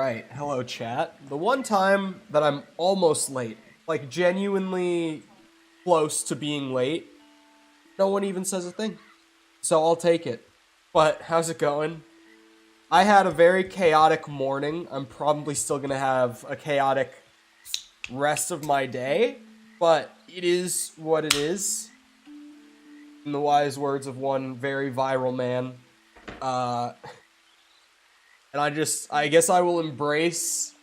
Alright, hello chat. The one time that I'm almost late, like genuinely close to being late, no one even says a thing. So I'll take it. But how's it going? I had a very chaotic morning. I'm probably still gonna have a chaotic rest of my day, but it is what it is. In the wise words of one very viral man. And I guess I will embrace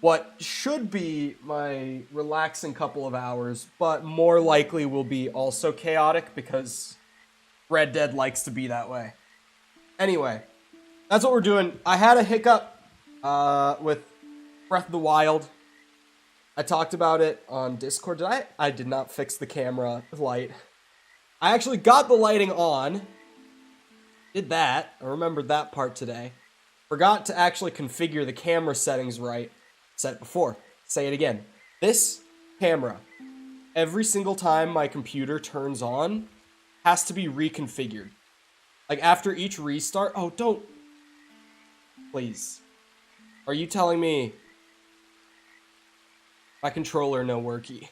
what should be my relaxing couple of hours, but more likely will be also chaotic because Red Dead likes to be that way. Anyway, that's what we're doing. I had a hiccup with Breath of the Wild. I talked about it on Discord. Did I? I did not fix the camera light. I actually got the lighting on. Did that. I remembered that part today. Forgot to actually configure the camera settings right. Said it before. Say it again. This camera, every single time my computer turns on, has to be reconfigured. Like after each restart. Oh, don't. Please. Are you telling me my controller no worky?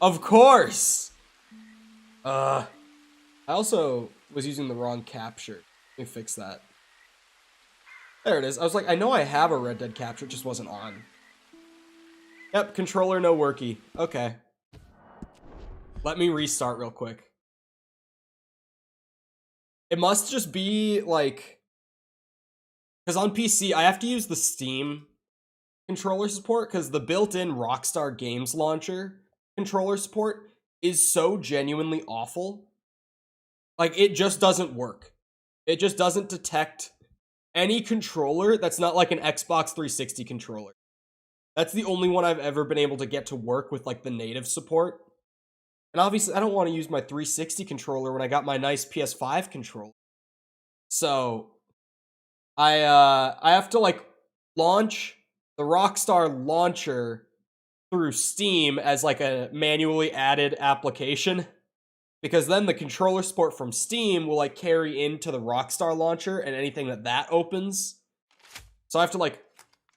Of course! I also was using the wrong capture. Let me fix that. There it is. I was like, I know I have a Red Dead capture, it just wasn't on. Yep, controller no worky. Okay. Let me restart real quick. It must just be like... Because on PC, I have to use the Steam controller support, because the built-in Rockstar Games launcher controller support is so genuinely awful. Like, it just doesn't work. It just doesn't detect any controller that's not like an Xbox 360 controller. That's the only one I've ever been able to get to work with like the native support. And obviously I don't want to use my 360 controller when I got my nice PS5 controller. So I have to like launch the Rockstar launcher through Steam as like a manually added application. Because then the controller support from Steam will like carry into the Rockstar launcher and anything that opens. So I have to like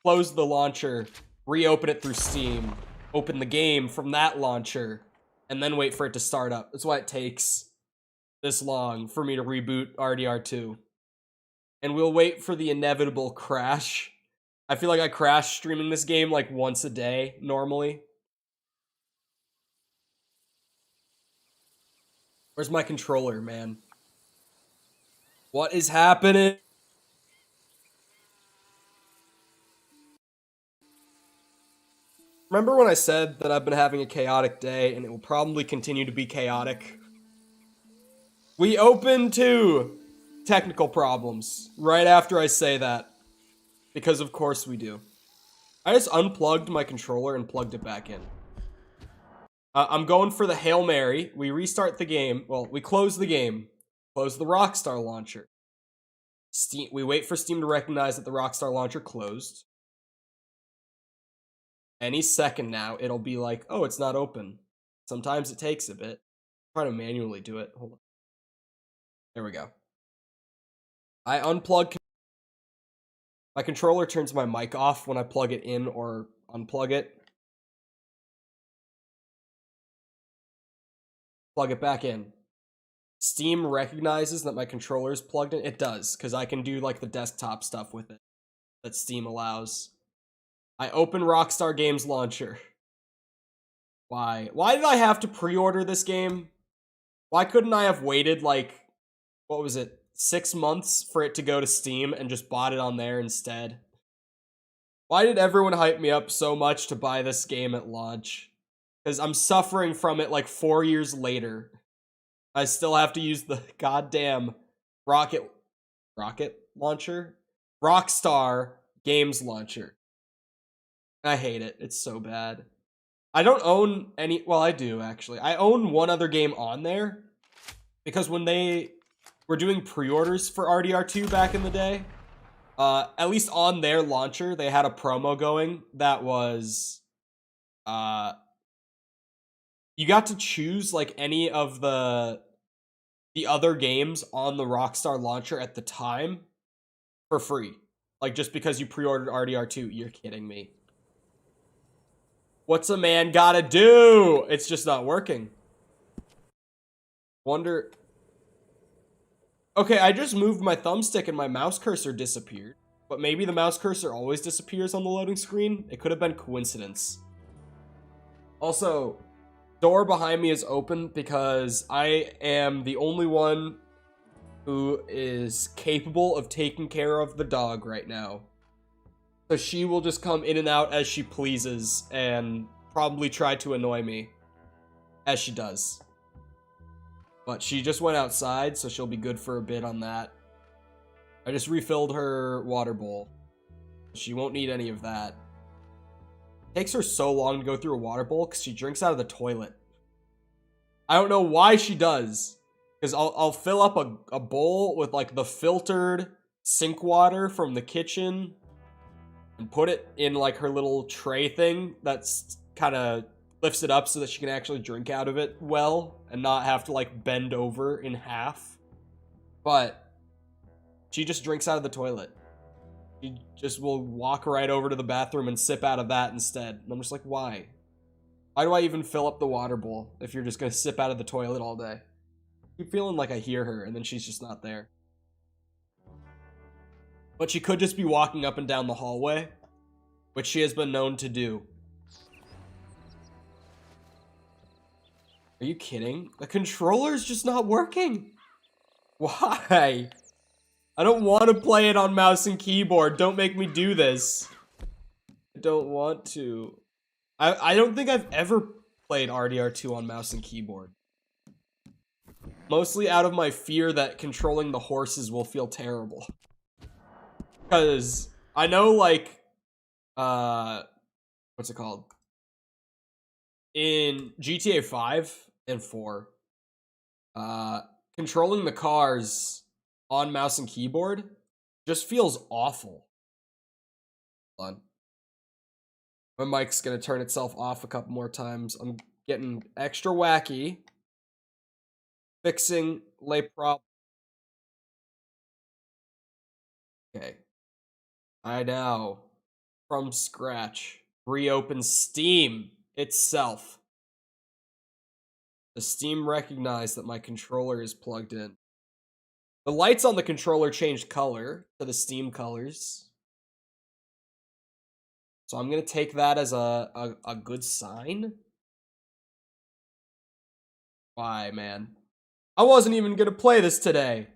close the launcher, reopen it through Steam, open the game from that launcher, and then wait for it to start up. That's why it takes this long for me to reboot RDR2. And we'll wait for the inevitable crash. I feel like I crash streaming this game like once a day normally. Where's my controller, man? What is happening? Remember when I said that I've been having a chaotic day and it will probably continue to be chaotic? We open to technical problems right after I say that. Because of course we do. I just unplugged my controller and plugged it back in. I'm going for the Hail Mary. We restart the game. Well, we close the game. Close the Rockstar launcher. Steam. We wait for Steam to recognize that the Rockstar launcher closed. Any second now, it'll be like, oh, it's not open. Sometimes it takes a bit. Try to manually do it. Hold on. There we go. I unplug. My controller turns my mic off when I plug it in or unplug it. Plug it back in. Steam recognizes that my controller is plugged in. It does, because I can do like the desktop stuff with it that Steam allows. I open Rockstar Games launcher. Why? Why did I have to pre-order this game? Why couldn't I have waited like, what was it, 6 months for it to go to Steam and just bought it on there instead? Why did everyone hype me up so much to buy this game at launch? Because I'm suffering from it like 4 years later. I still have to use the goddamn rocket launcher? Rockstar Games launcher. I hate it. It's so bad. I don't own any... Well, I do, actually. I own one other game on there. Because when they were doing pre-orders for RDR2 back in the day, at least on their launcher, they had a promo going that was... you got to choose like any of the other games on the Rockstar launcher at the time for free. Like, just because you pre-ordered RDR2. You're kidding me. What's a man gotta do? It's just not working. Wonder... Okay, I just moved my thumbstick and my mouse cursor disappeared. But maybe the mouse cursor always disappears on the loading screen? It could have been coincidence. Also, door behind me is open because I am the only one who is capable of taking care of the dog right now. So she will just come in and out as she pleases and probably try to annoy me. As she does. But she just went outside, so she'll be good for a bit on that. I just refilled her water bowl. She won't need any of that. It takes her so long to go through a water bowl because she drinks out of the toilet. I don't know why she does. Because I'll fill up a bowl with like the filtered sink water from the kitchen and put it in like her little tray thing that's kind of lifts it up so that she can actually drink out of it well and not have to like bend over in half. But she just drinks out of the toilet. She just will walk right over to the bathroom and sip out of that instead. And I'm just like, why? Why do I even fill up the water bowl if you're just gonna sip out of the toilet all day? I keep feeling like I hear her and then she's just not there. But she could just be walking up and down the hallway, which she has been known to do. Are you kidding? The controller's just not working. Why? I don't want to play it on mouse and keyboard. Don't make me do this. I don't want to. I don't think I've ever played RDR2 on mouse and keyboard. Mostly out of my fear that controlling the horses will feel terrible. Because I know, like, what's it called? In GTA 5 and 4, controlling the cars on mouse and keyboard just feels awful. Hold on. My mic's gonna turn itself off a couple more times. I'm getting extra wacky. Fixing lay problem. Okay. I now, from scratch, reopen Steam itself. The Steam recognized that my controller is plugged in. The lights on the controller changed color to the Steam colors. So I'm going to take that as a good sign. Why, man? I wasn't even going to play this today.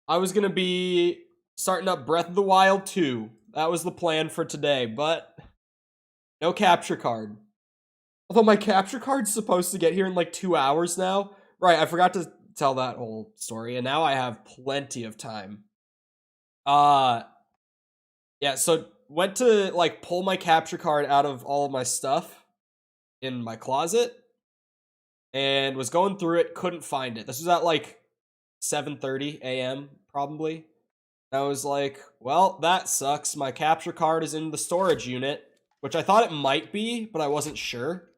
I was going to be starting up Breath of the Wild 2. That was the plan for today, but no capture card. Although my capture card's supposed to get here in like 2 hours now. Right, I forgot to tell that whole story, and now I have plenty of time. Yeah, so went to like pull my capture card out of all of my stuff in my closet and was going through it, couldn't find it. This was at like 7:30 a.m. probably. I was like, well, that sucks. My capture card is in the storage unit, which I thought it might be, but I wasn't sure.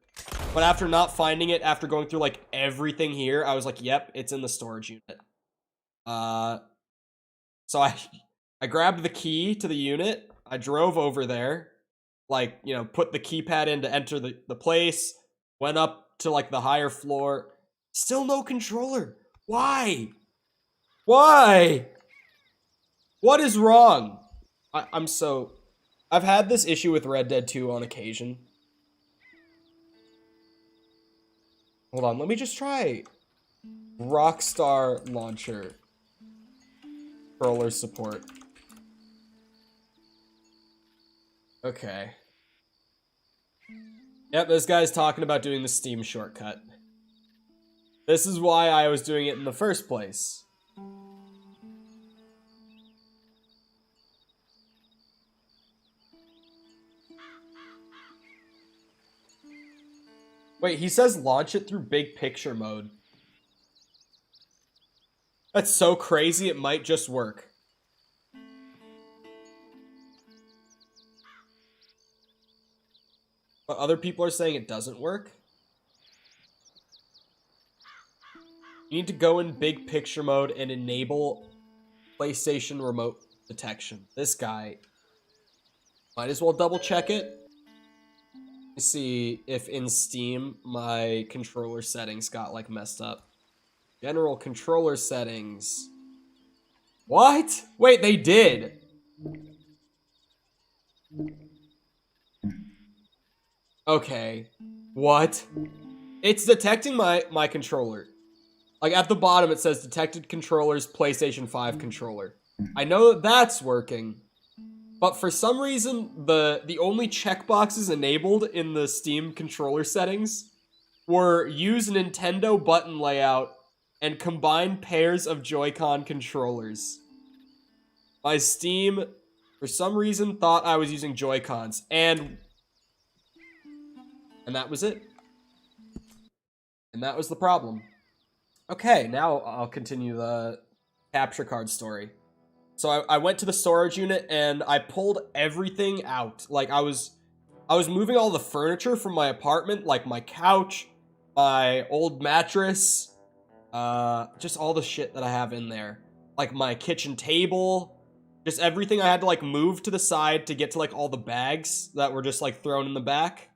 But after not finding it, after going through like everything here, I was like, yep, it's in the storage unit. So I grabbed the key to the unit. I drove over there, like, you know, put the keypad in to enter the place, went up to like the higher floor. Still no controller. Why? Why? What is wrong? I've had this issue with Red Dead 2 on occasion. Hold on, let me just try Rockstar Launcher controller support. Okay. Yep, this guy's talking about doing the Steam shortcut. This is why I was doing it in the first place. Wait, he says launch it through big picture mode. That's so crazy, it might just work. But other people are saying it doesn't work. You need to go in big picture mode and enable PlayStation remote detection. This guy, might as well double check it. Let me see if in Steam my controller settings got like messed up. General controller settings. What? Wait, they did. Okay. What? It's detecting my controller. Like at the bottom it says detected controllers, PlayStation 5 controller. I know that's working. But for some reason, the only checkboxes enabled in the Steam controller settings were use Nintendo button layout and combine pairs of Joy-Con controllers. My Steam, for some reason, thought I was using Joy-Cons, and that was it. And that was the problem. Okay, now I'll continue the capture card story. So I went to the storage unit and I pulled everything out. Like I was moving all the furniture from my apartment, like my couch, my old mattress, just all the shit that I have in there. Like my kitchen table, just everything I had to like move to the side to get to like all the bags that were just like thrown in the back.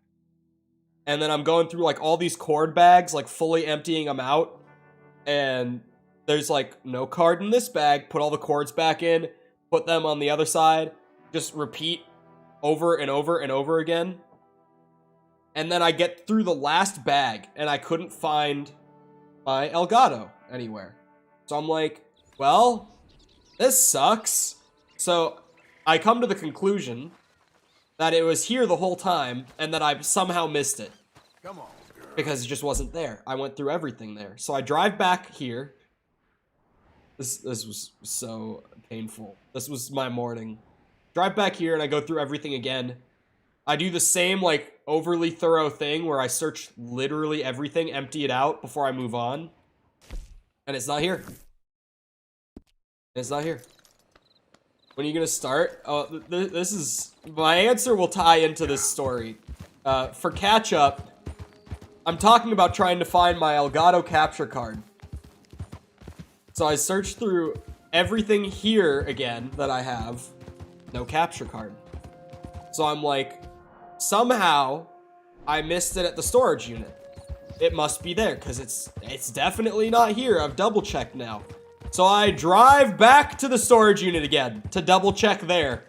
And then I'm going through like all these cord bags, like fully emptying them out. And there's like no card in this bag, put all the cords back in, put them on the other side, just repeat over and over and over again. And then I get through the last bag and I couldn't find my Elgato anywhere. So I'm like, well, this sucks. So I come to the conclusion that it was here the whole time and that I somehow missed it. Come on, girl. Because it just wasn't there. I went through everything there. So I drive back here. This was so painful. This was my morning. Drive back here and I go through everything again. I do the same like overly thorough thing where I search literally everything, empty it out before I move on. And it's not here. It's not here. When are you gonna start? Oh, this is... My answer will tie into this story. For catch up, I'm talking about trying to find my Elgato capture card. So I searched through everything here again that I have. No capture card. So I'm like, somehow I missed it at the storage unit. It must be there because it's definitely not here. I've double checked now. So I drive back to the storage unit again to double check there.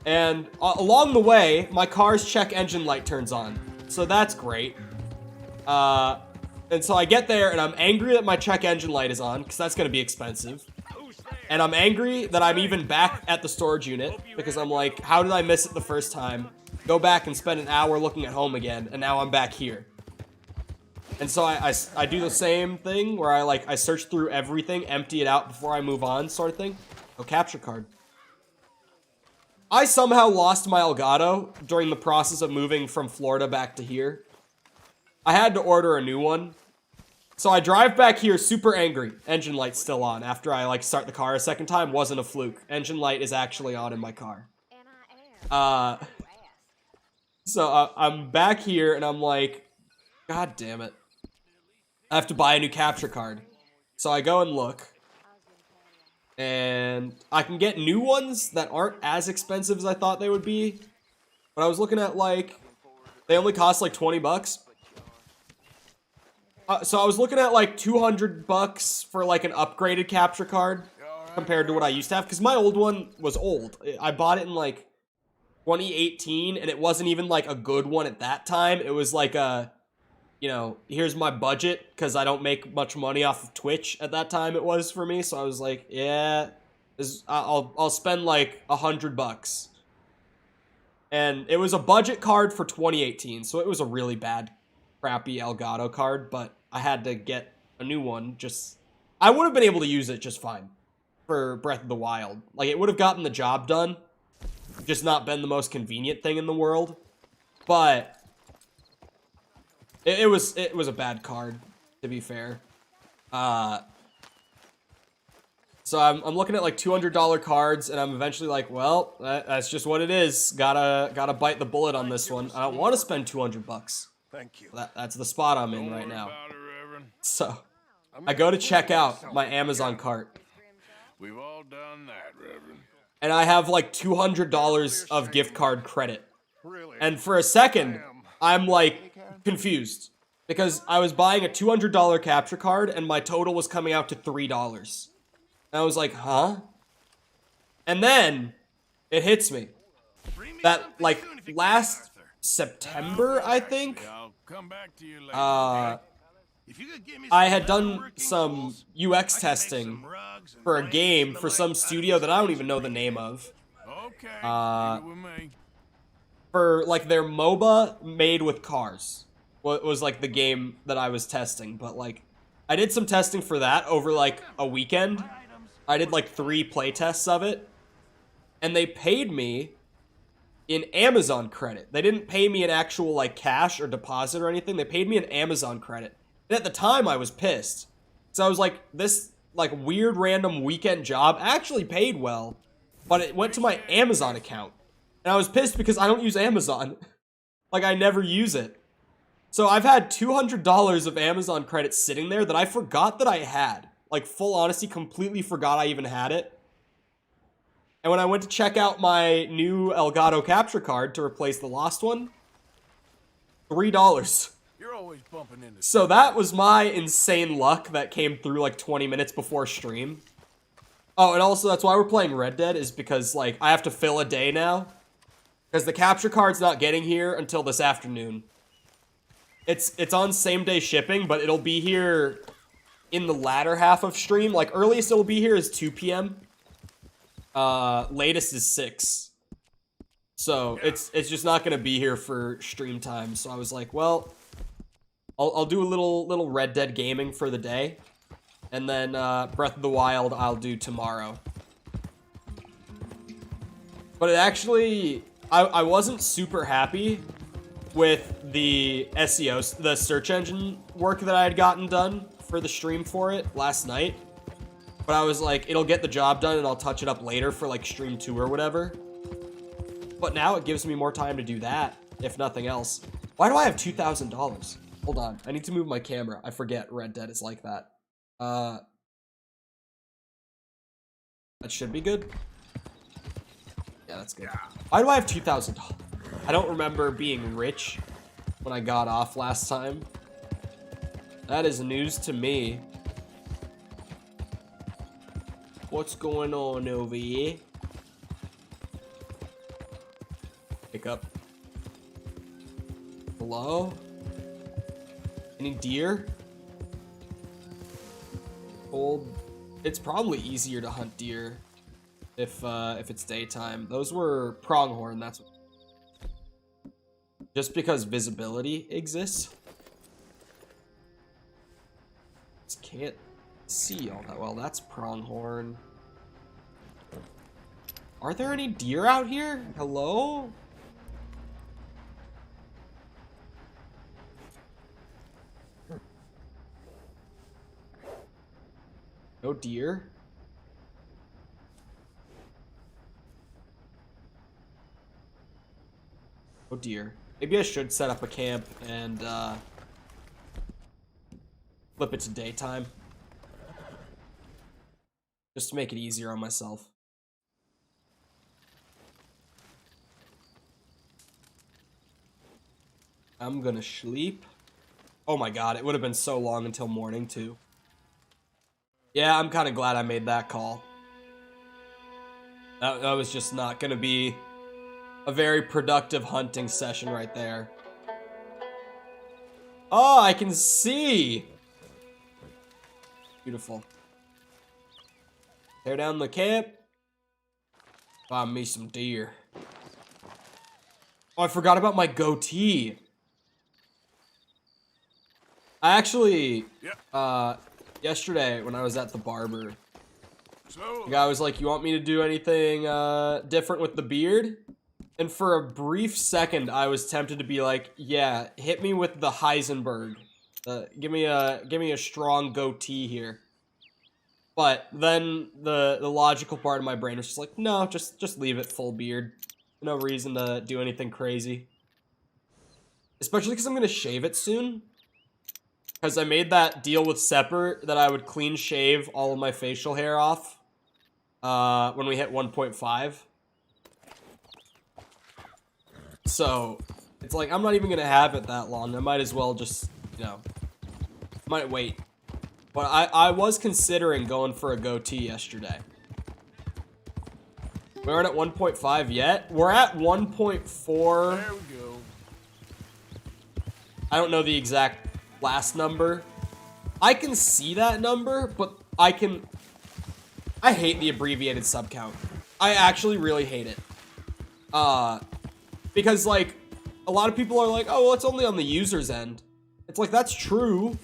And along the way, my car's check engine light turns on. So that's great. And so I get there and I'm angry that my check engine light is on because that's going to be expensive. And I'm angry that I'm even back at the storage unit because I'm like, how did I miss it the first time? Go back and spend an hour looking at home again, and now I'm back here. And so I do the same thing where I search through everything, empty it out before I move on, sort of thing. Oh, capture card. I somehow lost my Elgato during the process of moving from Florida back to here. I had to order a new one. So I drive back here super angry. Engine light's still on after I like start the car a second time. Wasn't a fluke. Engine light is actually on in my car. So I'm back here and I'm like, God damn it. I have to buy a new capture card. So I go and look. And I can get new ones that aren't as expensive as I thought they would be. But I was looking at like, they only cost like 20 bucks. So I was looking at like 200 bucks for like an upgraded capture card compared to what I used to have. Because my old one was old. I bought it in like 2018 and it wasn't even like a good one at that time. It was like a, you know, here's my budget because I don't make much money off of Twitch at that time it was for me. So I was like, yeah, I'll spend like 100 bucks. And it was a budget card for 2018. So it was a really bad, crappy Elgato card, but I had to get a new one. I would have been able to use it just fine for Breath of the Wild. Like, it would have gotten the job done, just not been the most convenient thing in the world. But it was a bad card, to be fair. So I'm looking at like $200 cards, and I'm eventually like, well, that's just what it is. Gotta bite the bullet on this one. I don't want to spend 200 bucks. Thank you. That's the spot I'm in right now. So I go to check out my Amazon cart, We've all done that, Reverend. And I have like $200 of gift card credit. And for a second, I'm like confused. Because I was buying a $200 capture card and my total was coming out to $3. And I was like, huh? And then it hits me that like last September, I think, I had done some UX testing for a game for some studio that I don't even know the name of. For like their MOBA made with cars. Was like the game that I was testing, but like I did some testing for that over like a weekend. I did like 3 play tests of it, and they paid me in Amazon credit. They didn't pay me in actual like cash or deposit or anything. They paid me in Amazon credit. And at the time I was pissed. So I was like, this like weird random weekend job actually paid well, but it went to my Amazon account. And I was pissed because I don't use Amazon. Like I never use it. So I've had $200 of Amazon credit sitting there that I forgot that I had. Like full honesty, completely forgot I even had it. And when I went to check out my new Elgato capture card to replace the lost one, $3. You're always bumping into. So that was my insane luck that came through like 20 minutes before stream. Oh, and also that's why we're playing Red Dead, is because like I have to fill a day now. Because the capture card's not getting here until this afternoon. It's on same day shipping, but it'll be here in the latter half of stream. Like earliest it'll be here is 2 p.m. Latest is 6. So it's just not gonna be here for stream time. So I was like, well, I'll do a little Red Dead gaming for the day, and then Breath of the Wild I'll do tomorrow. But it actually, I wasn't super happy with the SEO, the search engine work that I had gotten done for the stream for it last night. But I was like, it'll get the job done and I'll touch it up later for like stream 2 or whatever. But now it gives me more time to do that, if nothing else. Why do I have $2,000? Hold on, I need to move my camera. I forget Red Dead is like that. That should be good. Yeah, that's good. Why do I have $2,000? I don't remember being rich when I got off last time. That is news to me. What's going on over here? Pick up. Hello? Any deer? Old. It's probably easier to hunt deer if it's daytime. Those were pronghorn. That's what. Just because visibility exists. Just can't see all that well. That's pronghorn. Are there any deer out here? Hello? No deer? Oh dear. Maybe I should set up a camp and flip it to daytime. Just to make it easier on myself. I'm gonna sleep. Oh my god, it would have been so long until morning too. Yeah, I'm kind of glad I made that call. That was just not gonna be a very productive hunting session right there. Oh, I can see! Beautiful. Tear down the camp. Find me some deer. Oh, I forgot about my goatee. I actually, yesterday when I was at the barber, the guy was like, you want me to do anything different with the beard? And for a brief second, I was tempted to be like, yeah, hit me with the Heisenberg. Give me a strong goatee here. But then the logical part of my brain was just like, no, just leave it full beard. No reason to do anything crazy. Especially because I'm going to shave it soon. Because I made that deal with Sepper that I would clean shave all of my facial hair off when we hit 1.5. So it's like I'm not even gonna have it that long. I might as well just, you know, might wait. But I was considering going for a goatee yesterday. We aren't at 1.5 yet. We're at 1.4. There we go. I don't know the exact last number. I can see that number, but I hate the abbreviated sub count. I actually really hate it. Because like a lot of people are like, oh, well, it's only on the user's end. It's like, that's true.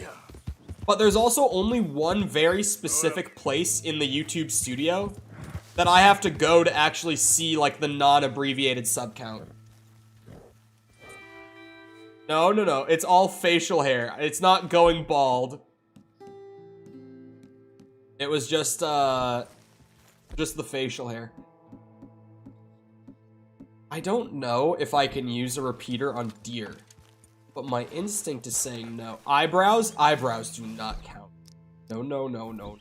But there's also only one very specific place in the YouTube studio that I have to go to actually see like the non-abbreviated sub count. No, no, no. It's all facial hair. It's not going bald. It was just the facial hair. I don't know if I can use a repeater on deer, but my instinct is saying no. Eyebrows? Eyebrows do not count. No, no, no, no.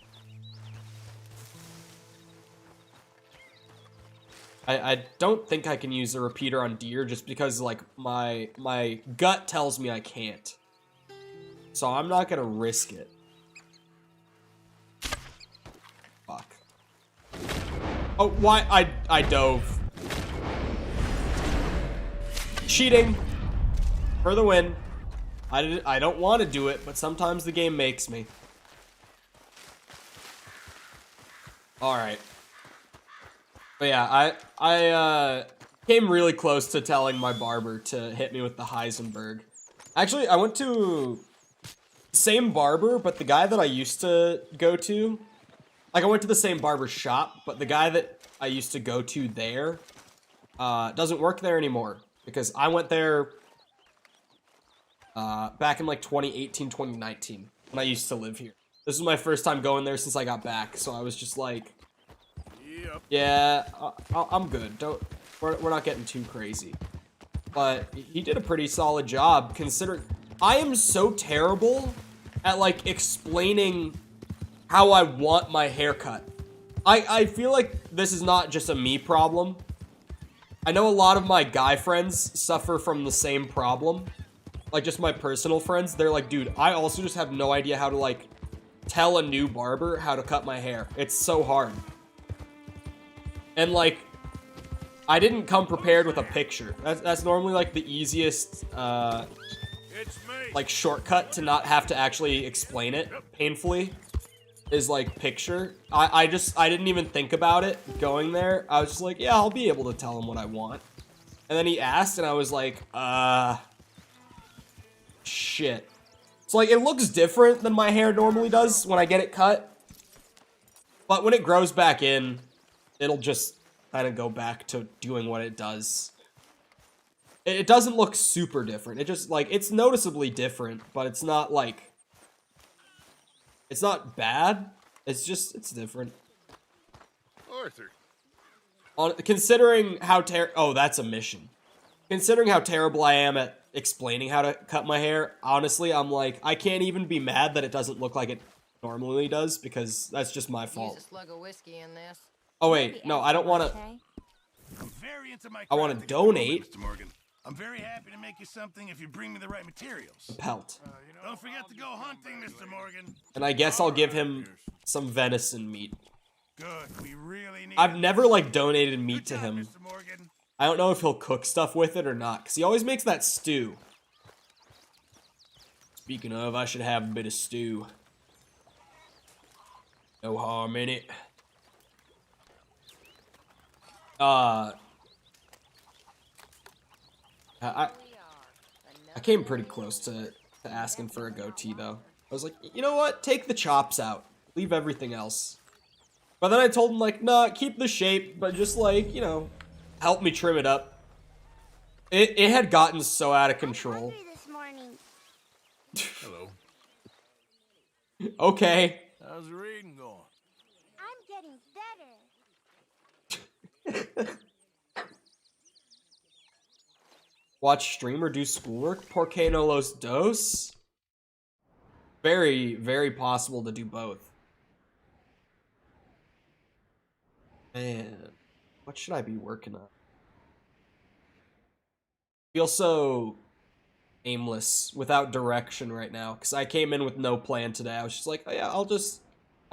I don't think I can use a repeater on deer just because like my gut tells me I can't. So I'm not gonna risk it. Fuck. Oh, why? I dove. Cheating. For the win. I don't want to do it, but sometimes the game makes me. Alright. But yeah, I came really close to telling my barber to hit me with the Heisenberg. Actually, I went to the same barber, but the guy that I used to go to, like I went to the same barber shop, but the guy that I used to go to there doesn't work there anymore because I went there back in like 2018, 2019 when I used to live here. This is my first time going there since I got back, so I was just like, yeah, I'm good. We're not getting too crazy. But he did a pretty solid job considering I am so terrible at like explaining how I want my haircut. I feel like this is not just a me problem. I know a lot of my guy friends suffer from the same problem. Like just my personal friends, they're like, dude, I also just have no idea how to like tell a new barber how to cut my hair. It's so hard. And like, I didn't come prepared with a picture. That's normally like the easiest, like shortcut to not have to actually explain it painfully is like picture. I didn't even think about it going there. I was just like, yeah, I'll be able to tell him what I want. And then he asked and I was like, shit. So like, it looks different than my hair normally does when I get it cut. But when it grows back in, it'll just kind of go back to doing what it does. It doesn't look super different. It just, like, it's noticeably different, but it's not, like, it's not bad. It's just, it's different. Arthur. Considering how oh, that's a mission. Considering how terrible I am at explaining how to cut my hair, honestly, I'm like, I can't even be mad that it doesn't look like it normally does, because that's just my fault. Use a slug of whiskey in this. Oh wait, no, I don't want to. I want to donate. Mr. Morgan. I'm very happy to make you something if you bring me the right materials. A pelt. Don't forget to go hunting, Mr. Morgan. And I guess I'll give him some venison meat. Good. We really need. I've never like donated meat to Good job, him. Mr. Morgan. I don't know if he'll cook stuff with it or not, because he always makes that stew. Speaking of, I should have a bit of stew. No harm in it. I came pretty close to asking for a goatee, though. I was like, you know what? Take the chops out. Leave everything else. But then I told him, like, nah, keep the shape, but just, like, you know, help me trim it up. It had gotten so out of control. Hello. Okay. How's the reading going? I'm getting better. Watch stream or do schoolwork? Por qué no los dos? Very, very possible to do both. Man, what should I be working on? I feel so aimless, without direction right now, because I came in with no plan today. I was just like, oh yeah,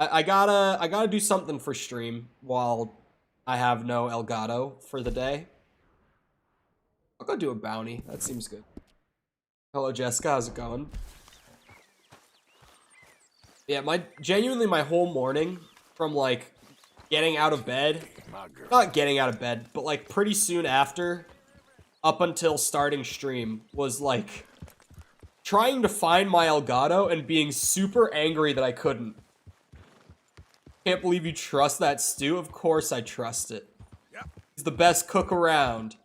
I gotta do something for stream while I have no Elgato for the day. I'll go do a bounty. That seems good. Hello, Jessica. How's it going? Yeah, genuinely my whole morning from like getting out of bed, not getting out of bed, but like pretty soon after, up until starting stream, was like trying to find my Elgato and being super angry that I couldn't. Can't believe you trust that stew. Of course I trust it. He's the best cook around.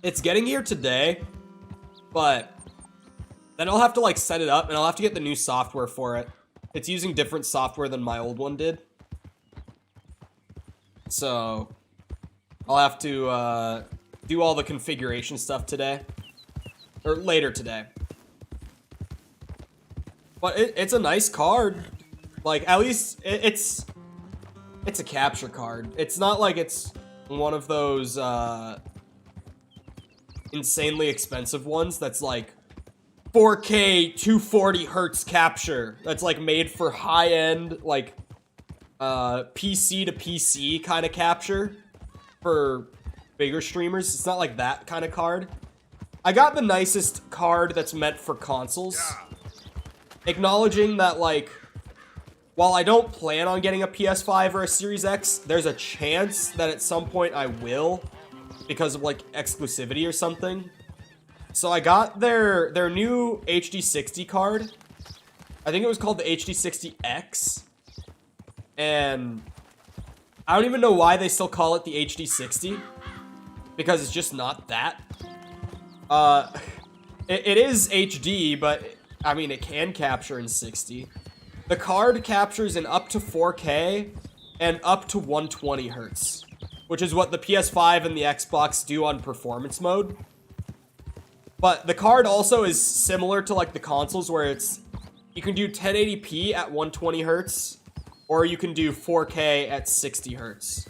It's getting here today, but then I'll have to like set it up and I'll have to get the new software for it. It's using different software than my old one did. So I'll have to do all the configuration stuff today. Or later today. But it's a nice card. Like, at least it's a capture card. It's not like it's one of those insanely expensive ones that's like 4K 240 hertz capture. That's like made for high-end, like PC to PC kind of capture for bigger streamers. It's not like that kind of card. I got the nicest card that's meant for consoles. Acknowledging that, like, while I don't plan on getting a PS5 or a Series X, there's a chance that at some point I will, because of, like, exclusivity or something. So I got their new HD60 card. I think it was called the HD60X. And I don't even know why they still call it the HD60. Because it's just not that. It is HD, but I mean, it can capture in 60. The card captures in up to 4K and up to 120 hertz, which is what the PS5 and the Xbox do on performance mode. But the card also is similar to like the consoles, where you can do 1080p at 120 hertz, or you can do 4K at 60 hertz.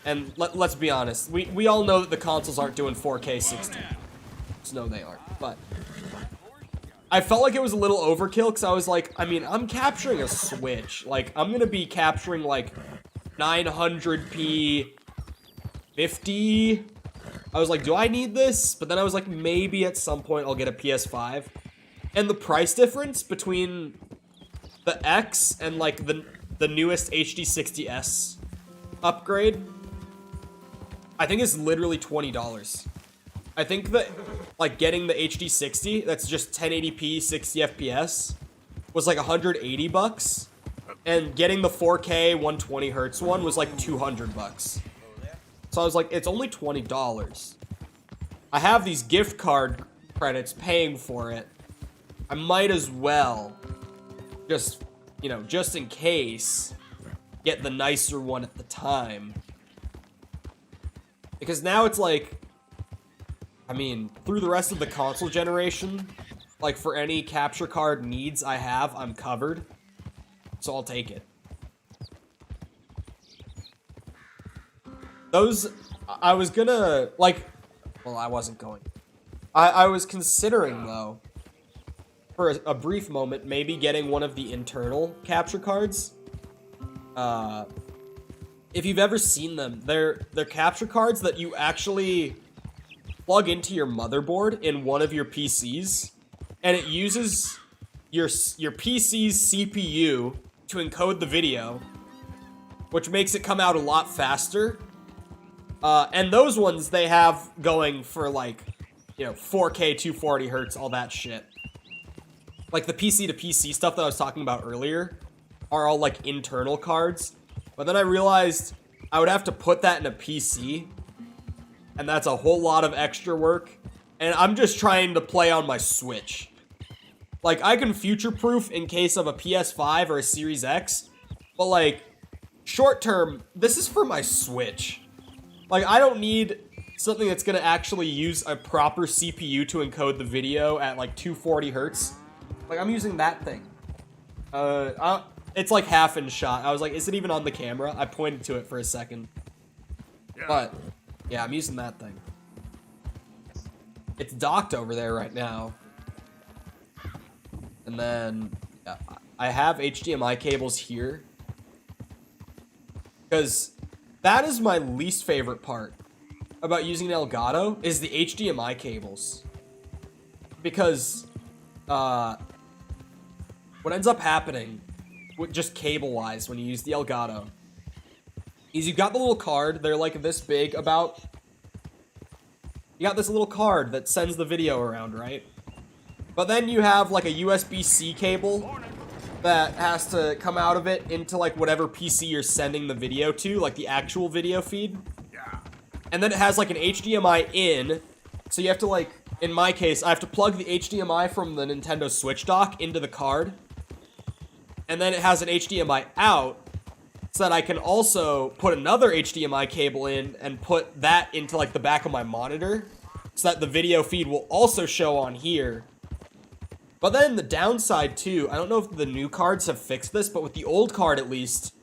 And let's be honest, we all know that the consoles aren't doing 4K 60. No, they aren't. But I felt like it was a little overkill, because I was like, I mean, I'm capturing a Switch. Like, I'm gonna be capturing like 900p 50. I was like, do I need this? But then I was like, maybe at some point I'll get a PS5. And the price difference between the X and like the newest HD60S upgrade, I think is literally $20. I think that like getting the HD60 that's just 1080p 60 FPS was like 180 bucks, and getting the 4K 120 hertz one was like 200 bucks. So I was like, it's only $20. I have these gift card credits paying for it. I might as well just, you know, just in case, get the nicer one at the time. Because now it's like, I mean, through the rest of the console generation, like for any capture card needs I have, I'm covered. So I'll take it. I was gonna, like, well, I wasn't going. I was considering, though, for a brief moment, maybe getting one of the internal capture cards. If you've ever seen them, they're capture cards that you actually plug into your motherboard in one of your PCs, and it uses your PC's CPU to encode the video, which makes it come out a lot faster. And those ones they have going for like, you know, 4K 240 hertz, all that shit. Like the PC to PC stuff that I was talking about earlier are all like internal cards. But then I realized I would have to put that in a PC, and that's a whole lot of extra work. And I'm just trying to play on my Switch. Like, I can future-proof in case of a PS5 or a Series X, but like, short term, this is for my Switch. Like, I don't need something that's gonna actually use a proper CPU to encode the video at like 240 hertz Like, I'm using that thing. It's like half in shot. I was like, is it even on the camera? I pointed to it for a second. Yeah. But, yeah, I'm using that thing. It's docked over there right now. And then, yeah, I have HDMI cables here. Because that is my least favorite part about using an Elgato, is the HDMI cables. Because, what ends up happening, just cable-wise, when you use the Elgato, is you got the little card, they're like this big about... You got this little card that sends the video around, right? But then you have like a USB-C cable that has to come out of it into like whatever PC you're sending the video to, like the actual video feed. Yeah. And then it has like an HDMI in, so you have to like, in my case, I have to plug the HDMI from the Nintendo Switch dock into the card. And then it has an HDMI out, so that I can also put another HDMI cable in and put that into like the back of my monitor, so that the video feed will also show on here. But then the downside too, I don't know if the new cards have fixed this, but with the old card at least,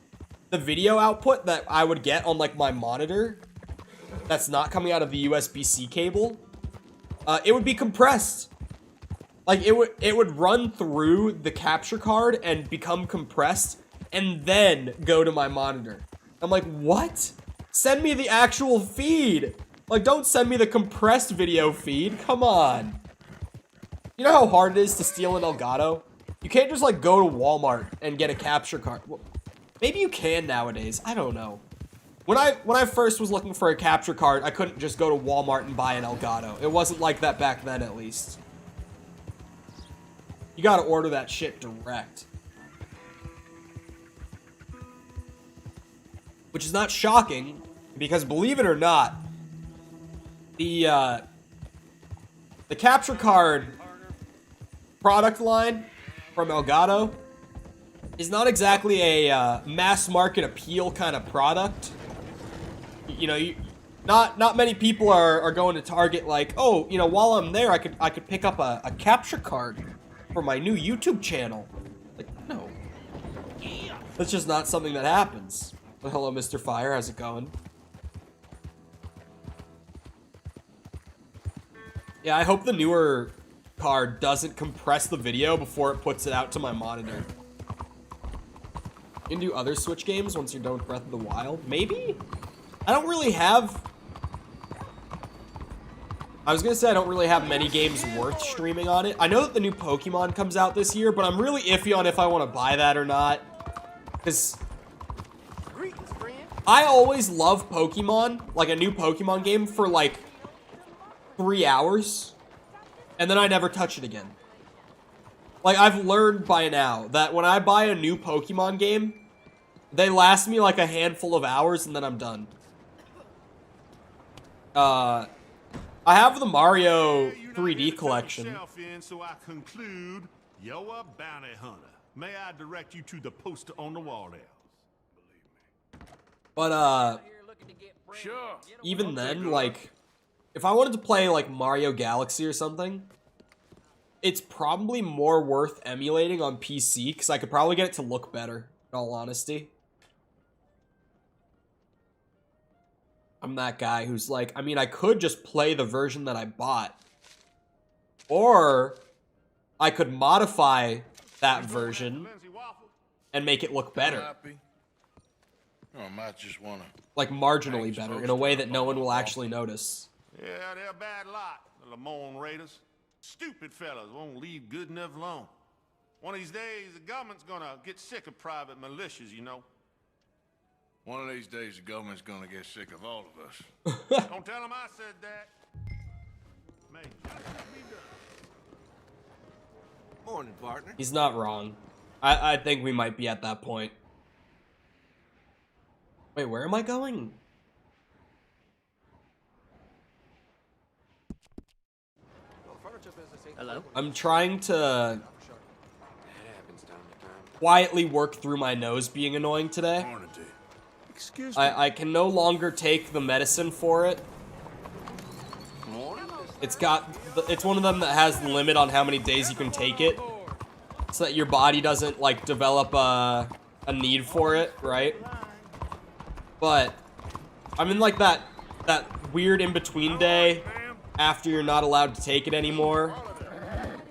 the video output that I would get on like my monitor, that's not coming out of the USB-C cable, it would be compressed. Like it would run through the capture card and become compressed, and then go to my monitor. I'm like, what? Send me the actual feed. Like, don't send me the compressed video feed. Come on. You know how hard it is to steal an Elgato? You can't just like go to Walmart and get a capture card. Well, maybe you can nowadays. I don't know. When I first was looking for a capture card, I couldn't just go to Walmart and buy an Elgato. It wasn't like that back then, at least. You gotta order that shit direct. Which is not shocking, because believe it or not, the capture card product line from Elgato is not exactly a mass market appeal kind of product. You know, not many people are going to Target like, oh, you know, while I'm there, I could pick up a capture card for my new YouTube channel. Like, no, that's just not something that happens. Well, hello, Mr. Fire. How's it going? Yeah, I hope the newer card doesn't compress the video before it puts it out to my monitor. You can do other Switch games once you're done with Breath of the Wild? Maybe? I don't really have... I was gonna say I don't really have many games worth streaming on it. I know that the new Pokemon comes out this year, but I'm really iffy on if I want to buy that or not. Because... I always love Pokemon, like a new Pokemon game, for like 3 hours, and then I never touch it again. Like, I've learned by now that when I buy a new Pokemon game, they last me like a handful of hours, and then I'm done. I have the Mario 3D collection. So I conclude, you're a bounty hunter. May I direct you to the poster on the wall there? But, Sure. even then, like, if I wanted to play, like, Mario Galaxy or something, it's probably more worth emulating on PC, because I could probably get it to look better, in all honesty. I'm that guy who's like, I mean, I could just play the version that I bought. Or, I could modify that version and make it look better. I might just wanna. Like, marginally better, in a way that no one will actually notice. Yeah, they're a bad lot, the Lamone Raiders. Stupid fellas won't leave good enough alone. One of these days, the government's gonna get sick of private militias, you know. One of these days, the government's gonna get sick of all of us. Don't tell them I said that. May justice be done. Morning, partner. He's not wrong. I think we might be at that point. Wait, where am I going? Hello? I'm trying to quietly work through my nose being annoying today. Morning, dude. Excuse me. I can no longer take the medicine for it. It's one of them that has the limit on how many days you can take it. so that your body doesn't like develop a need for it, right? But I'm in like that weird in-between day after you're not allowed to take it anymore,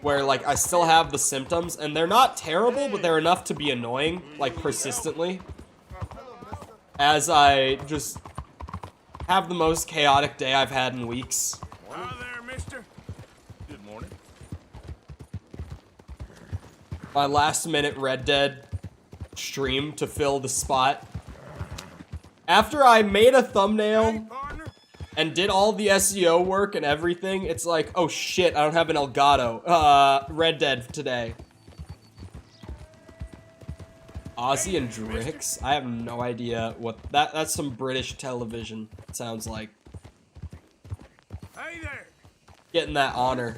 where like I still have the symptoms, and they're not terrible, but they're enough to be annoying, like persistently, as I just have the most chaotic day I've had in weeks. Hi there, mister. Good morning. My last minute Red Dead stream to fill the spot. After I made a thumbnail Partner. and did all the SEO work and everything, it's like, oh shit, I don't have an Elgato. Red Dead today. Ozzy and Drix? I have no idea what that's some British television, it sounds like. Hey there. Getting that honor.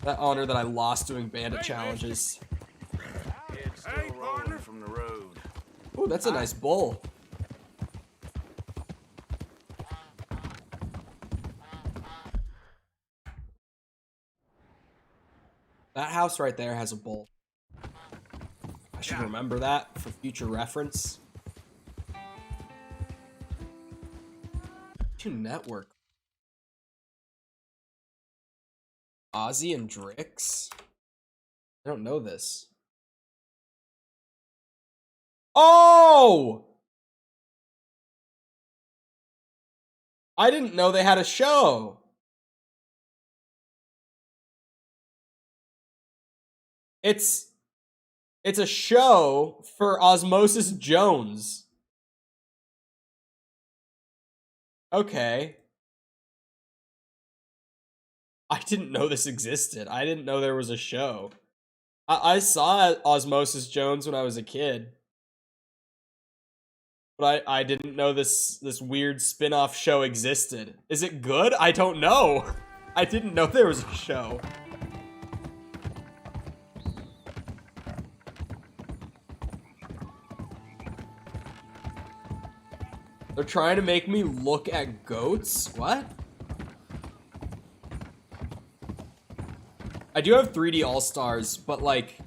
That honor that I lost doing bandit challenges. It's still rolling from the road. Oh, that's a nice bull. That house right there has a bull. I should remember that for future reference. To network. Ozzy and Drix? I don't know this. Oh! I didn't know they had a show. It's a show for Osmosis Jones. Okay. I didn't know this existed. I didn't know there was a show. I saw Osmosis Jones when I was a kid. But I didn't know this weird spin-off show existed. Is it good? I don't know. I didn't know there was a show. They're trying to make me look at goats? What? I do have 3D All-Stars, but like...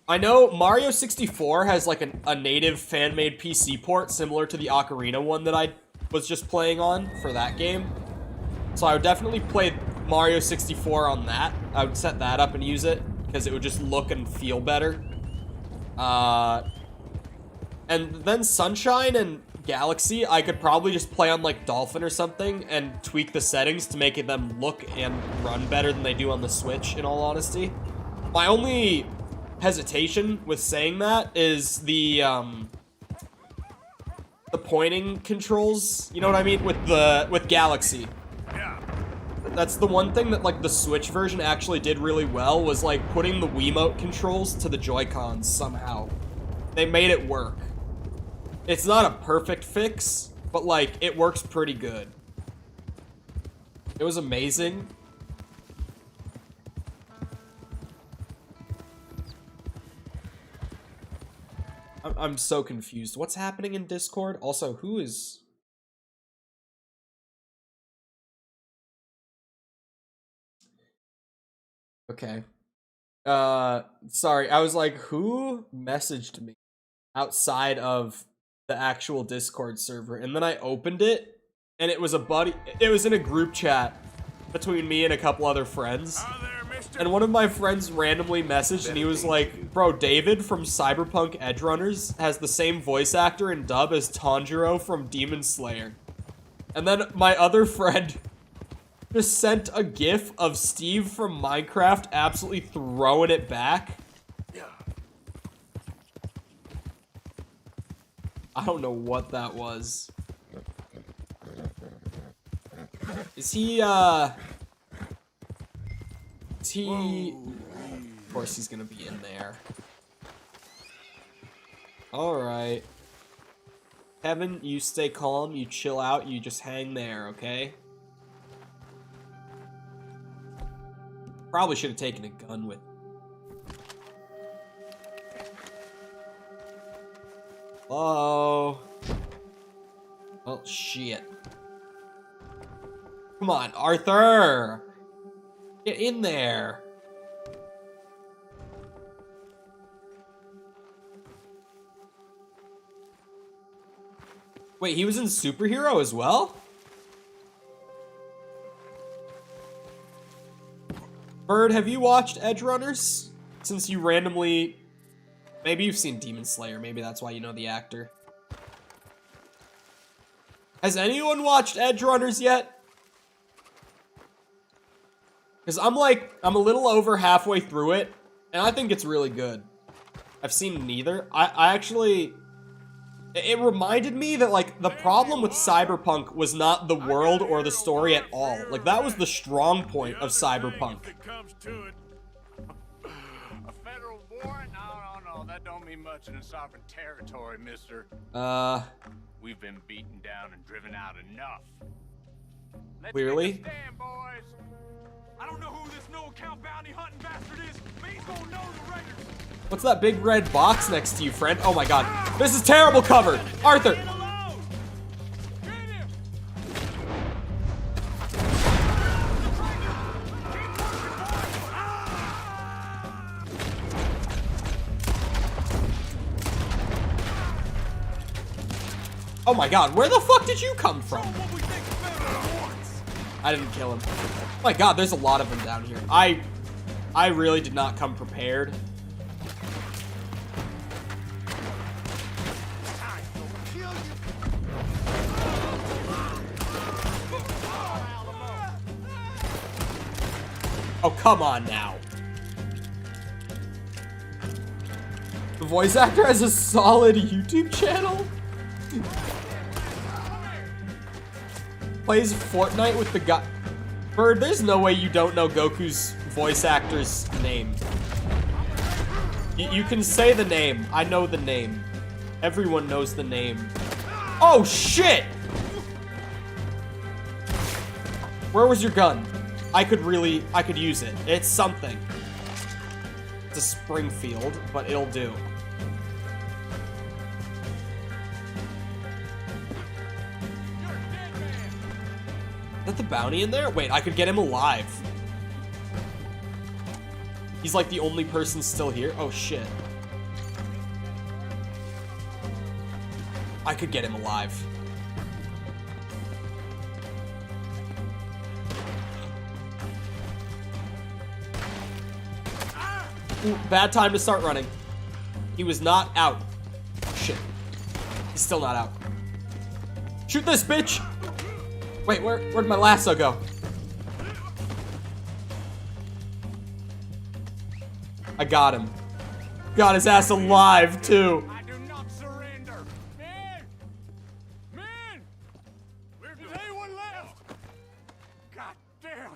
I know Mario 64 has like a native fan-made PC port similar to the Ocarina one that I was just playing on for that game. So I would definitely play Mario 64 on that. I would set that up and use it, because it would just look and feel better. And then Sunshine and Galaxy, I could probably just play on like Dolphin or something and tweak the settings to make them look and run better than they do on the Switch, in all honesty. My only hesitation with saying that is the pointing controls, you know what I mean, with Galaxy. That's the one thing that like the Switch version actually did really well, was like putting the Wiimote controls to the Joy-Cons somehow. They made it work. It's not a perfect fix, but like it works pretty good. It was amazing. I'm so confused. What's happening in Discord? Also, who is... Okay. Sorry, I was like, who messaged me outside of the actual Discord server? And then I opened it, and it was a buddy. It was in a group chat between me and a couple other friends. And one of my friends randomly messaged, and he was like, bro, David from Cyberpunk Edgerunners has the same voice actor and dub as Tanjiro from Demon Slayer. And then my other friend just sent a gif of Steve from Minecraft absolutely throwing it back. I don't know what that was. Is he, Of course he's gonna be in there. Alright. Kevin, you stay calm, you chill out, you just hang there, okay? Probably should have taken a gun with. Hello? Oh, shit. Come on, Arthur! Get in there! Wait, he was in Superhero as well? Bird, have you watched Edge Runners? Since you randomly... Maybe you've seen Demon Slayer. Maybe that's why you know the actor. Has anyone watched Edge Runners yet? Because I'm a little over halfway through it, and I think it's really good. I've seen neither. I actually... It reminded me that, like, the problem with Cyberpunk was not the world or the story at all. Like, that was the strong point of Cyberpunk. A federal warrant? No, that don't mean much in a sovereign territory, mister. We've been beaten down and driven out enough. Let's Clearly. make a stand, boys. I don't know who this no-account bounty hunting bastard is, but he's gonna know the Raiders. What's that big red box next to you, friend? Oh my god. This is terrible cover! Arthur! Get alone! Get him! Oh my god, where the fuck did you come from? I didn't kill him. Oh my god, there's a lot of them down here. I really did not come prepared. Oh, come on now. The voice actor has a solid YouTube channel? Plays Fortnite with the guy. Bird, there's no way you don't know Goku's voice actor's name. You can say the name. I know the name. Everyone knows the name. Oh, shit! Where was your gun? I could use it. It's something. It's a Springfield, but it'll do. Is that the bounty in there? Wait, I could get him alive. He's like the only person still here. Oh, shit. I could get him alive. Ooh, bad time to start running. He was not out. Shit. He's still not out. Shoot this, bitch! Wait, where'd my lasso go? I got him. Got his ass alive, too. I do not surrender. Men! Men! Is anyone left? God damn.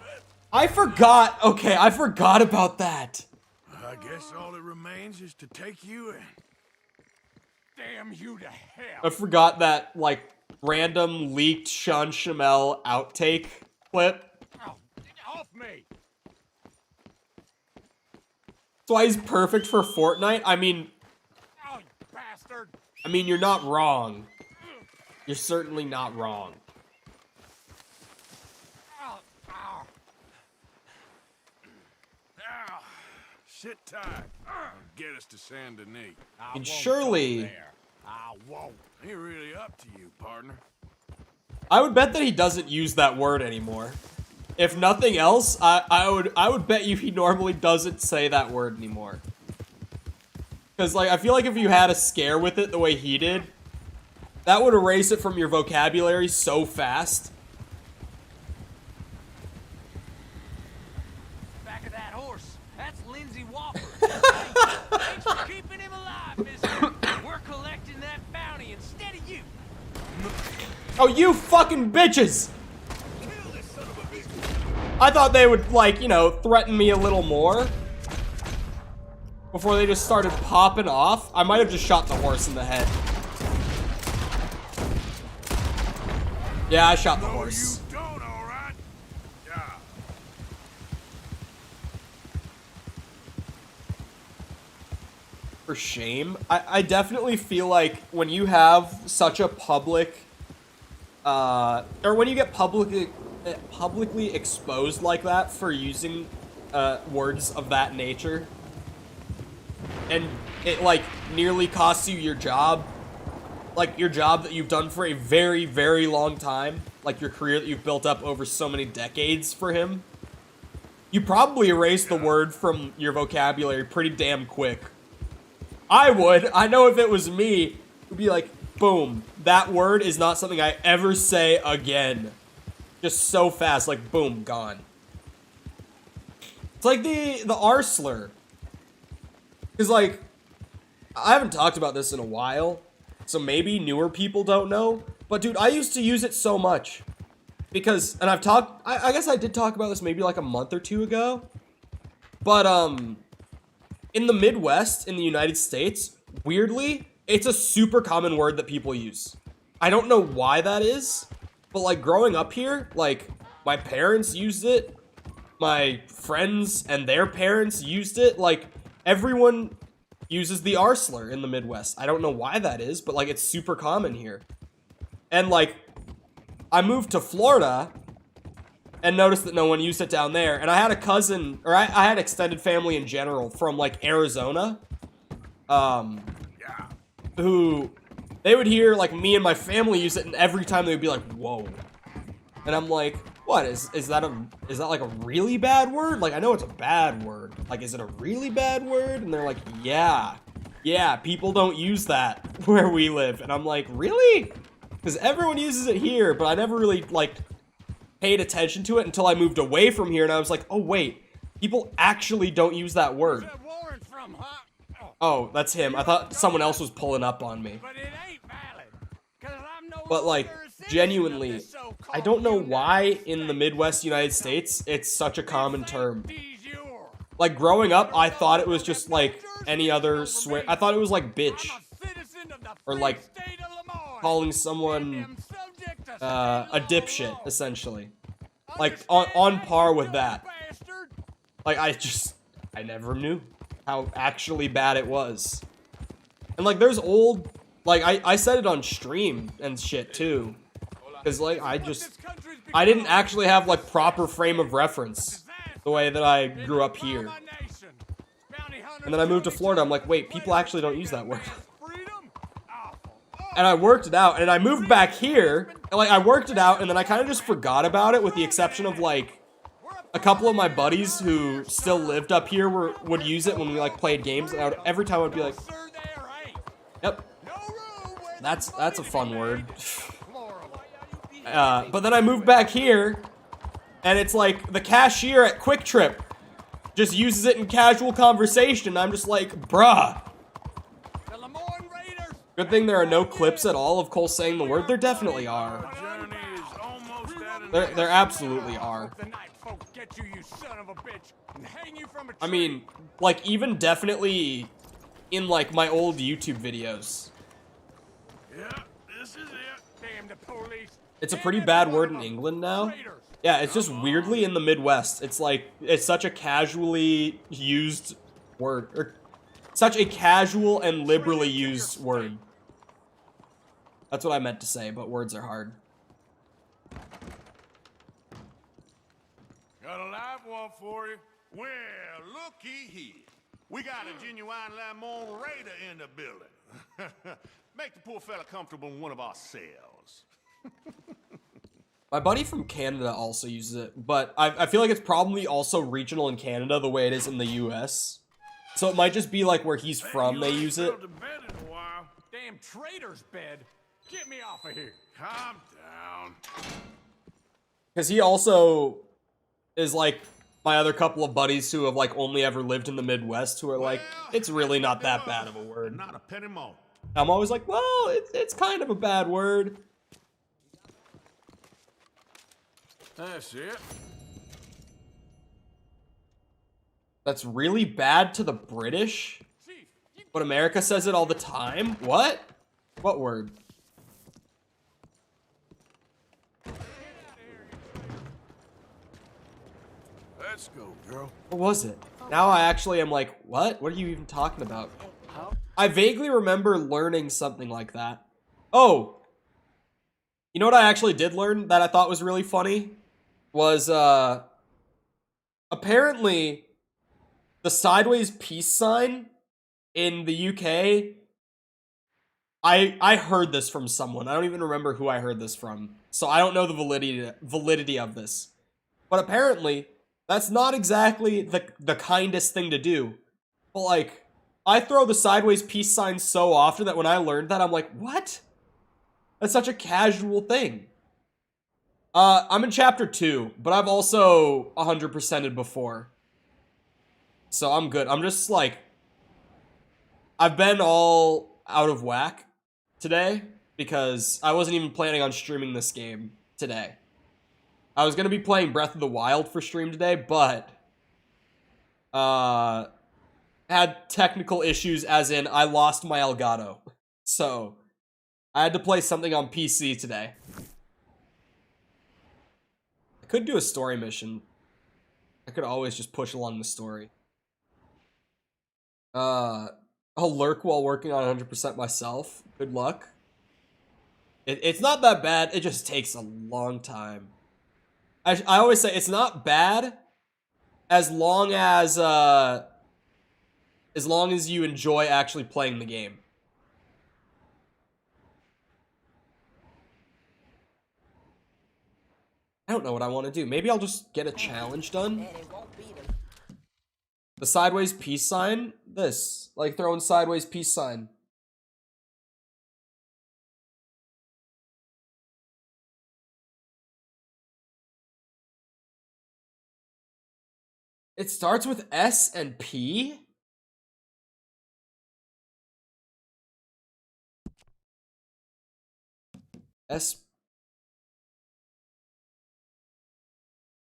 I forgot. Okay, I forgot about that. I guess all that remains is to take you in. Damn you to hell. I forgot that, like, random leaked Sean Shamel outtake clip. Oh, off me. That's why he's perfect for Fortnite. I mean, Oh, you bastard. you're not wrong. You're certainly not wrong. Oh, oh. Now, sit tight. Get us to Saint Denis. I And won't surely- go there. I won't. Ain't really up to you, partner. I would bet that he doesn't use that word anymore. If nothing else, I would bet you he normally doesn't say that word anymore. Because, like, I feel like if you had a scare with it the way he did, that would erase it from your vocabulary so fast. Back of that horse. That's Lindsay Whopper. Thanks for keeping him alive, mister. We're collecting that bounty instead of you. Oh, you fucking bitches! I thought they would, like, you know, threaten me a little more before they just started popping off. I might have just shot the horse in the head. Yeah, I shot the horse. You don't, all right? Yeah. For shame. I definitely feel like when you have such a public, or when you get publicly exposed like that for using words of that nature, and it like nearly costs you your job, like your job that you've done for a very, very long time, like your career that you've built up over so many decades for him, you probably erase the word from your vocabulary pretty damn quick. I would. I know if it was me, it would be like, boom, that word is not something I ever say again. Just so fast, like, boom, gone. It's like the R slur. Because, like, I haven't talked about this in a while, so maybe newer people don't know. But, dude, I used to use it so much. Because, and I've talked, I guess I did talk about this maybe like a month or two ago. But, in the Midwest, in the United States, weirdly, it's a super common word that people use. I don't know why that is, but, like, growing up here, like, my parents used it. My friends and their parents used it. Like, everyone uses the R slur in the Midwest. I don't know why that is, but, like, it's super common here. And, like, I moved to Florida and noticed that no one used it down there. And I had a cousin, or I had extended family in general from, like, Arizona. Who, they would hear, like, me and my family use it, and every time they would be like, whoa. And I'm like, what, is that like a really bad word? Like, I know it's a bad word. Like, is it a really bad word? And they're like, yeah, people don't use that where we live. And I'm like, really? Because everyone uses it here, but I never really, like, paid attention to it until I moved away from here, and I was like, oh, wait, people actually don't use that word. Oh, that's him. I thought someone else was pulling up on me. But, like, genuinely, I don't know why in the Midwest United States it's such a common term. Like, growing up, I thought it was just, like, any other swear. I thought it was, like, bitch. Or, like, calling someone a dipshit, essentially. Like, on par with that. Like, I never knew how actually bad it was. And, like, there's old, like, I said it on stream and shit, too. Because, like, I didn't actually have, like, proper frame of reference the way that I grew up here. And then I moved to Florida, I'm like, wait, people actually don't use that word. And I worked it out, and I moved back here, and, like, I worked it out, and then I kind of just forgot about it, with the exception of, like, a couple of my buddies who still lived up here would use it when we, like, played games, and every time I would be like, yep, that's a fun word. But then I moved back here, and it's like, the cashier at Quick Trip just uses it in casual conversation, and I'm just like, bruh. Good thing there are no clips at all of Cole saying the word. There definitely are. There absolutely are. I mean, like, even definitely in, like, my old YouTube videos. Yeah, this is it. Damn the police. It's a pretty bad word in England now. Yeah, it's just weirdly in the Midwest. It's like, it's such a casually used word. Or such a casual and liberally used word. That's what I meant to say, but words are hard. Got a live one for you. Well, looky here. We got a genuine Lamont Raider in the building. Make the poor fella comfortable in one of our cells. My buddy from Canada also uses it, but I feel like it's probably also regional in Canada the way it is in the US. So it might just be like where he's from, they use it. Damn traitor's bed. Get me off of here. Calm down. Because he also is like my other couple of buddies who have, like, only ever lived in the Midwest, who are like, it's really not that bad of a word. Not a penny more. I'm always like, well, it's kind of a bad word. That's it. That's really bad to the British? But America says it all the time? What? What word? Let's go, girl. What was it? Now I actually am like, what? What are you even talking about? I vaguely remember learning something like that. Oh! You know what I actually did learn that I thought was really funny? Was, apparently, the sideways peace sign in the UK, I heard this from someone. I don't even remember who I heard this from. So I don't know the validity of this. But apparently, that's not exactly the kindest thing to do. But like, I throw the sideways peace sign so often that when I learned that, I'm like, what? That's such a casual thing. I'm in chapter 2, but I've also 100%ed before. So I'm good. I'm just like, I've been all out of whack today because I wasn't even planning on streaming this game today. I was going to be playing Breath of the Wild for stream today, but had technical issues as in I lost my Elgato. So I had to play something on PC today. I could do a story mission. I could always just push along the story. I'll lurk while working on 100% myself. Good luck. It's not that bad. It just takes a long time. I always say it's not bad as long as you enjoy actually playing the game. I don't know what I want to do. Maybe I'll just get a challenge done. The sideways peace sign? This. Like throwing sideways peace sign. It starts with S and P? S.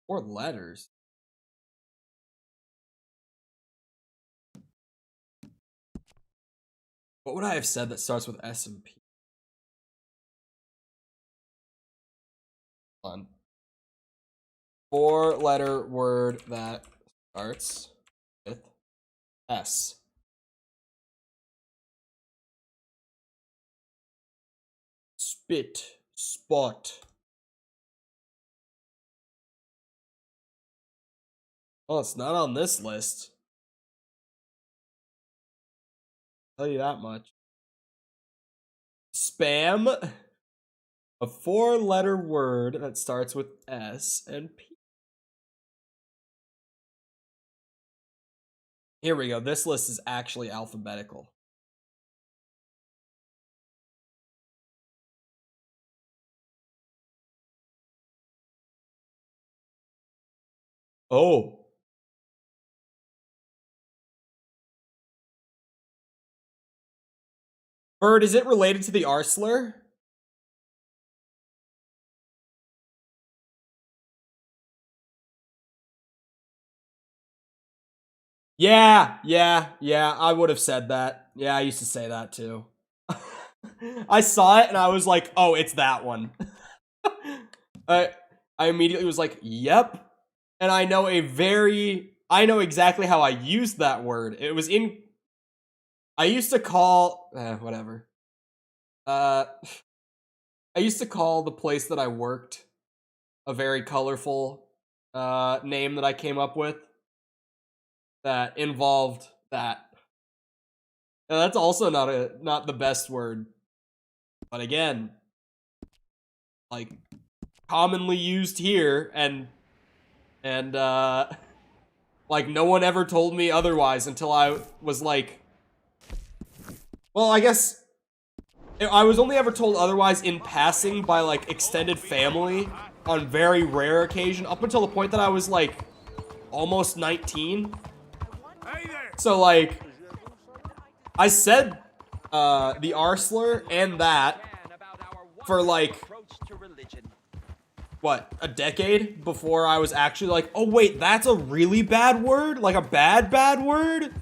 4 letters. What would I have said that starts with S and P? Hold on. 4-letter word that starts with S. Spit. Spot. Oh, it's not on this list. I'll tell you that much. Spam. A 4-letter word that starts with S and P. Here we go. This list is actually alphabetical. Oh. Bird, is it related to the R slur? Yeah, I would have said that. Yeah, I used to say that too. I saw it and I was like, oh, it's that one. I immediately was like, yep. And I know exactly how I used that word. It was in, I used to call, whatever. I used to call the place that I worked a very colorful name that I came up with that involved that. And that's also not the best word. But again, like commonly used here and like no one ever told me otherwise until I was like, well, I guess I was only ever told otherwise in passing by like extended family on very rare occasion up until the point that I was like almost 19. So like I said the R slur and that for like what, a decade before I was actually like, oh wait, that's a really bad word? Like a bad word?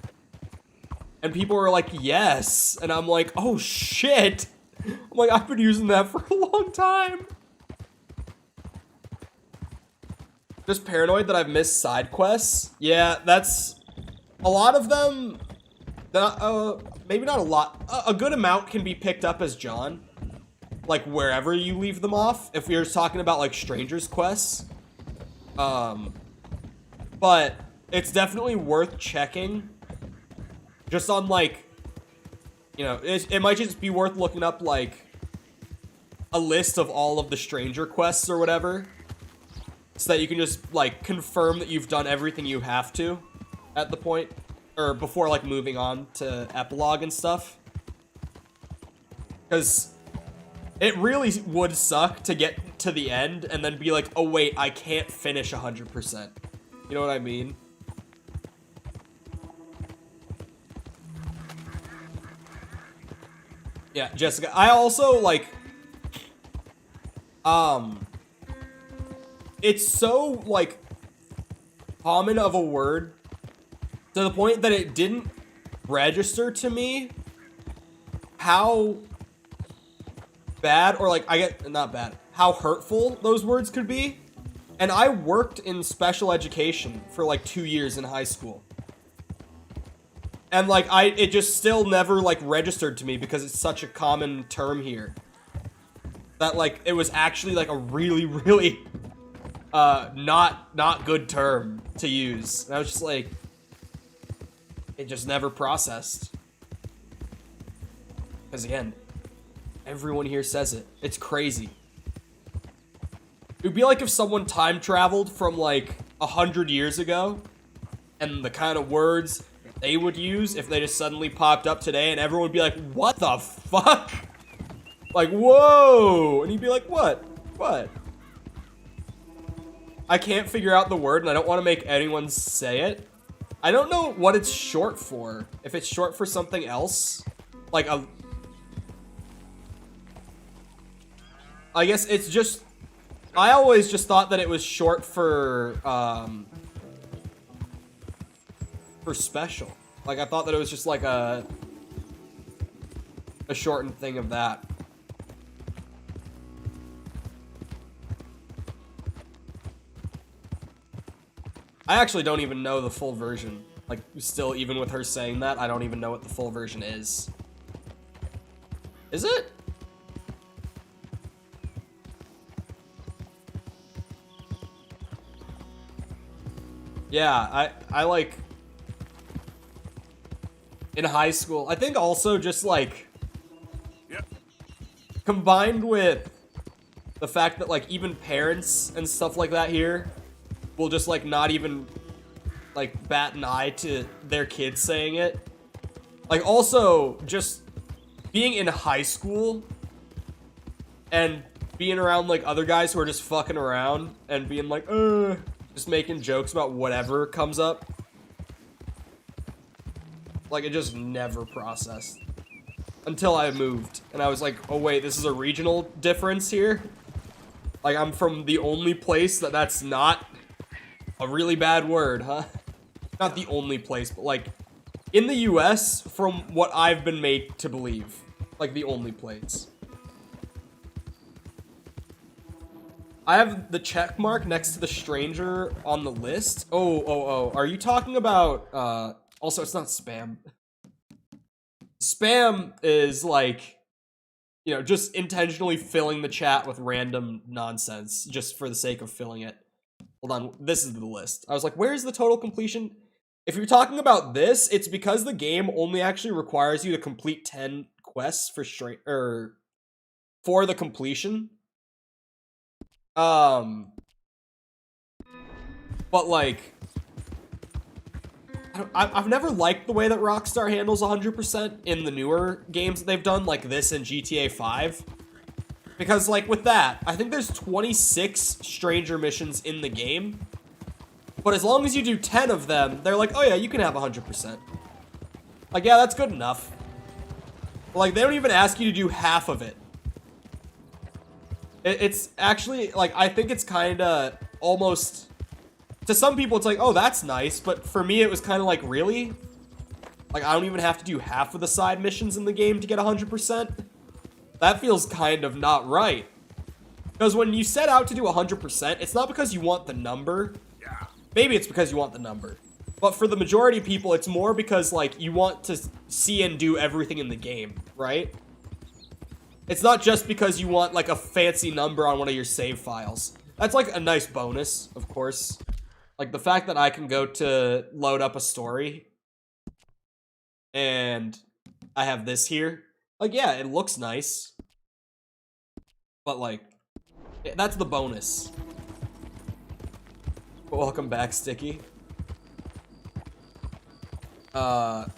And people were like, yes. And I'm like, oh shit. I'm like, I've been using that for a long time. Just paranoid that I've missed side quests. Yeah, that's a lot of them. Maybe not a lot. A good amount can be picked up as John. Like wherever you leave them off. If we were talking about like strangers quests. But it's definitely worth checking. Just on like you know, it might just be worth looking up, like, a list of all of the stranger quests or whatever, so that you can just, like, confirm that you've done everything you have to at the point, or before, like, moving on to epilogue and stuff. Because it really would suck to get to the end and then be like, oh wait, I can't finish 100%. You know what I mean? Yeah, Jessica, I also, like, it's so, like, common of a word to the point that it didn't register to me how bad, or, like, I get, not bad, how hurtful those words could be. And I worked in special education for, like, 2 years in high school. And, like, it just still never, like, registered to me because it's such a common term here. That, like, it was actually, like, a really, really, not good term to use. And I was just like, it just never processed. Because, again, everyone here says it. It's crazy. It would be like if someone time traveled from, like, 100 years ago, and the kind of words they would use if they just suddenly popped up today, and everyone would be like, what the fuck? Like, whoa! And you'd be like, what? What? I can't figure out the word, and I don't want to make anyone say it. I don't know what it's short for. If it's short for something else. Like, I guess it's just... I always just thought that it was short for special. Like, I thought that it was just like a shortened thing of that. I actually don't even know the full version. Like, still, even with her saying that, I don't even know what the full version is. Is it? Yeah, I like, in high school, I think also just, like, combined with the fact that, like, even parents and stuff like that here will just, like, not even, like, bat an eye to their kids saying it. Like, also, just being in high school and being around, like, other guys who are just fucking around and being like, just making jokes about whatever comes up. Like, it just never processed. Until I moved. And I was like, oh wait, this is a regional difference here? Like, I'm from the only place that's not a really bad word, huh? Not the only place, but, like, in the US, from what I've been made to believe. Like, the only place. I have the check mark next to the stranger on the list. Oh. Are you talking about, also, it's not spam. Spam is, like, you know, just intentionally filling the chat with random nonsense just for the sake of filling it. Hold on, this is the list. I was like, where's the total completion? If you're talking about this, it's because the game only actually requires you to complete 10 quests for the completion. But, like, I've never liked the way that Rockstar handles 100% in the newer games that they've done, like this and GTA 5. Because, like, with that, I think there's 26 stranger missions in the game. But as long as you do 10 of them, they're like, oh yeah, you can have 100%. Like, yeah, that's good enough. But, like, they don't even ask you to do half of it. It's actually, like, I think it's kind of almost, to some people it's like, oh, that's nice, but for me it was kind of like, really? Like, I don't even have to do half of the side missions in the game to get 100%? That feels kind of not right. Because when you set out to do 100%, it's not because you want the number. Maybe it's because you want the number. But for the majority of people, it's more because, like, you want to see and do everything in the game, right? It's not just because you want, like, a fancy number on one of your save files. That's, like, a nice bonus, of course. Like, the fact that I can go to load up a story and I have this here. Like, yeah, it looks nice. But, like, that's the bonus. Welcome back, Sticky. But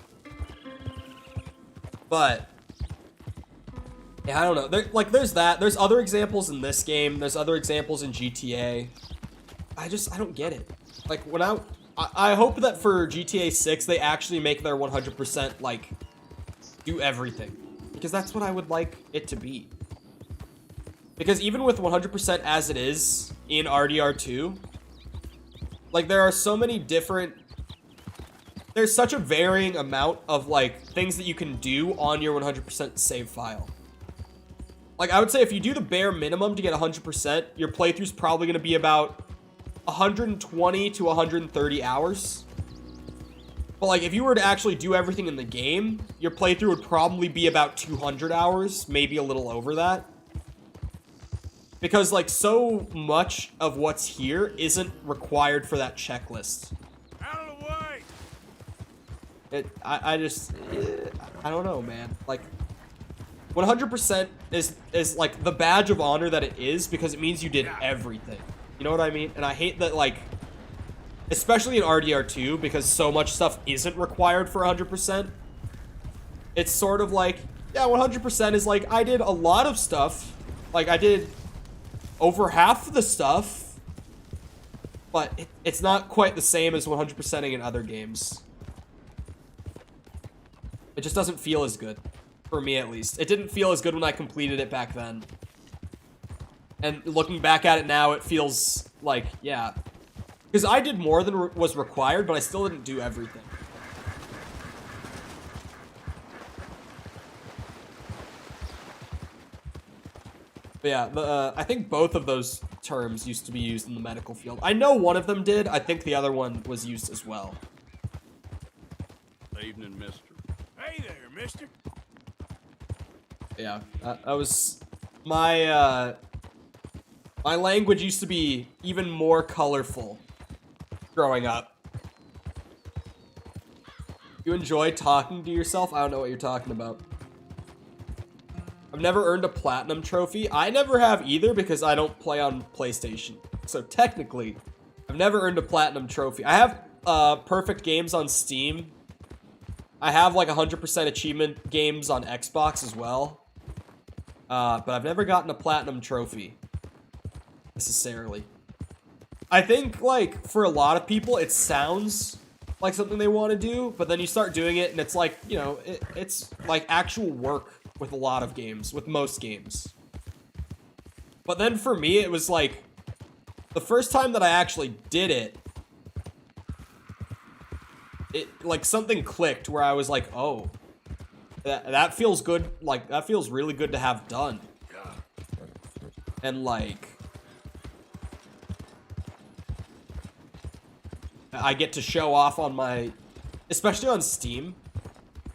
yeah, I don't know. There's that. There's other examples in this game. There's other examples in GTA. I don't get it. Like, when I hope that for GTA 6, they actually make their 100%, like, do everything. Because that's what I would like it to be. Because even with 100% as it is in RDR2, like, there are so many different... There's such a varying amount of, like, things that you can do on your 100% save file. Like, I would say if you do the bare minimum to get 100%, your playthrough's probably going to be about 120 to 130 hours. But, like, if you were to actually do everything in the game, your playthrough would probably be about 200 hours, maybe a little over that. Because, like, so much of what's here isn't required for that checklist. Out of the way! I don't know, man. Like, 100% is like the badge of honor that it is because it means you did everything. You know what I mean? And I hate that, like, especially in RDR2, because so much stuff isn't required for 100%. It's sort of like, yeah, 100% is like, I did a lot of stuff. Like, I did over half of the stuff, but it's not quite the same as 100%ing in other games. It just doesn't feel as good. For me, at least. It didn't feel as good when I completed it back then. And looking back at it now, it feels like, yeah. Because I did more than was required, but I still didn't do everything. But yeah, I think both of those terms used to be used in the medical field. I know one of them did. I think the other one was used as well. Evening, mister. Hey there, mister. Yeah, that was my my language used to be even more colorful growing up. You enjoy talking to yourself? I don't know what you're talking about. I've never earned a platinum trophy. I never have either because I don't play on PlayStation. So technically, I've never earned a platinum trophy. I have perfect games on Steam. I have like 100% achievement games on Xbox as well. But I've never gotten a platinum trophy, necessarily. I think, like, for a lot of people, it sounds like something they want to do, but then you start doing it, and it's like, you know, it's like actual work with a lot of games, with most games. But then for me, it was like, the first time that I actually did it, like, something clicked where I was like, oh, that feels good. Like, that feels really good to have done. And, like, I get to show off on my, especially on Steam.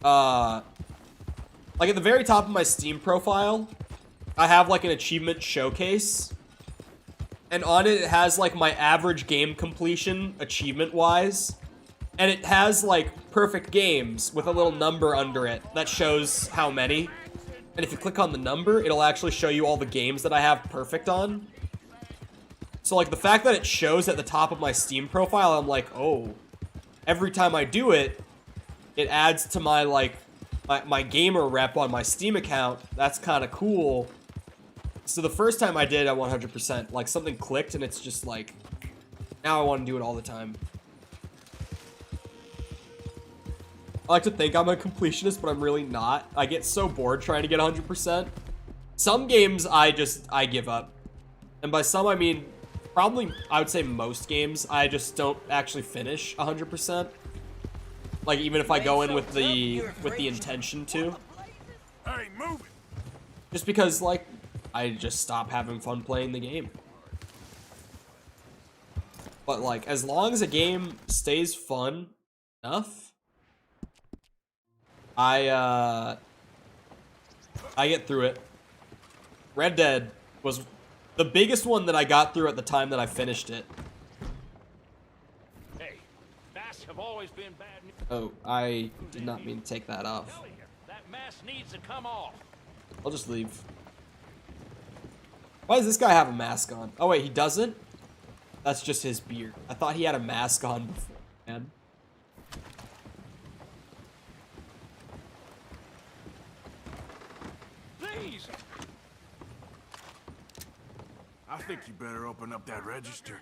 Like, at the very top of my Steam profile, I have, like, an achievement showcase. And on it, it has, like, my average game completion, achievement-wise. And it has, like, perfect games with a little number under it that shows how many. And if you click on the number, it'll actually show you all the games that I have perfect on. So, like, the fact that it shows at the top of my Steam profile, I'm like, oh. Every time I do it, it adds to my, like, my gamer rep on my Steam account. That's kind of cool. So the first time I did at 100%, like, something clicked, and it's just like, now I want to do it all the time. I like to think I'm a completionist, but I'm really not. I get so bored trying to get 100%. Some games, I give up. And by some, I mean, probably, I would say most games, I just don't actually finish 100%. Like, even if I go in with the intention to. Hey, move it. Just because, like, I just stop having fun playing the game. But, like, as long as a game stays fun enough, I get through it. Red Dead was the biggest one that I got through at the time that I finished it. Hey, masks have always been bad news. Oh, I did not mean to take that off. Mask needs to come off. I'll just leave. Why does this guy have a mask on? Oh wait, he doesn't? That's just his beard. I thought he had a mask on before, man. Please. I think you better open up that register.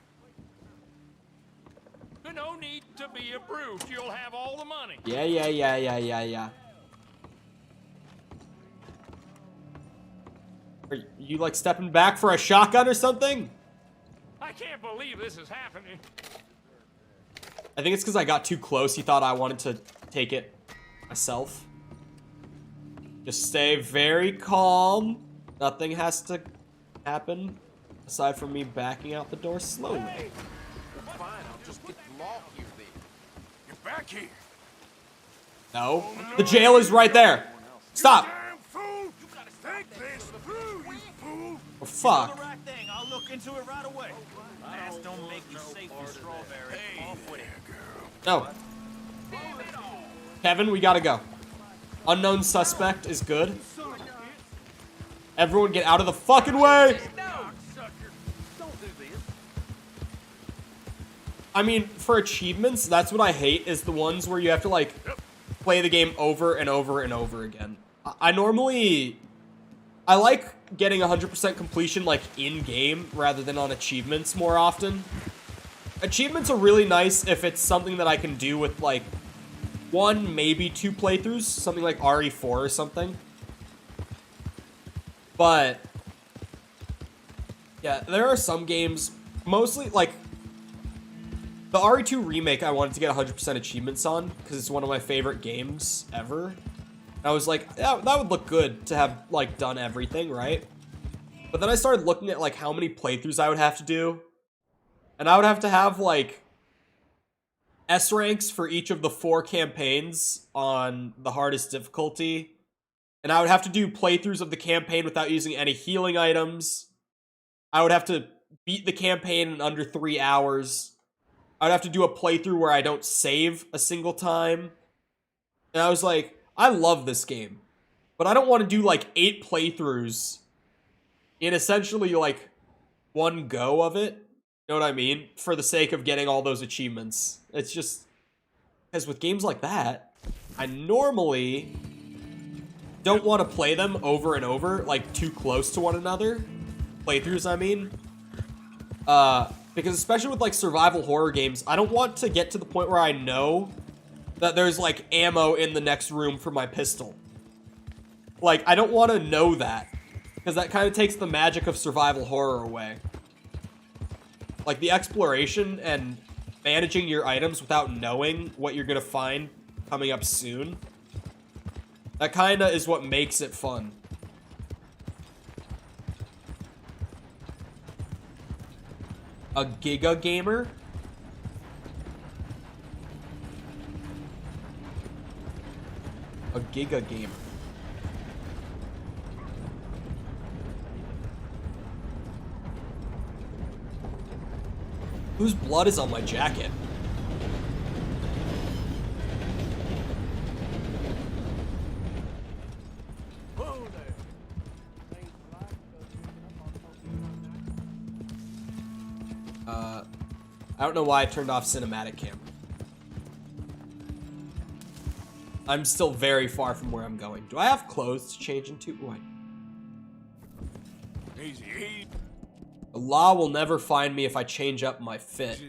No need to be approved. You'll have all the money. Yeah. Are you like stepping back for a shotgun or something? I can't believe this is happening. I think it's because I got too close. He thought I wanted to take it myself. Just stay very calm. Nothing has to happen aside from me backing out the door slowly. Fine, I'll just get law here then. Get back here. No, the jail is right there. Stop. Damn fool! You gotta think this through, you fool! Oh, fuck. right thing. I'll look into it right away. Masks don't make you safe from strawberry. Off with it. No. Kevin, we gotta go. Unknown suspect is good. Everyone get out of the fucking way! I mean, for achievements, that's what I hate, is the ones where you have to, like, play the game over and over and over again. I like getting 100% completion, like, in-game, rather than on achievements more often. Achievements are really nice if it's something that I can do with, like, 1, maybe 2 playthroughs, something like RE4 or something. But, yeah, there are some games, mostly, like, the RE2 remake I wanted to get 100% achievements on, because it's one of my favorite games ever. And I was like, yeah, that would look good to have, like, done everything, right? But then I started looking at, like, how many playthroughs I would have to do. And I would have to have, like, S ranks for each of the 4 campaigns on the hardest difficulty. And I would have to do playthroughs of the campaign without using any healing items. I would have to beat the campaign in under 3 hours. I would have to do a playthrough where I don't save a single time. And I was like, I love this game. But I don't want to do, like, 8 playthroughs in essentially, like, one go of it. You know what I mean? For the sake of getting all those achievements. It's just... because with games like that, I normally don't want to play them over and over, like, too close to one another. Playthroughs, I mean. Because especially with, like, survival horror games, I don't want to get to the point where I know that there's, like, ammo in the next room for my pistol. Like, I don't want to know that. Because that kind of takes the magic of survival horror away. Like, the exploration and managing your items without knowing what you're gonna find coming up soon. That kind of is what makes it fun. A Giga Gamer? A Giga Gamer. Whose blood is on my jacket? I don't know why I turned off cinematic camera. I'm still very far from where I'm going. Do I have clothes to change into? Ooh, Easy, easy. The law will never find me if I change up my fit.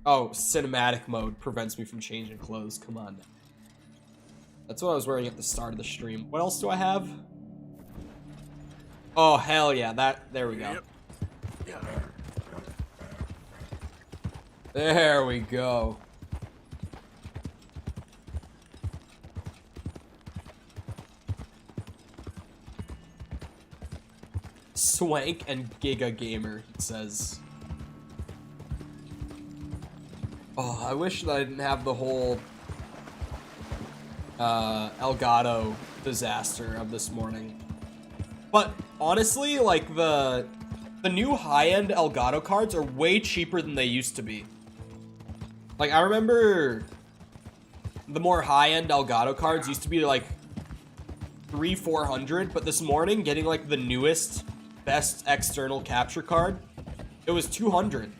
Oh, cinematic mode prevents me from changing clothes. Come on now. That's what I was wearing at the start of the stream. What else do I have? Oh, hell yeah. There we go. There we go. Swank and Giga Gamer, it says. Oh, I wish that I didn't have the whole Elgato disaster of this morning. But honestly, like the new high-end Elgato cards are way cheaper than they used to be. Like I remember the more high-end Elgato cards used to be like 300-400, but this morning, getting like the newest, best external capture card, it was 200.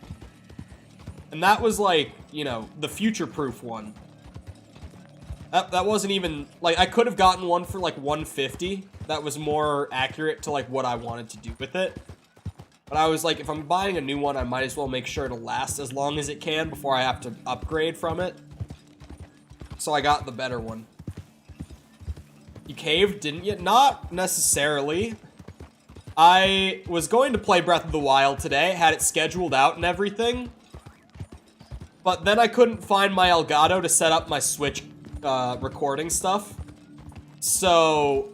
And that was like, you know, the future-proof one. That wasn't even, like, I could have gotten one for like 150. That was more accurate to like what I wanted to do with it. But I was like, if I'm buying a new one, I might as well make sure it'll last as long as it can before I have to upgrade from it. So I got the better one. You caved, didn't you? Not necessarily. I was going to play Breath of the Wild today, had it scheduled out and everything. But then I couldn't find my Elgato to set up my Switch recording stuff. So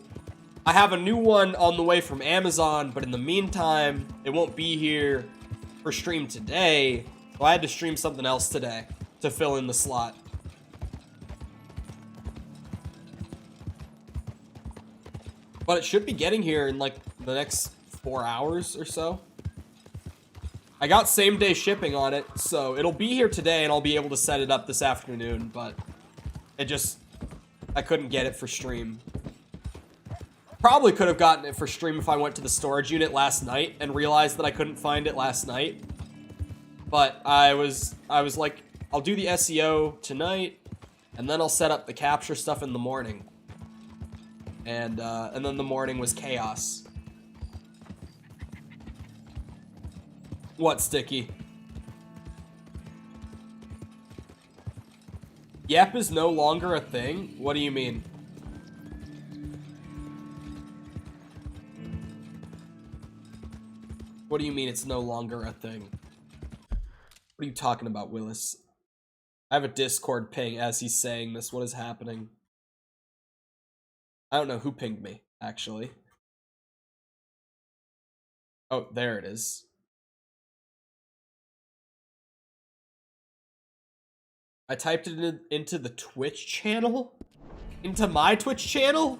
I have a new one on the way from Amazon, but in the meantime, it won't be here for stream today. So I had to stream something else today to fill in the slot. But it should be getting here in like the next 4 hours or so. I got same day shipping on it, so it'll be here today and I'll be able to set it up this afternoon, but I couldn't get it for stream. Probably could have gotten it for stream if I went to the storage unit last night and realized that I couldn't find it last night. But I was like, I'll do the SEO tonight and then I'll set up the capture stuff in the morning. And then the morning was chaos. What, Sticky? Yep is no longer a thing? What do you mean? What do you mean it's no longer a thing? What are you talking about, Willis? I have a Discord ping as he's saying this. What is happening? I don't know who pinged me, actually. Oh, there it is. I typed it into the Twitch channel? Into my Twitch channel?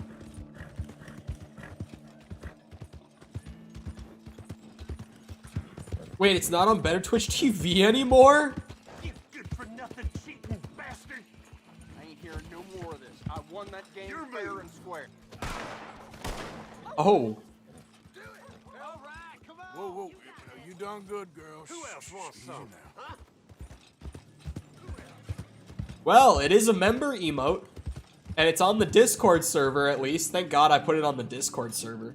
Wait, it's not on Better Twitch TV anymore? You good for nothing cheating bastard! I ain't hearing no more of this. I won that game fair and square. Oh. Whoa, whoa. You done good, girl. Who else wants some? Huh? Well, it is a member emote. And it's on the Discord server, at least. Thank God I put it on the Discord server.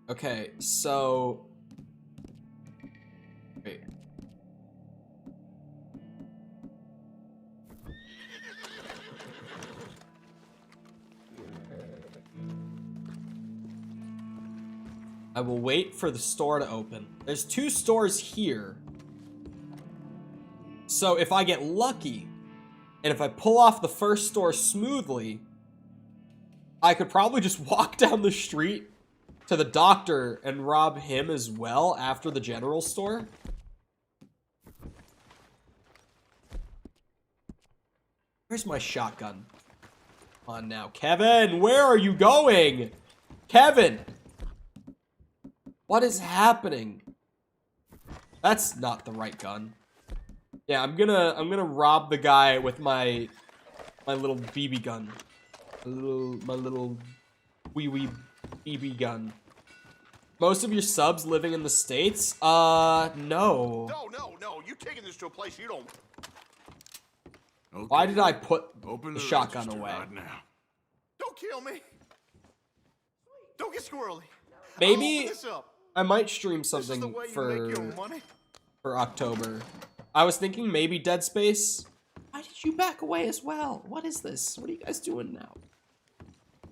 Okay, so... Wait. I will wait for the store to open. There's 2 stores here. So if I get lucky, and if I pull off the first store smoothly, I could probably just walk down the street to the doctor and rob him as well after the general store. Where's my shotgun? Come on now. Kevin, where are you going? Kevin! What is happening? That's not the right gun. Yeah, I'm gonna rob the guy with my little BB gun. My little wee BB gun. Most of your subs living in the States? No. No. You taking this to a place you don't. Okay. Why did I put Open the the shotgun register away? right now. Don't kill me. Don't get squirrely. Maybe I'll open this up. I might stream This is the something way you make your money. for October. I was thinking maybe Dead Space. Why did you back away as well? What is this? What are you guys doing now?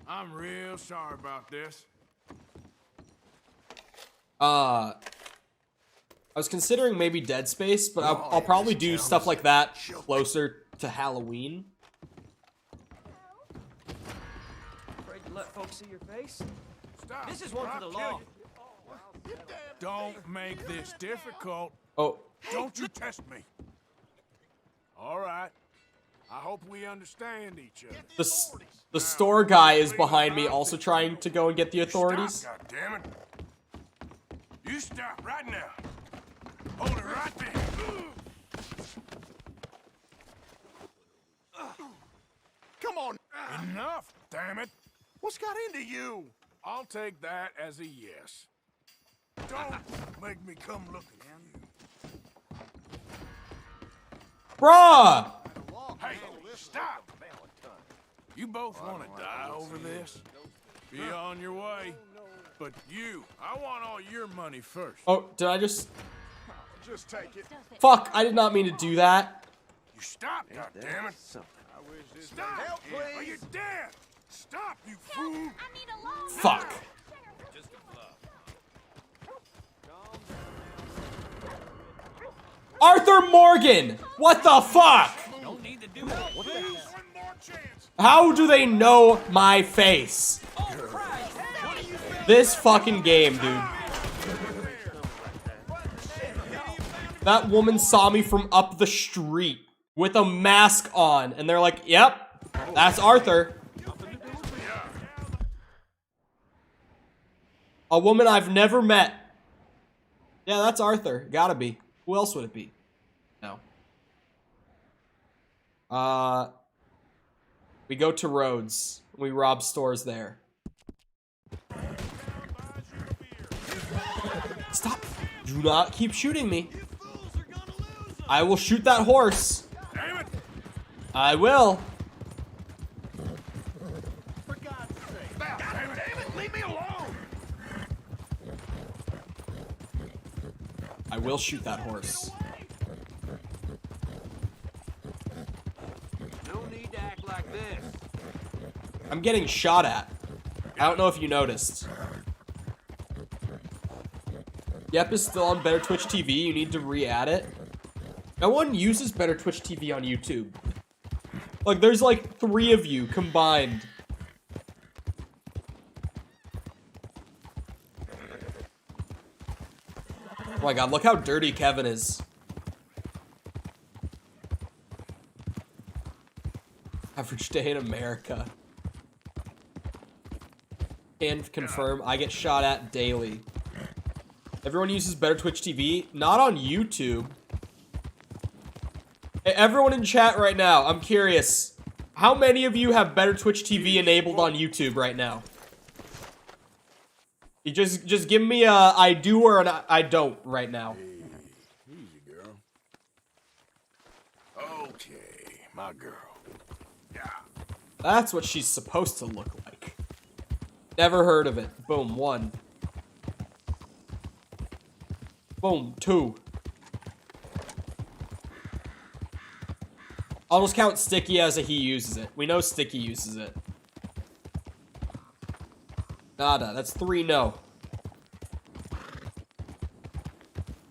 I'm real sorry about this. I was considering maybe Dead Space, but I'll probably do stuff like that closer to Halloween. Afraid to let folks see your face? Stop. This is one for the law. Don't make this difficult. Oh, Don't you test me. All right. I hope we understand each other. the store guy is behind me also trying to go and get the authorities. Stop, God damn it. You stop right now. Hold it right there. Come on. Enough, damn it. What's got into you? I'll take that as a yes. Don't make me come looking for you. Bruh! Hey, stop! You both want to die over this? Be on your way. But you, I want all your money first. Oh, did I just... Just take it. Fuck, I did not mean to do that. You stop, goddammit. Stop! Help, please. Are you dead? Stop, you fool! I need a loan. Fuck. Arthur Morgan! What the fuck? Don't need to do that. One more chance. How do they know my face? This fucking game, dude. That woman saw me from up the street with a mask on, and they're like, yep, that's Arthur. A woman I've never met. Yeah, that's Arthur. Gotta be. Who else would it be? No. We go to Rhodes. We rob stores there. Stop. Do not keep shooting me. I will shoot that horse. Damn it! I will. For God's sake. Damn it! Leave me alone! I will shoot that horse. No need to act like this. I'm getting shot at. I don't know if you noticed. Yep is still on Better Twitch TV. You need to re-add it. No one uses Better Twitch TV on YouTube. Like, there's like 3 of you combined. Oh my god, look how dirty Kevin is. Average day in America. Can confirm, I get shot at daily. Everyone uses Better Twitch TV, not on YouTube. Hey, everyone in chat right now, I'm curious. How many of you have Better Twitch TV enabled on YouTube right now? You just give me a I do or an I don't right now. Easy, girl. Okay, my girl. Yeah. That's what she's supposed to look like. Never heard of it. Boom, 1. Boom, 2. I'll just count Sticky as a he uses it. We know Sticky uses it. Nada, that's 3 no.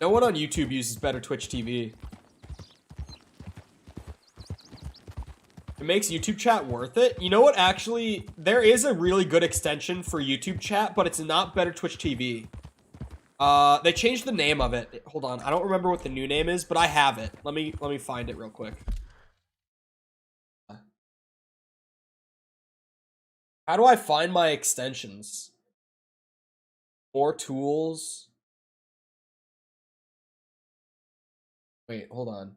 No one on YouTube uses Better Twitch TV. It makes YouTube chat worth it. You know what, actually, there is a really good extension for YouTube chat, but it's not Better Twitch TV. They changed the name of it. Hold on, I don't remember what the new name is, but I have it. Let me find it real quick. How do I find my extensions? More tools. Wait, hold on.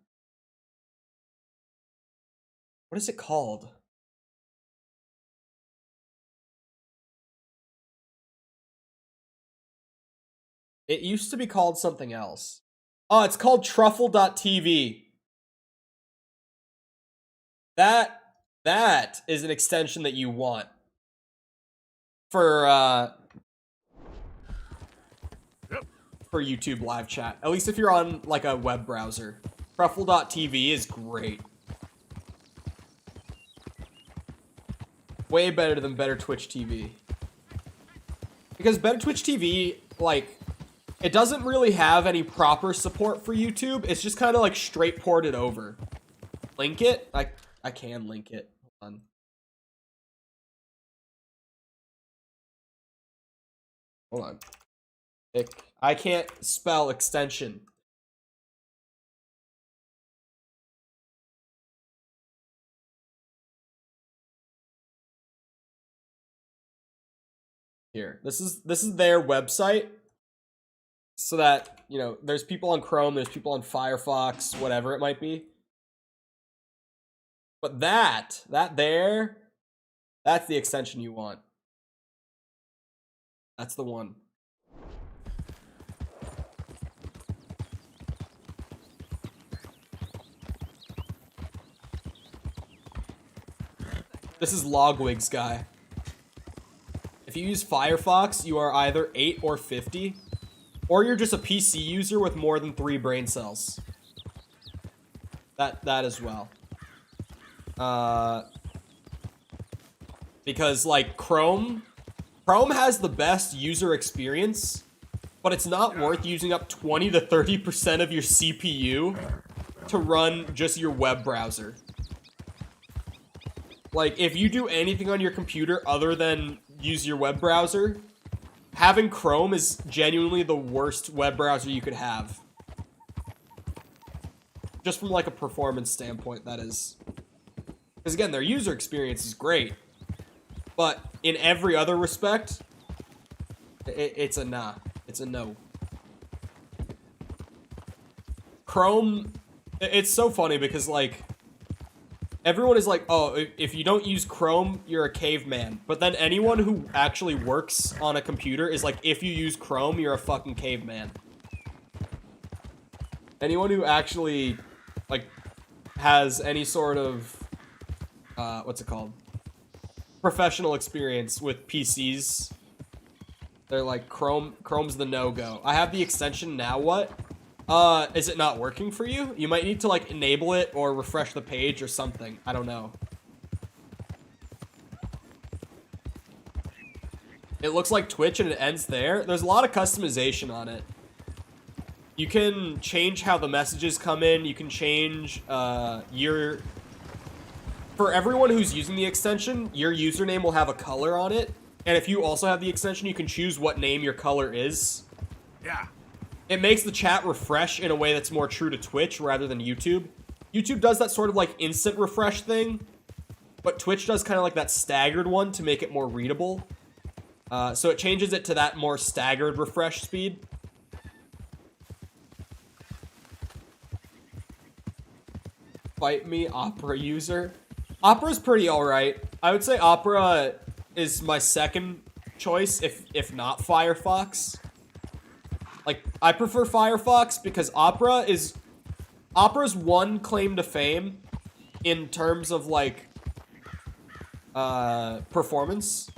What is it called? It used to be called something else. Oh, it's called truffle.tv. That is an extension that you want. For YouTube live chat. At least if you're on like a web browser. Truffle.tv is great. Way better than Better Twitch TV. Because Better Twitch TV, like, it doesn't really have any proper support for YouTube. It's just kind of like straight ported over. Link it? I can link it. Hold on. Hold on. I can't spell extension. Here. This is their website. So that, you know, there's people on Chrome, there's people on Firefox, whatever it might be. But that there, that's the extension you want. That's the one. This is Logwig's guy. If you use Firefox, you are either 8 or 50, or you're just a PC user with more than 3 brain cells. That as well. Because like Chrome has the best user experience, but it's not worth using up 20 to 30% of your CPU to run just your web browser. Like, if you do anything on your computer other than use your web browser, having Chrome is genuinely the worst web browser you could have. Just from, like, a performance standpoint, that is. Because, again, their user experience is great. But in every other respect, it's a nah. It's a no. Chrome, it's so funny because, like, everyone is like, oh, if you don't use Chrome, you're a caveman. But then anyone who actually works on a computer is like, if you use Chrome, you're a fucking caveman. Anyone who actually, like, has any sort of, what's it called? Professional experience with PCs, they're like, Chrome's the no-go. I have the extension, now what? Is it not working for you? You might need to, like, enable it or refresh the page or something. I don't know. It looks like Twitch and it ends there. There's a lot of customization on it. You can change how the messages come in. You can change, your... For everyone who's using the extension, your username will have a color on it. And if you also have the extension, you can choose what name your color is. Yeah. It makes the chat refresh in a way that's more true to Twitch rather than YouTube. YouTube does that sort of like instant refresh thing, but Twitch does kind of like that staggered one to make it more readable. So it changes it to that more staggered refresh speed. Fight me, Opera user. Opera's pretty alright. I would say Opera is my second choice, if not Firefox. Like, I prefer Firefox because Opera's one claim to fame in terms of, like, performance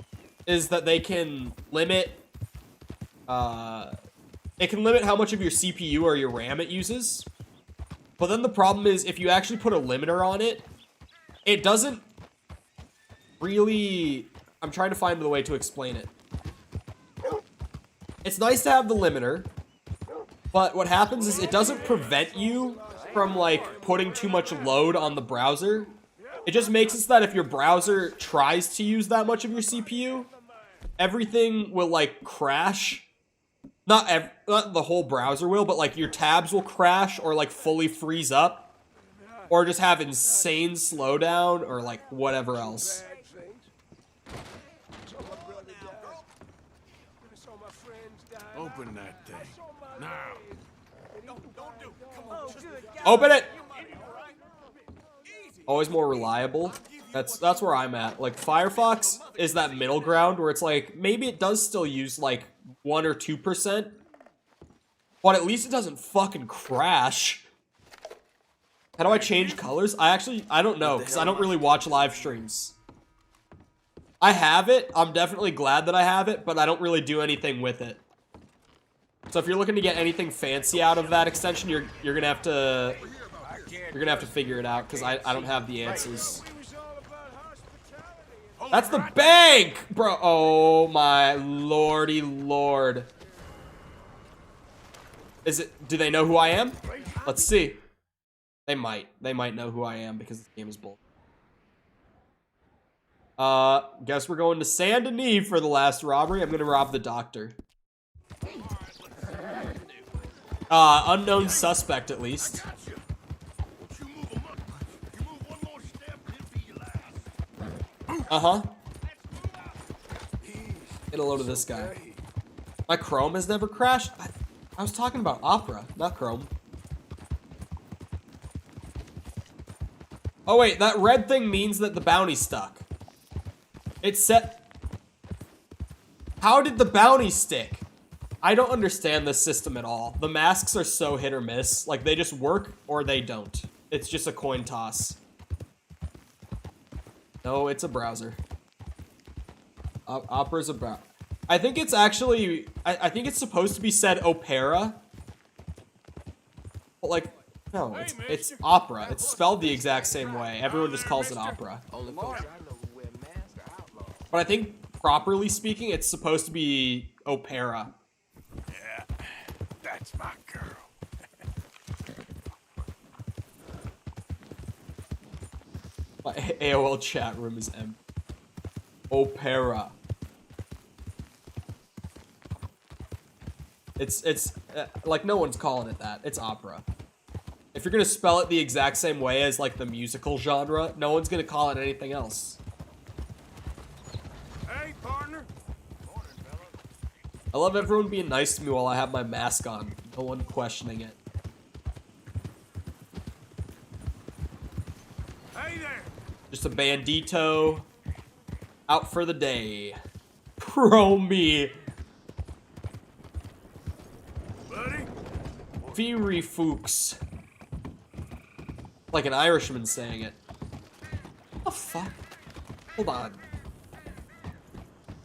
is that they can limit, it can limit how much of your CPU or your RAM it uses. But then the problem is, if you actually put a limiter on it, it doesn't really... I'm trying to find the way to explain it. It's nice to have the limiter, but what happens is it doesn't prevent you from, like, putting too much load on the browser. It just makes it so that if your browser tries to use that much of your CPU, everything will, like, crash. Not the whole browser will, but, like, your tabs will crash or, like, fully freeze up. Or just have insane slowdown or, like, whatever else. Open that thing. Now. Open it! Always more reliable. That's where I'm at. Like, Firefox is that middle ground where it's like, maybe it does still use, like, 1 or 2%. But at least it doesn't fucking crash. How do I change colors? I don't know, because I don't really watch live streams. I have it. I'm definitely glad that I have it, but I don't really do anything with it. So if you're looking to get anything fancy out of that extension, you're gonna have to figure it out, because I don't have the answers. That's the bank, bro. Oh my lordy lord. Do they know who I am? Let's see. They might know who I am because this game is bull. Guess we're going to Saint Denis for the last robbery. I'm gonna rob the doctor. Unknown suspect at least. Uh-huh. Get a load of this guy. My Chrome has never crashed? I was talking about opera, not Chrome. Oh wait, that red thing means that the bounty stuck. It set... How did the bounty stick? I don't understand this system at all. The masks are so hit or miss. Like, they just work or they don't. It's just a coin toss. No, it's a browser. Opera's a browser. I think it's actually... I think it's supposed to be said opera. But, like, no, it's opera. It's spelled the exact same way. Everyone just calls it opera. But I think, properly speaking, it's supposed to be opera. Yeah, that's my girl. My AOL chat room is empty. Opera. It's like, no one's calling it that. It's opera. If you're gonna spell it the exact same way as, like, the musical genre, no one's gonna call it anything else. Hey, partner. I love everyone being nice to me while I have my mask on. No one questioning it. Hey there. Just a bandito. Out for the day. Pro me. Buddy. Fury Fuchs. Like an Irishman saying it. What the fuck? Hold on.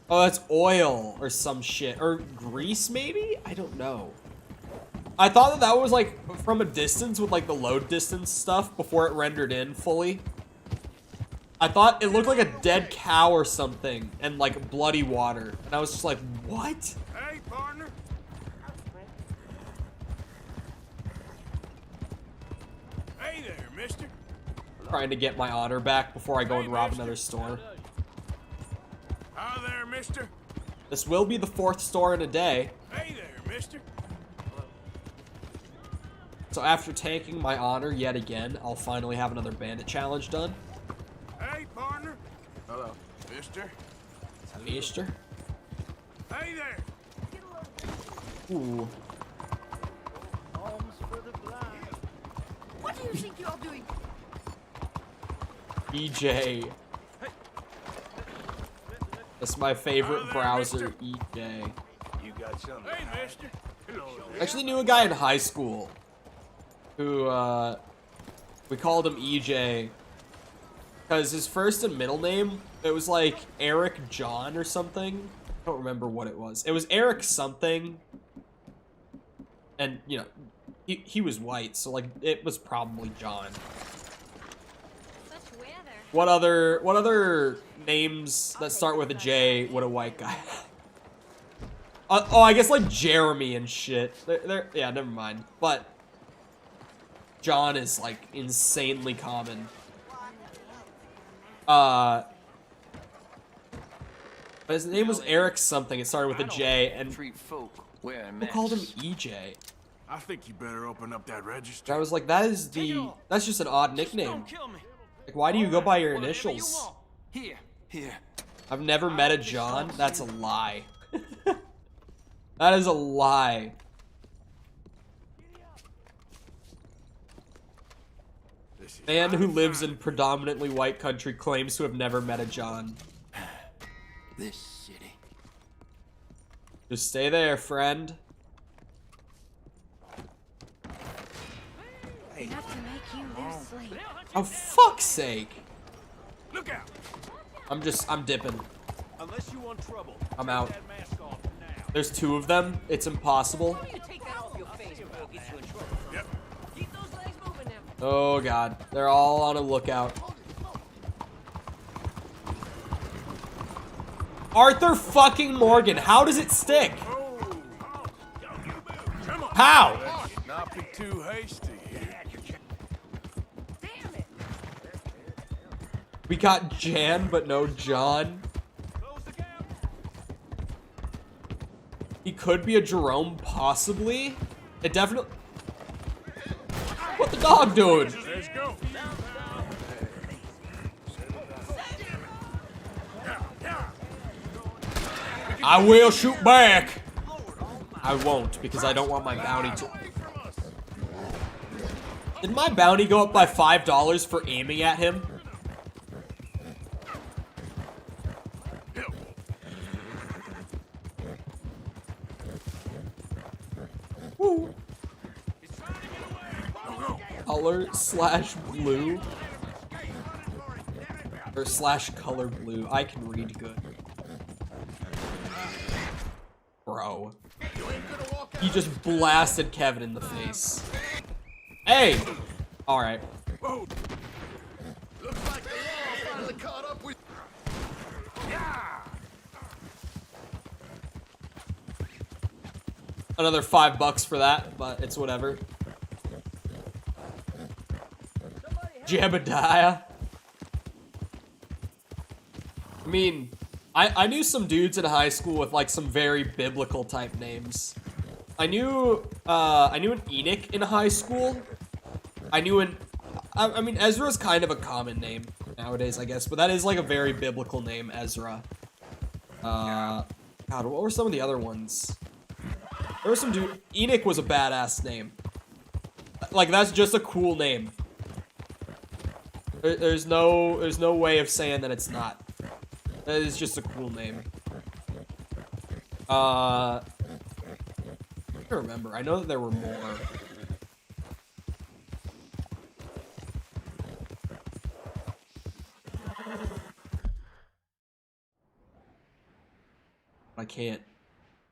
Oh, that's oil or some shit. Or grease, maybe? I don't know. I thought that that was, like, from a distance with, like, the load distance stuff before it rendered in fully. I thought it looked like a dead cow or something and, like, bloody water. And I was just like, what? Hey, partner. Hey there, mister. Trying to get my honor back before I go and rob another store. Hi there, mister. This will be the 4th store in a day. Hey there, mister. So after tanking my honor yet again, I'll finally have another bandit challenge done. Hey, partner. Hello, mister. Easter. Hey there. Ooh. What do you think you're doing? EJ. That's my favorite browser, EJ. You got something. Hey, mister. I actually knew a guy in high school who, we called him EJ because his first and middle name, it was like Eric John or something. I don't remember what it was. It was Eric something. And, you know, he was white, so, like, it was probably John. Such weather. What other names that start with a J would a white guy have? Oh, I guess, like, Jeremy and shit. Yeah, never mind. But John is, like, insanely common. But his name was Eric something. It started with a J, and who called him EJ? I think you better open up that register. I was like, that's just an odd nickname. Like, why do you go by your initials? Here. I've never met a John. That's a lie. That is a lie. Man who lives in predominantly white country claims to have never met a John. This city. Just stay there, friend. Enough to make you lose sleep. Oh, fuck's sake. Look out. I'm dipping. Unless you want trouble. I'm out. That mask off now. There's 2 of them. It's impossible. You take that off your face before it gets you in trouble. Yep. Keep those legs moving now. Oh, God. They're all on a lookout. Arthur fucking Morgan. How does it stick? Come on. How? Let's not be too hasty here. Damn it. We got Jan, but no John. Close the gap. He could be a Jerome, possibly. It definitely... What the dog doing? Let's go. I will shoot back. I won't, because I don't want my bounty to... Did my bounty go up by $5 for aiming at him? Woo. Color/blue. Or /color blue. I can read good. Bro. He just blasted Kevin in the face. Hey! Alright. Looks like the law finally caught up with. Another $5 for that, but it's whatever. Jebediah. I mean, I knew some dudes in high school with like some very biblical type names. I knew an Enoch in high school. I mean, Ezra's kind of a common name nowadays, I guess, but that is like a very biblical name, Ezra. God, what were some of the other ones? There was some dude. Enoch was a badass name. Like, that's just a cool name. There's no way of saying that it's not. That is just a cool name. I don't remember. I know that there were more. I can't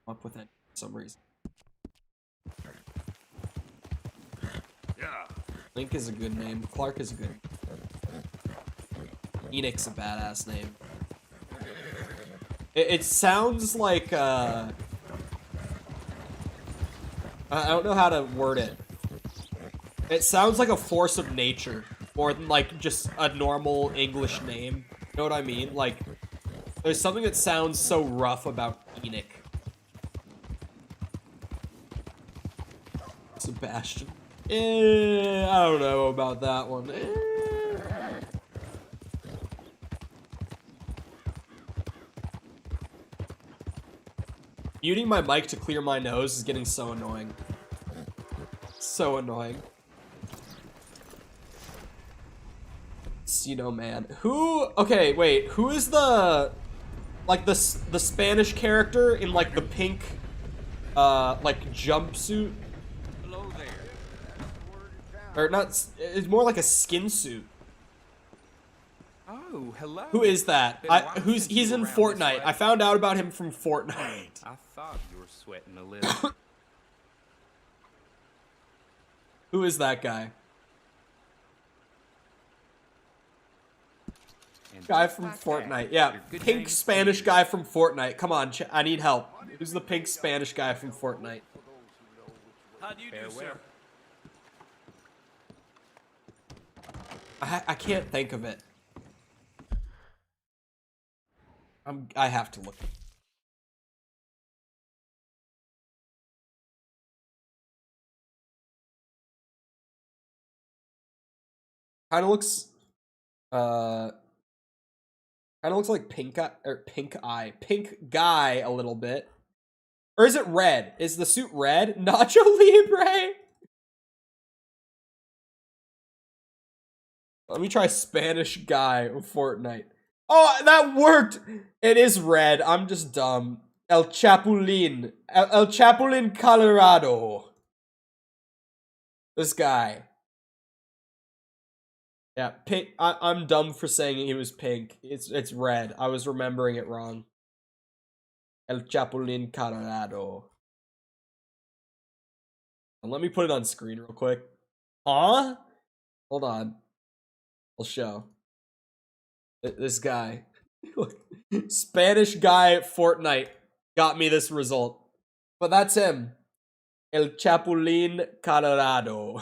come up with it for some reason. Yeah. Link is a good name. Clark is a good name. Enoch's a badass name. It sounds like, I don't know how to word it. It sounds like a force of nature, more than like just a normal English name. You know what I mean? Like, there's something that sounds so rough about Enoch. Sebastian. I don't know about that one. Muting my mic to clear my nose is getting so annoying. So annoying. Cino man. Who? Okay, wait. Who is the like the Spanish character in like the pink like jumpsuit? Hello there. Or not? It's more like a skin suit. Oh, hello. Who is that? He's in Fortnite. I found out about him from Fortnite. I thought you were sweating a little. Who is that guy? Guy from Fortnite. Yeah, pink Spanish guy from Fortnite. Come on, I need help. Who's the pink Spanish guy from Fortnite? How do you do, sir? I can't think of it. I have to look. Kind of looks like pink guy a little bit. Or is it red? Is the suit red? Nacho Libre? Let me try Spanish guy of Fortnite. Oh, that worked! It is red. I'm just dumb. El Chapulín. El Chapulín, Colorado. This guy. Yeah, pink. I'm dumb for saying he was pink. It's red. I was remembering it wrong. El Chapulín, Colorado. And let me put it on screen real quick. Huh? Hold on. I'll show. This guy. Spanish guy Fortnite got me this result. But that's him. El Chapulín, Colorado.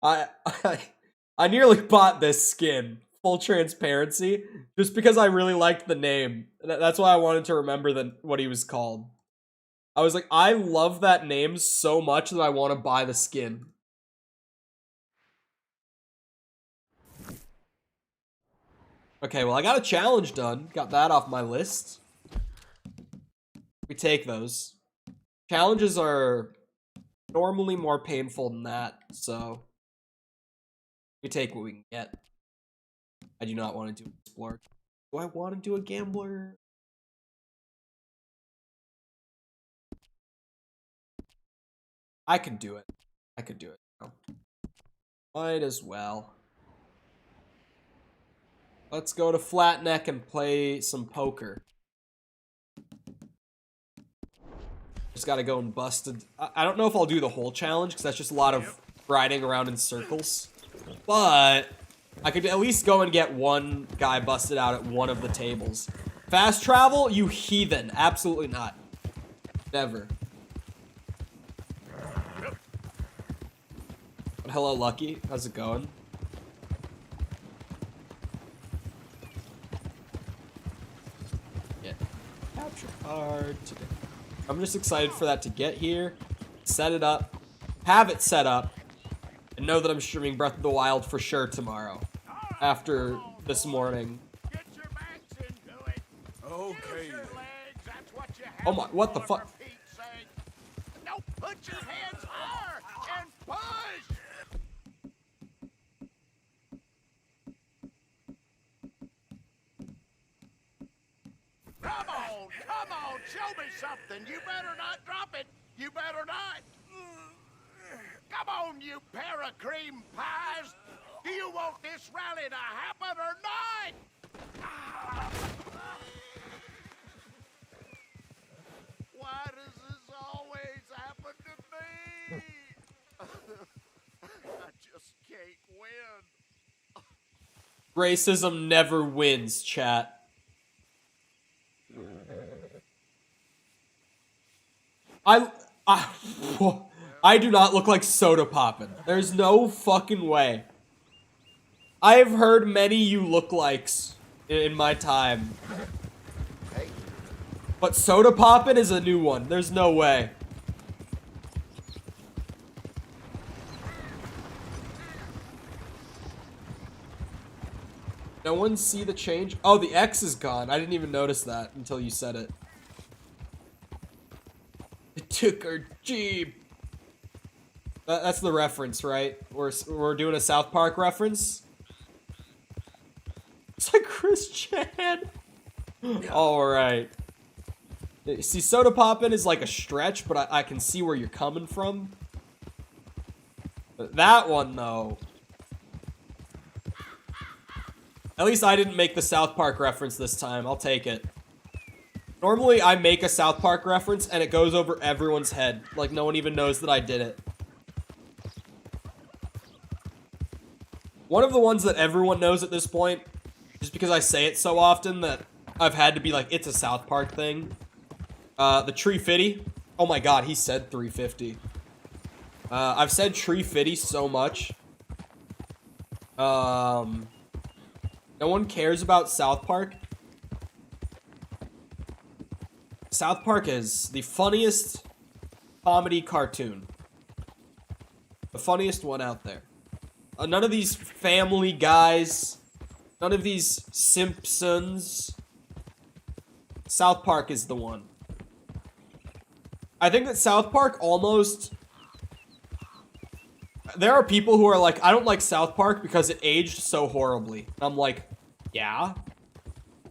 I nearly bought this skin. Full transparency. Just because I really liked the name. That's why I wanted to remember what he was called. I was like, I love that name so much that I want to buy the skin. Okay, well, I got a challenge done. Got that off my list. We take those. Challenges are normally more painful than that, so we take what we can get. I do not want to do Explorer. Do I want to do a Gambler? I could do it. I could do it. Oh. Might as well. Let's go to Flat Neck and play some poker. Just gotta go and bust I don't know if I'll do the whole challenge, because that's just a lot of riding around in circles. But I could at least go and get one guy busted out at one of the tables. Fast travel? You heathen. Absolutely not. Never. But hello, Lucky. How's it going? Get capture card today. I'm just excited for that to get here, set it up, have it set up, and know that I'm streaming Breath of the Wild for sure tomorrow, after this morning. Get your backs into it. Okay. Use your legs. That's what you have Oh my, what the for fuck? Pete's sake. Now put your hands higher and push. Come on, show me something. You better not drop it. You better not. Come on, you pair of cream pies. Do you want this rally to happen or not? Why does this always happen to me? I just can't win. Racism never wins, chat. I do not look like Soda Poppin'. There's no fucking way. I have heard many you look likes in my time. But Soda Poppin' is a new one. There's no way. No one see the change? Oh, the X is gone. I didn't even notice that until you said it. It took our Jeep. That's the reference, right? We're doing a South Park reference. It's like Chris Chan. All right. See, Soda Poppin' is like a stretch, but I can see where you're coming from. But that one, though. At least I didn't make the South Park reference this time. I'll take it. Normally, I make a South Park reference, and it goes over everyone's head. Like, no one even knows that I did it. One of the ones that everyone knows at this point, just because I say it so often that I've had to be like, it's a South Park thing. The Tree Fitty. Oh my god, he said 350. I've said Tree Fitty so much. No one cares about South Park. South Park is the funniest comedy cartoon. The funniest one out there. None of these Family Guys, none of these Simpsons. South Park is the one. I think that South Park almost... There are people who are like, I don't like South Park because it aged so horribly. And I'm like, yeah.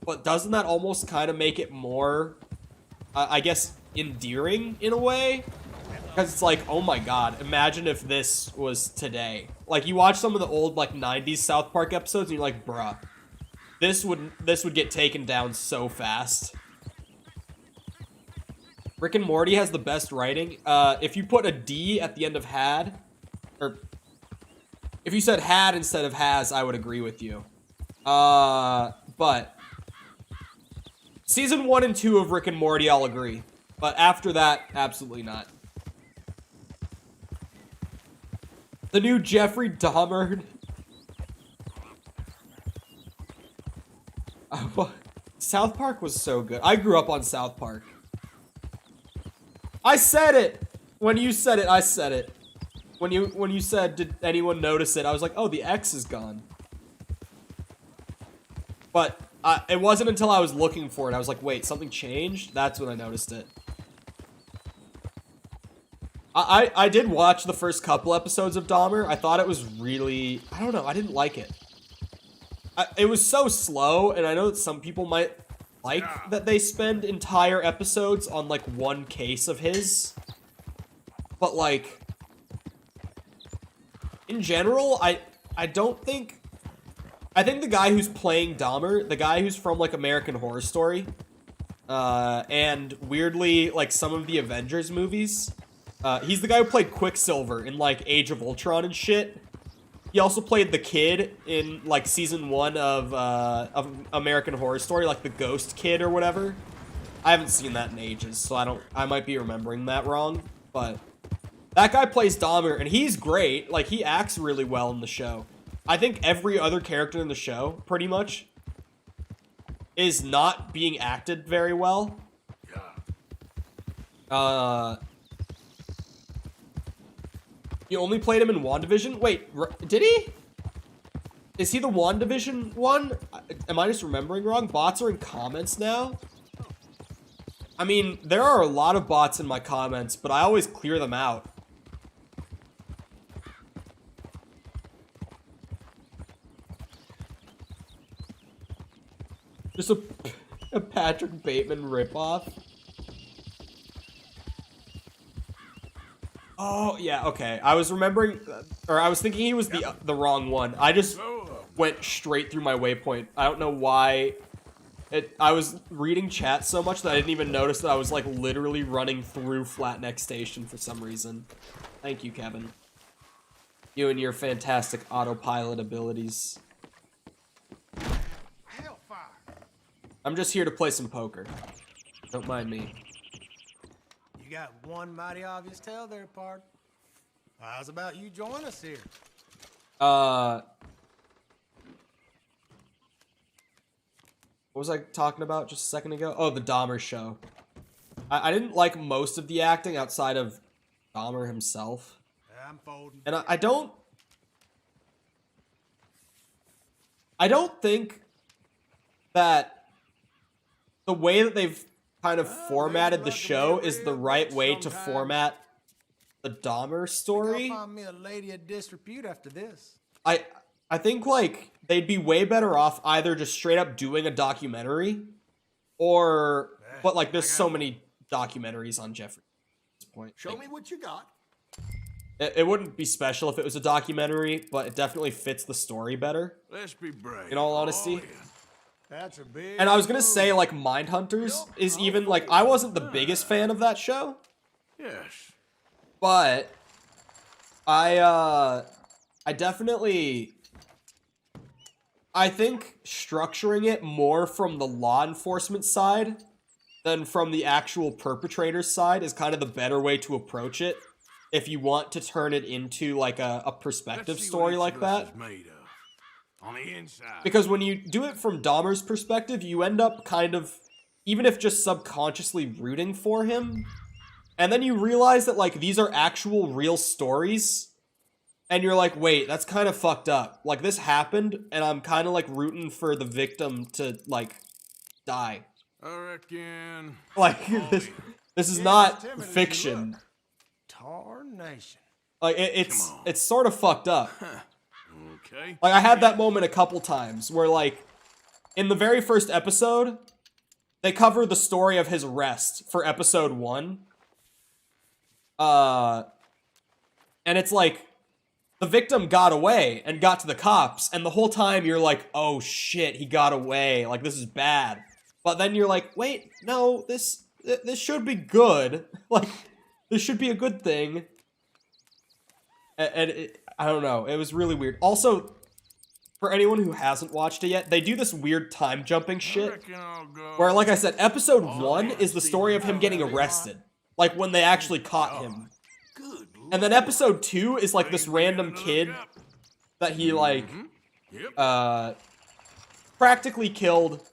But doesn't that almost kind of make it more, I guess, endearing in a way? Because it's like, oh my god, imagine if this was today. Like, you watch some of the old, like, 90s South Park episodes, and you're like, bruh. This would get taken down so fast. Rick and Morty has the best writing. If you put a D at the end of had, or if you said had instead of has, I would agree with you. But season 1 and 2 of Rick and Morty, I'll agree. But after that, absolutely not. The new Jeffrey Dahmer. South Park was so good. I grew up on South Park. I said it! When you said it, I said it. When you said, did anyone notice it? I was like, oh, the X is gone. But it wasn't until I was looking for it. I was like, wait, something changed? That's when I noticed it. I did watch the first couple episodes of Dahmer. I thought it was really, I don't know, I didn't like it. It was so slow, and I know that some people might like that they spend entire episodes on, like, one case of his. But, like, in general, I don't think... I think the guy who's playing Dahmer, the guy who's from, like, American Horror Story, and weirdly, like, some of the Avengers movies, he's the guy who played Quicksilver in, like, Age of Ultron and shit. He also played the kid in, like, season 1 of American Horror Story, like the ghost kid or whatever. I haven't seen that in ages, so I might be remembering that wrong, but that guy plays Dahmer, and he's great. Like, he acts really well in the show. I think every other character in the show, pretty much, is not being acted very well. You only played him in WandaVision? Wait, did he? Is he the WandaVision one? Am I just remembering wrong? Bots are in comments now? I mean, there are a lot of bots in my comments, but I always clear them out. Just a Patrick Bateman ripoff. Oh, yeah, okay. I was remembering, or I was thinking he was the wrong one. I just went straight through my waypoint. I don't know why. I was reading chat so much that I didn't even notice that I was, like, literally running through Flatneck Station for some reason. Thank you, Kevin. You and your fantastic autopilot abilities. I'm just here to play some poker. Don't mind me. You got one mighty obvious tell there, pard. How's about you join us here? What was I talking about just a second ago? Oh, the Dahmer show. I didn't like most of the acting outside of Dahmer himself. I'm folding. And I don't think that the way that they've kind of formatted the show is the right way to format the Dahmer story. I'll find me a lady of disrepute after this. I think, like, they'd be way better off either just straight up doing a documentary or, but, like, there's so many documentaries on Jeffrey at this point. Show me what you got. It wouldn't be special if it was a documentary, but it definitely fits the story better. Let's be brave. In all honesty. Oh, yeah. That's a big And I was gonna say, like, Mindhunters is even, like, I wasn't the biggest fan of that show. Yes. But I definitely, I think structuring it more from the law enforcement side than from the actual perpetrator's side is kind of the better way to approach it if you want to turn it into, like, a perspective story like that. On the inside. Because when you do it from Dahmer's perspective, you end up kind of, even if just subconsciously rooting for him, and then you realize that, like, these are actual real stories, and you're like, wait, that's kind of fucked up. Like, this happened, and I'm kind of, like, rooting for the victim to, like, die. I reckon. Like, this is not fiction. Tarnation. Like, it's sort of fucked up. Okay. Like, I had that moment a couple times where, like, in the very first episode, they cover the story of his arrest for episode 1. And it's like, the victim got away and got to the cops, and the whole time you're like, oh shit, he got away, like, this is bad. But then you're like, wait, no, this should be good. Like, this should be a good thing. And I don't know, it was really weird. Also, for anyone who hasn't watched it yet, they do this weird time jumping shit. Where, like I said, episode 1 is the story of him getting arrested. Like, when they actually caught him. And then episode 2 is, like, this random kid that he, like, practically killed,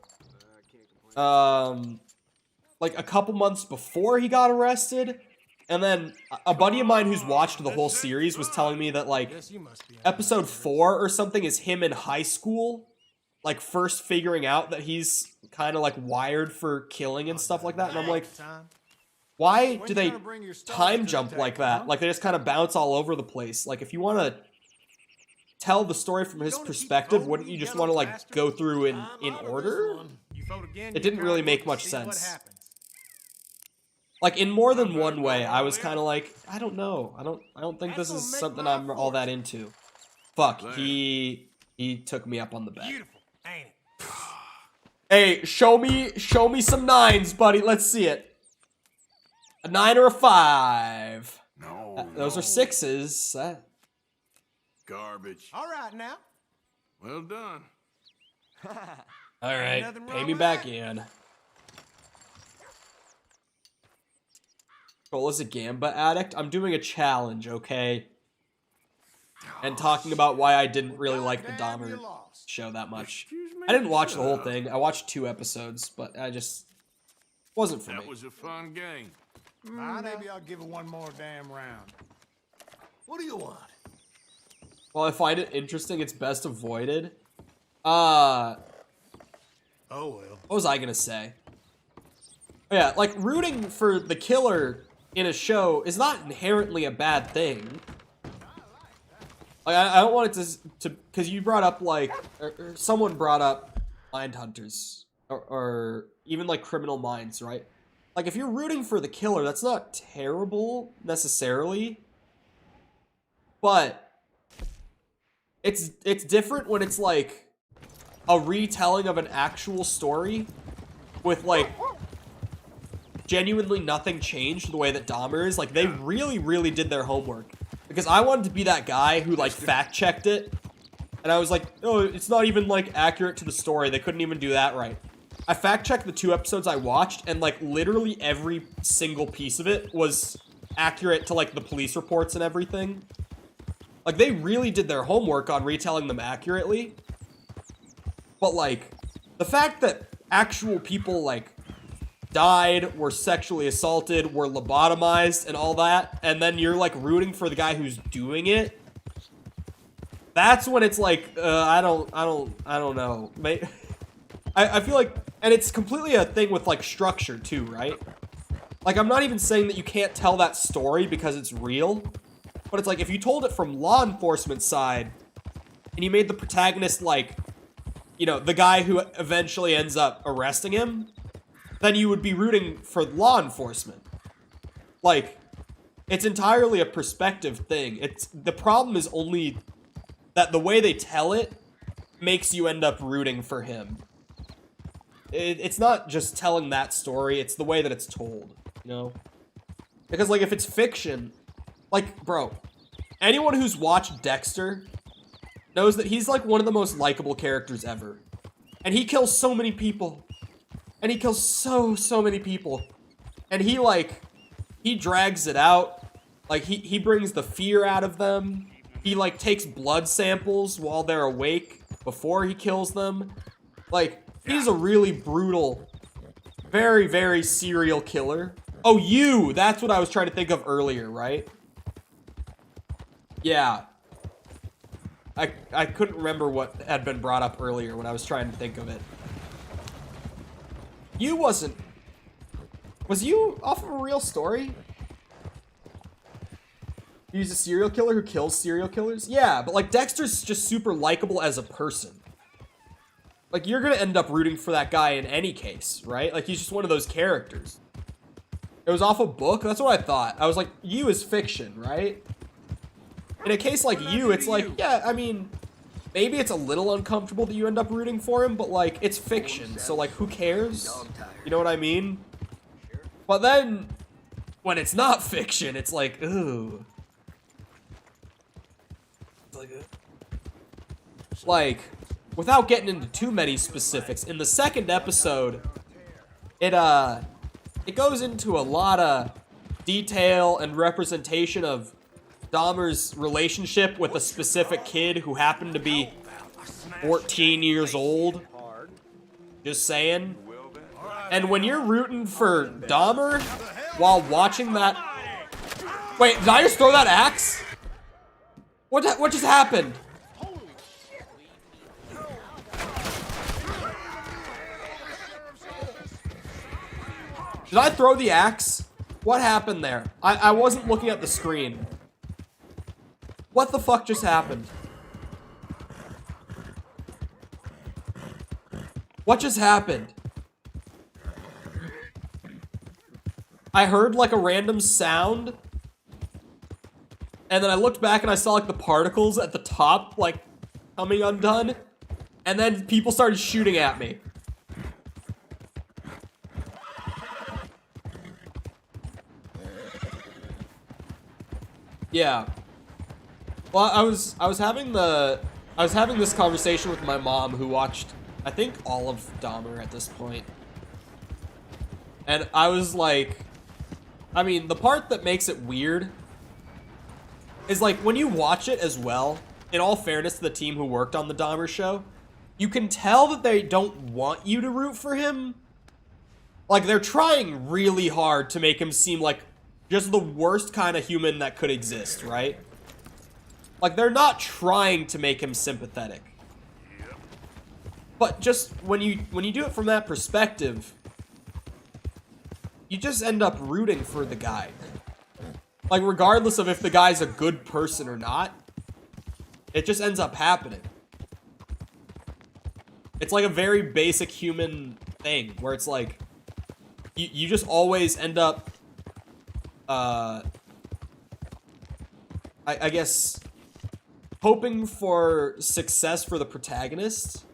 like, a couple months before he got arrested. And then a buddy of mine who's watched the whole series was telling me that, like, episode 4 or something is him in high school, like, first figuring out that he's kind of, like, wired for killing and stuff like that. And I'm like, why do they time jump like that? Like they just kind of bounce all over the place. Like if you want to tell the story from his perspective, wouldn't you just want to like go through in order? It didn't really make much sense. Like in more than one way, I was kind of like, I don't know. I don't think this is something I'm all that into. Fuck, he took me up on the bet. Hey, show me some 9s, buddy. Let's see it. A 9 or a 5. No. Those are 6s. Garbage. All right now. Well done. All right, pay me back in. Cole is a Gamba addict. I'm doing a challenge, okay? And talking about why I didn't really like the Dahmer show that much. I didn't watch the whole thing. I watched 2 episodes, but I just wasn't for me. That was a fun game. Maybe I'll give it one more damn round. What do you want? While I find it interesting, it's best avoided. Oh well. What was I gonna say? Oh, yeah, like rooting for the killer in a show is not inherently a bad thing. Like I don't want it to because you brought up like or someone brought up Mindhunters or even like Criminal Minds, right? Like if you're rooting for the killer, that's not terrible necessarily, but it's different when it's like a retelling of an actual story with like genuinely nothing changed the way that Dahmer is. Like they really did their homework, because I wanted to be that guy who like fact checked it and I was like, oh, it's not even like accurate to the story. They couldn't even do that right. I fact checked the 2 episodes I watched and like literally every single piece of it was accurate to like the police reports and everything. Like they really did their homework on retelling them accurately. But like the fact that actual people like died, were sexually assaulted, were lobotomized and all that, and then you're like rooting for the guy who's doing it, that's when it's like I don't know. I feel like, and it's completely a thing with like structure too, right? Like I'm not even saying that you can't tell that story because it's real, but it's like if you told it from law enforcement side and you made the protagonist like, you know, the guy who eventually ends up arresting him, then you would be rooting for law enforcement. Like, it's entirely a perspective thing. The problem is only that the way they tell it makes you end up rooting for him. It's not just telling that story, it's the way that it's told, you know? Because, like, if it's fiction, like, bro, anyone who's watched Dexter knows that he's, like, one of the most likable characters ever. And he kills so many people. And he kills so many people. And he, like, he drags it out. Like, he brings the fear out of them. He, like, takes blood samples while they're awake before he kills them. Like, he's a really brutal, very serial killer. Oh, you! That's what I was trying to think of earlier, right? Yeah. I couldn't remember what had been brought up earlier when I was trying to think of it. You wasn't... Was you off of a real story? He's a serial killer who kills serial killers? Yeah, but like Dexter's just super likable as a person. Like you're gonna end up rooting for that guy in any case, right? Like he's just one of those characters. It was off a book? That's what I thought. I was like, you is fiction, right? In a case like you, it's like, yeah, I mean... Maybe it's a little uncomfortable that you end up rooting for him, but like, it's fiction, so like, who cares? You know what I mean? But then, when it's not fiction, it's like, ooh. Like, without getting into too many specifics, in the second episode, it goes into a lot of detail and representation of Dahmer's relationship with a specific kid who happened to be 14 years old. Just saying. And when you're rooting for Dahmer while watching that... Wait, did I just throw that axe? What just happened? Did I throw the axe? What happened there? I wasn't looking at the screen. What the fuck just happened? What just happened? I heard like a random sound. And then I looked back and I saw like the particles at the top like coming undone. And then people started shooting at me. Yeah. Well, I was having this conversation with my mom, who watched, I think, all of Dahmer at this point. And I was like, I mean, the part that makes it weird is like when you watch it as well, in all fairness to the team who worked on the Dahmer show, you can tell that they don't want you to root for him. Like, they're trying really hard to make him seem like just the worst kind of human that could exist, right? Like, they're not trying to make him sympathetic. But just when you do it from that perspective, you just end up rooting for the guy. Like, regardless of if the guy's a good person or not, it just ends up happening. It's like a very basic human thing, where it's like, you just always end up, I guess, hoping for success for the protagonist,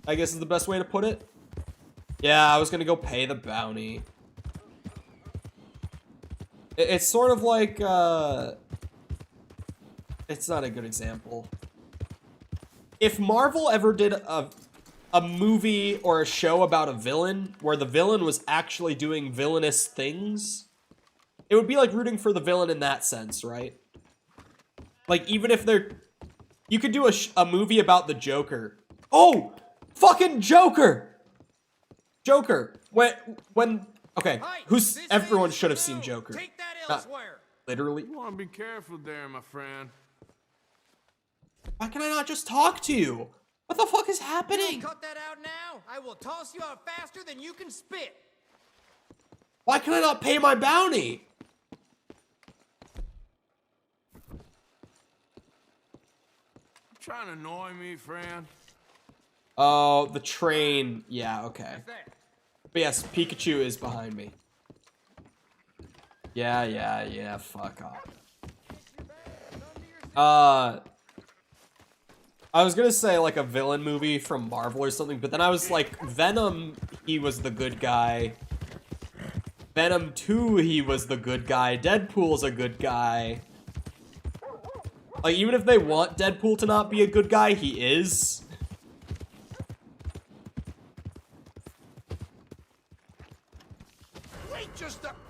I guess is the best way to put it. Yeah, I was gonna go pay the bounty. It's sort of like, it's not a good example. If Marvel ever did a movie or a show about a villain where the villain was actually doing villainous things, it would be like rooting for the villain in that sense, right? Like, even if they're... You could do a movie about the Joker. Oh! Fucking Joker! Joker. When... Okay, everyone should have seen Joker. Take that elsewhere. Literally. You want to be careful there, my friend. Why can I not just talk to you? What the fuck is happening? Cut that out now. I will toss you out faster than you can spit. Why can I not pay my bounty? Trying to annoy me, friend? Oh, the train. Yeah, okay. But yes, Pikachu is behind me. Yeah, fuck off. I was gonna say, like, a villain movie from Marvel or something, but then I was like, Venom, he was the good guy. Venom 2, he was the good guy. Deadpool's a good guy. Like, even if they want Deadpool to not be a good guy, he is.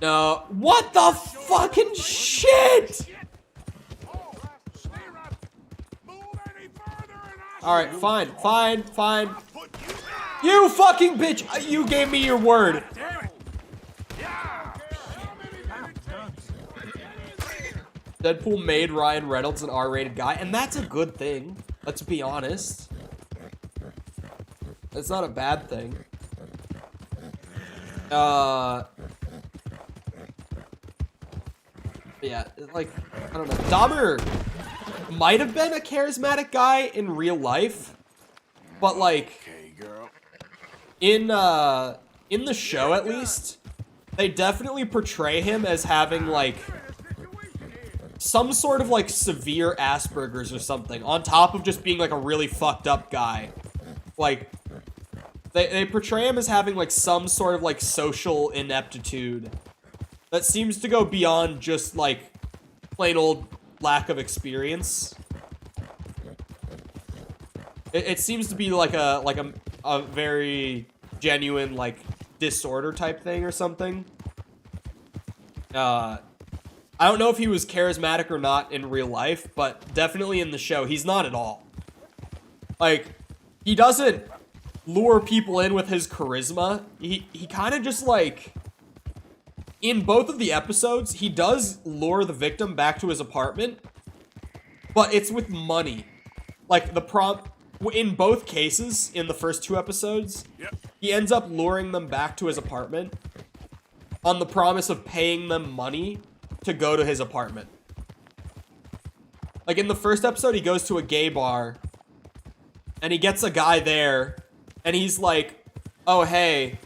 No. What the fucking shit? Alright, fine. You fucking bitch! You gave me your word. Deadpool made Ryan Reynolds an R-rated guy, and that's a good thing. Let's be honest. It's not a bad thing. Yeah, like, I don't know. Dahmer might have been a charismatic guy in real life, but like, in the show at least, they definitely portray him as having like some sort of like severe Asperger's or something, on top of just being like a really fucked up guy. Like, they portray him as having like some sort of like social ineptitude that seems to go beyond just like plain old lack of experience. It seems to be like a very genuine like disorder type thing or something. I don't know if he was charismatic or not in real life, but definitely in the show, he's not at all. Like, he doesn't lure people in with his charisma. He kind of just like, in both of the episodes, he does lure the victim back to his apartment, but it's with money. Like, in both cases, in the first two episodes, he ends up luring them back to his apartment. on the promise of paying them money to go to his apartment. Like in the first episode, he goes to a gay bar and he gets a guy there and he's like, oh, hey,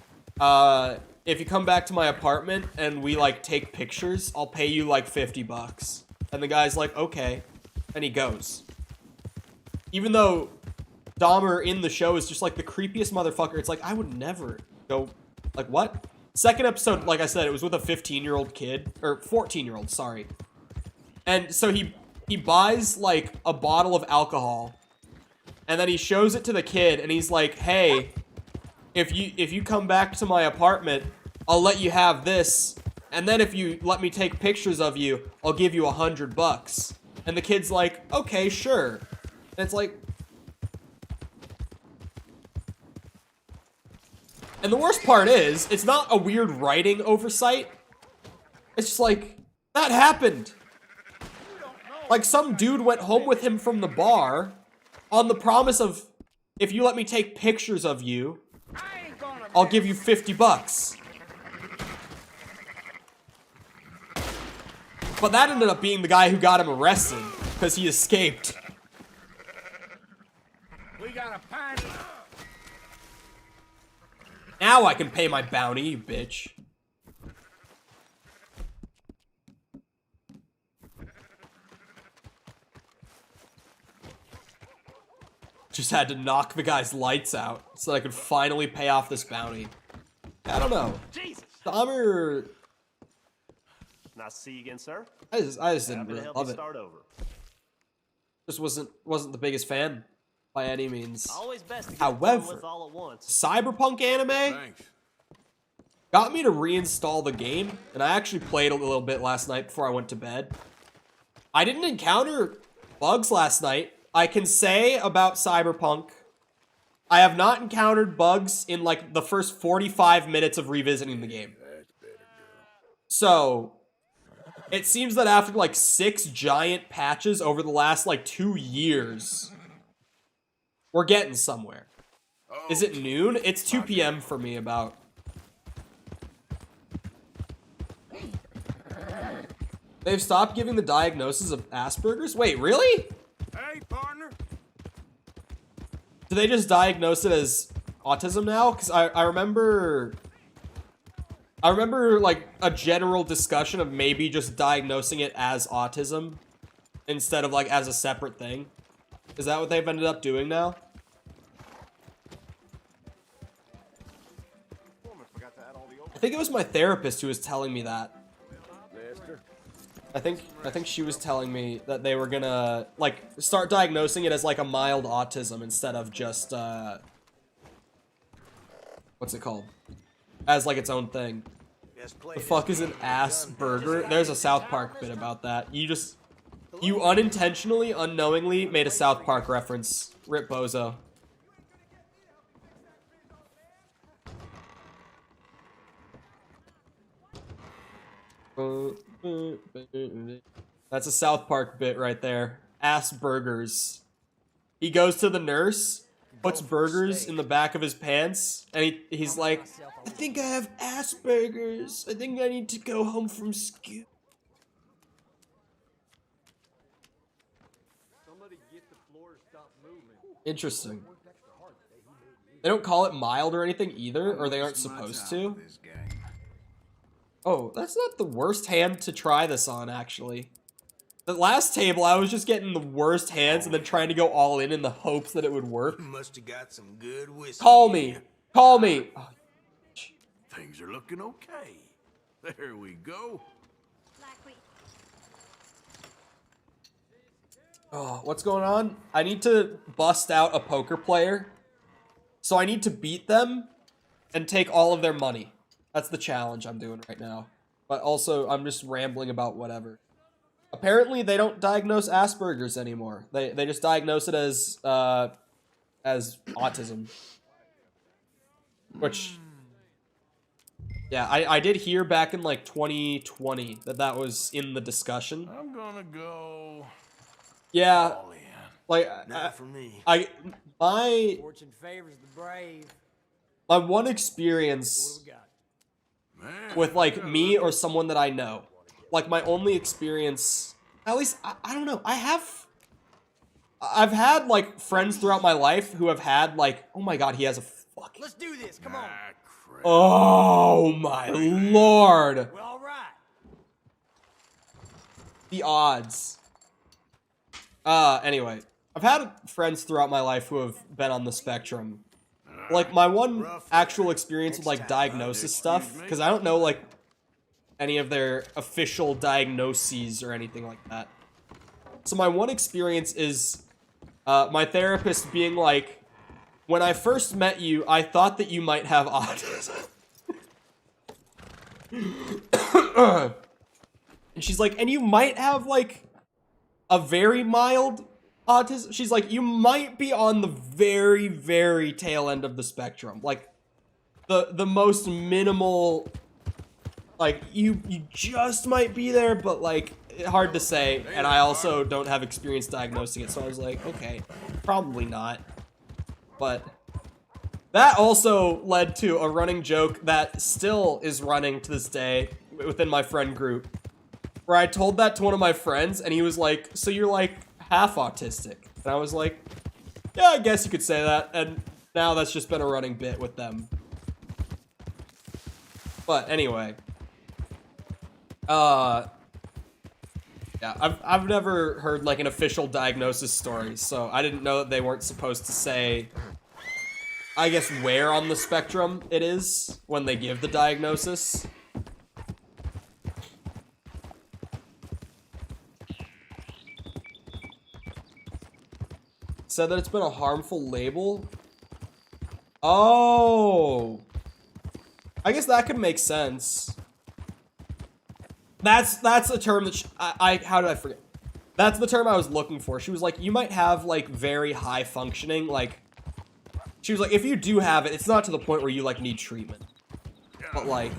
if you come back to my apartment and we like take pictures, I'll pay you like $50. And the guy's like, okay. And he goes. Even though Dahmer in the show is just like the creepiest motherfucker. It's like, I would never go, like, what? Second episode, like I said, it was with a 15-year-old kid, or 14-year-old, sorry. And so he buys like a bottle of alcohol and then he shows it to the kid and he's like, hey, if you come back to my apartment, I'll let you have this. And then if you let me take pictures of you, I'll give you $100. And the kid's like, okay, sure. And it's like, and the worst part is, it's not a weird writing oversight. It's just like, that happened. Like, some dude went home with him from the bar on the promise of, if you let me take pictures of you, I'll give you $50. But that ended up being the guy who got him arrested, because he escaped. We got a pint. Now I can pay my bounty, you bitch. Just had to knock the guy's lights out so I could finally pay off this bounty. I don't know. Jesus. Dahmer, Nice to see you again, sir. I just didn't Happy to really help love you it. start over. Just wasn't the biggest fan by any means. Always best to get However, done with all at once. Cyberpunk anime Thanks. got me to reinstall the game, and I actually played a little bit last night before I went to bed. I didn't encounter bugs last night. I can say about Cyberpunk, I have not encountered bugs in like the first 45 minutes of revisiting the game. So, it seems that after like 6 giant patches over the last like 2 years, we're getting somewhere. Is it noon? It's 2 p.m. for me about. They've stopped giving the diagnosis of Asperger's? Wait, really? Hey, partner. Do they just diagnose it as autism now? Because I remember like a general discussion of maybe just diagnosing it as autism instead of like as a separate thing. Is that what they've ended up doing now? I think it was my therapist who was telling me that. I think she was telling me that they were gonna like start diagnosing it as like a mild autism instead of just what's it called? As like its own thing. The fuck is an Asperger? There's a South Park bit about that. You unintentionally, unknowingly made a South Park reference. Rip Bozo. That's a South Park bit right there. Asperger's. He goes to the nurse, puts burgers in the back of his pants, and he's like, I think I have Asperger's. I think I need to go home from school. Interesting. They don't call it mild or anything either, or they aren't supposed to. Oh, that's not the worst hand to try this on, actually. The last table, I was just getting the worst hands and then trying to go all in the hopes that it would work. Must have got some good whiskey. Call me. Call me. Oh, things are looking okay. There we go. oh, what's going on? I need to bust out a poker player. So I need to beat them and take all of their money. That's the challenge I'm doing right now. But also, I'm just rambling about whatever. Apparently, they don't diagnose Asperger's anymore. They just diagnose it as autism. Which, yeah, I did hear back in like 2020 that was in the discussion. I'm gonna go. Yeah, all in. like Not for me. my Fortune favors the brave. one What experience do we got? with like me or someone that I know. Like my only experience, at least I don't know. I've had like friends throughout my life who have had like, oh my god, he has a fucking. Let's do this. Come on. Oh my lord. Well, all right. The odds. Anyway, I've had friends throughout my life who have been on the spectrum. Like my one actual experience with like diagnosis stuff, because I don't know like any of their official diagnoses or anything like that. So my one experience is my therapist being like, when I first met you, I thought that you might have autism. And she's like, and you might have like a very mild autism. She's like, you might be on the very, very tail end of the spectrum. Like the most minimal, like you just might be there, but like hard to say. And I also don't have experience diagnosing it. So I was like, okay, probably not. But that also led to a running joke that still is running to this day within my friend group, where I told that to one of my friends and he was like, so you're like half autistic? And I was like, yeah, I guess you could say that. And now that's just been a running bit with them. But anyway, yeah, I've never heard like an official diagnosis story, so I didn't know that they weren't supposed to say, I guess, where on the spectrum it is when they give the diagnosis. Said that it's been a harmful label. Oh, I guess that could make sense. That's a term that how did I forget? That's the term I was looking for. She was like, you might have like very high functioning, like she was like, if you do have it, it's not to the point where you like need treatment, but like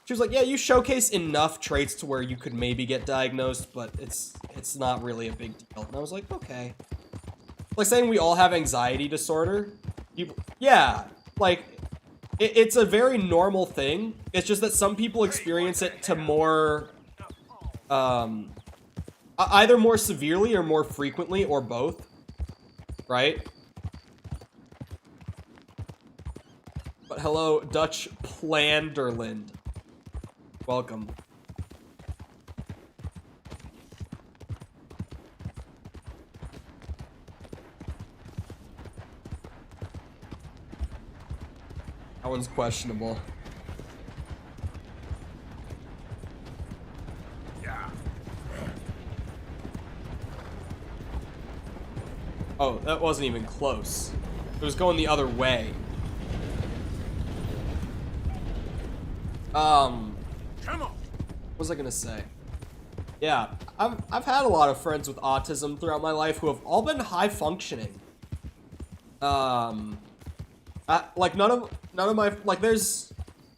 she was like, yeah, you showcase enough traits to where you could maybe get diagnosed, but it's not really a big deal. And I was like, okay. Like saying we all have anxiety disorder. Yeah, like it's a very normal thing. It's just that some people experience it to more, either more severely or more frequently or both, right? But hello, Dutch Planderland. Welcome. That one's questionable. Yeah. Oh, that wasn't even close. It was going the other way. Come on. What was I gonna say? Yeah, I've had a lot of friends with autism throughout my life who have all been high functioning. Like none of my, like there's,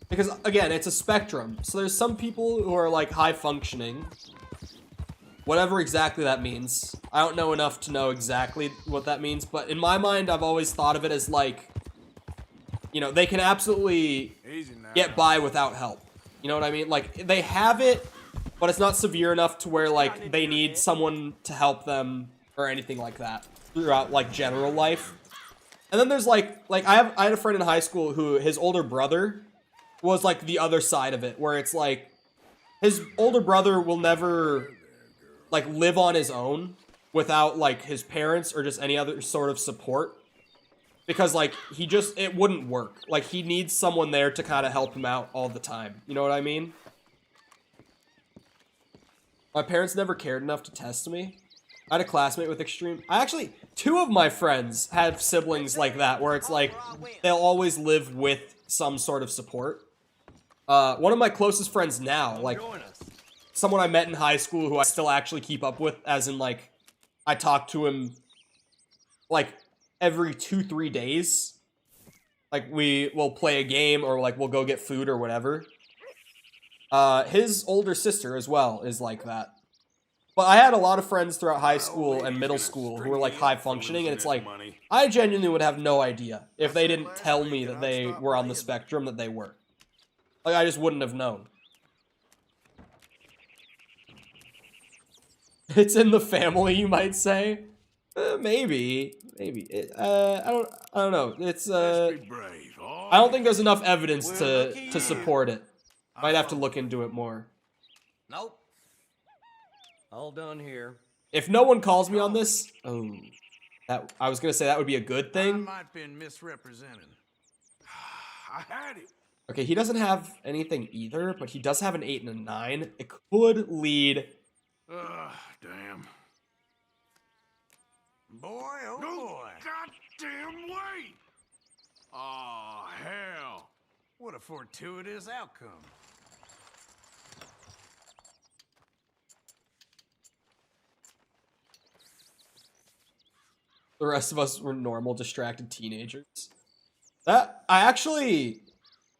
because again, it's a spectrum. So there's some people who are like high functioning, whatever exactly that means. I don't know enough to know exactly what that means, but in my mind, I've always thought of it as like, you know, they can absolutely get by without help. You know what I mean? Like they have it, but it's not severe enough to where like they need someone to help them or anything like that throughout like general life. And then there's like I had a friend in high school who his older brother was like the other side of it, where it's like his older brother will never like live on his own without like his parents or just any other sort of support, because like it wouldn't work. Like he needs someone there to kind of help him out all the time. You know what I mean? My parents never cared enough to test me. I had a classmate with extreme. Two of my friends have siblings like that, where it's like they'll always live with some sort of support. One of my closest friends now, like someone I met in high school who I still actually keep up with, as in like I talk to him like every 2-3 days. Like we will play a game or like we'll go get food or whatever. His older sister as well is like that. But I had a lot of friends throughout high school and middle school who were like high functioning, and it's like, I genuinely would have no idea if they didn't tell me that they were on the spectrum that they were. Like, I just wouldn't have known. It's in the family, you might say. Maybe. I don't know. It's, Let's be brave. I don't think there's enough evidence to support it. Might have to look into it more. Nope. All done here. If no one calls me on this, I was gonna say that would be a good I thing. might have been misrepresented. I had it. Okay, he doesn't have anything either, but he does have an 8 and a 9. It could lead. Damn. Boy, oh boy. Goddamn way. Oh, hell. What a fortuitous outcome. The rest of us were normal, distracted teenagers. That I actually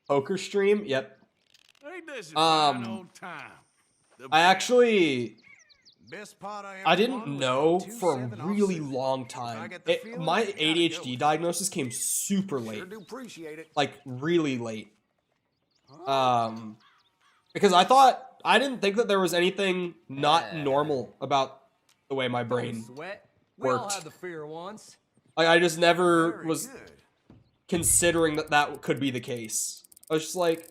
poker stream. Yep. Ain't this a fine old time? I actually. Best part I didn't know for a really long time. My ADHD diagnosis came super late. Sure do appreciate it. Like, really late. Because I didn't think that there was anything not normal about the way my brain Sweat. We all worked. had the fear once. Like, I just never Very was good. considering that could be the case. I was just like,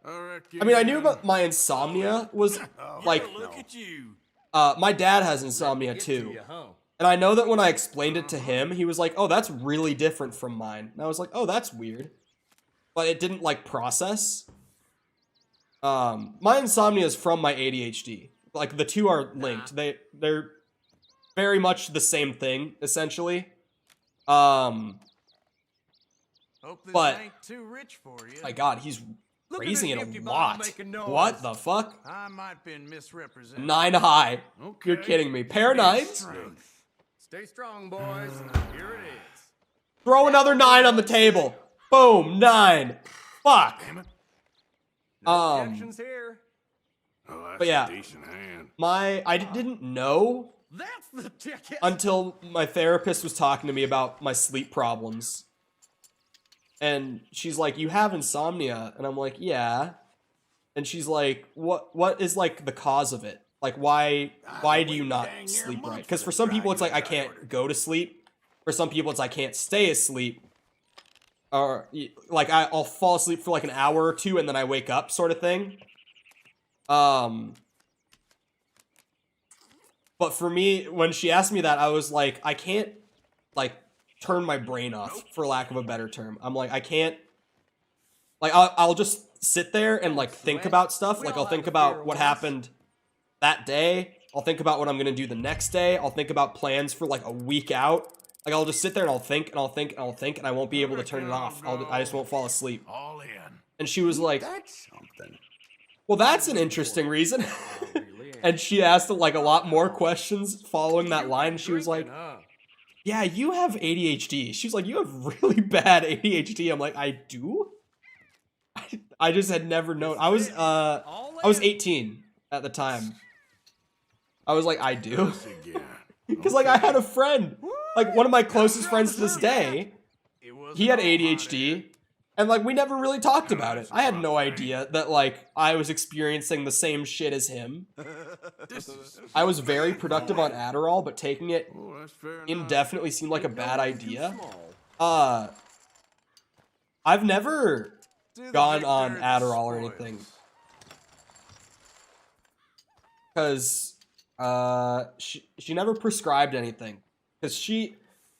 reckon, I mean, I knew about my insomnia was like, look at you. my dad has insomnia too. And I know that when I explained it to him, he was like, oh, that's really different from mine. And I was like, oh, that's weird. But it didn't, like, process. My insomnia is from my ADHD. Like, the two are linked. They're very much the same thing, essentially. Hope this But, ain't too rich for you. my God, he's Look at raising this it a empty bottle lot. making noise. What the fuck? I might have been misrepresented. 9 high. Okay. You're kidding me. Pair 9s? Strength. Stay strong, boys. Here it is. Throw another 9 on the table. Boom, 9. Fuck. Damn it. Objections here. Oh, that's But yeah. a decent hand. I didn't know That's the ticket. until my therapist was talking to me about my sleep problems. And she's like, you have insomnia. And I'm like, yeah. And she's like, what is, like, the cause of it? Like, why do you not sleep right? Because for some people, it's like, I can't go to sleep. For some people, it's I can't stay asleep. Or, like, I'll fall asleep for, like, an hour or two, and then I wake up, sort of thing. But for me, when she asked me that, I was like, I can't, like, turn my brain off, for lack of a better term. I'm like, I can't, like, I'll just sit there and, like, think about stuff. Like, I'll think about what happened that day. I'll think about what I'm gonna do the next day. I'll think about plans for, like, a week out. Like, I'll just sit there and I'll think and I'll think and I'll think, and I won't be able to turn it off. I just won't fall asleep. All in. And she was like, That's something. well, that's an interesting reason. And she asked, like, a lot more questions following that line. She was like, yeah, you have ADHD. She's like, you have really bad ADHD. I'm like, I do? I just had never known. I was 18 at the time. I was like, I do? Because, like, I had a friend, like, one of my closest friends to this day, he had ADHD, and, like, we never really talked about it. I had no idea that, like, I was experiencing the same shit as him. I was very productive on Adderall, but taking it indefinitely seemed like a bad idea. I've never gone on Adderall or anything. Because she never prescribed anything. Because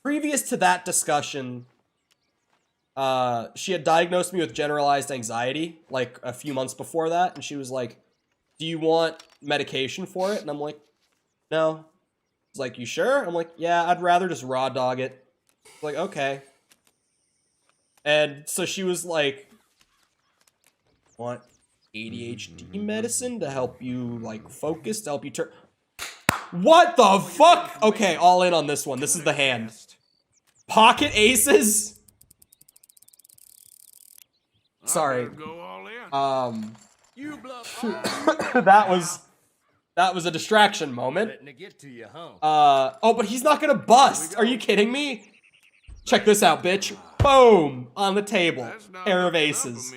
previous to that discussion, she had diagnosed me with generalized anxiety, like, a few months before that, and she was like, do you want medication for it? And I'm like, no. She's like, you sure? I'm like, yeah, I'd rather just raw dog it. Like, okay. And so she was like, want ADHD medicine to help you, like, focus, to help you turn... What the fuck? Okay, all in on this one. This is the hand. Pocket aces? Sorry. That was a distraction moment. Oh, but he's not gonna bust. Are you kidding me? Check this out, bitch. Boom! On the table. Pair of aces.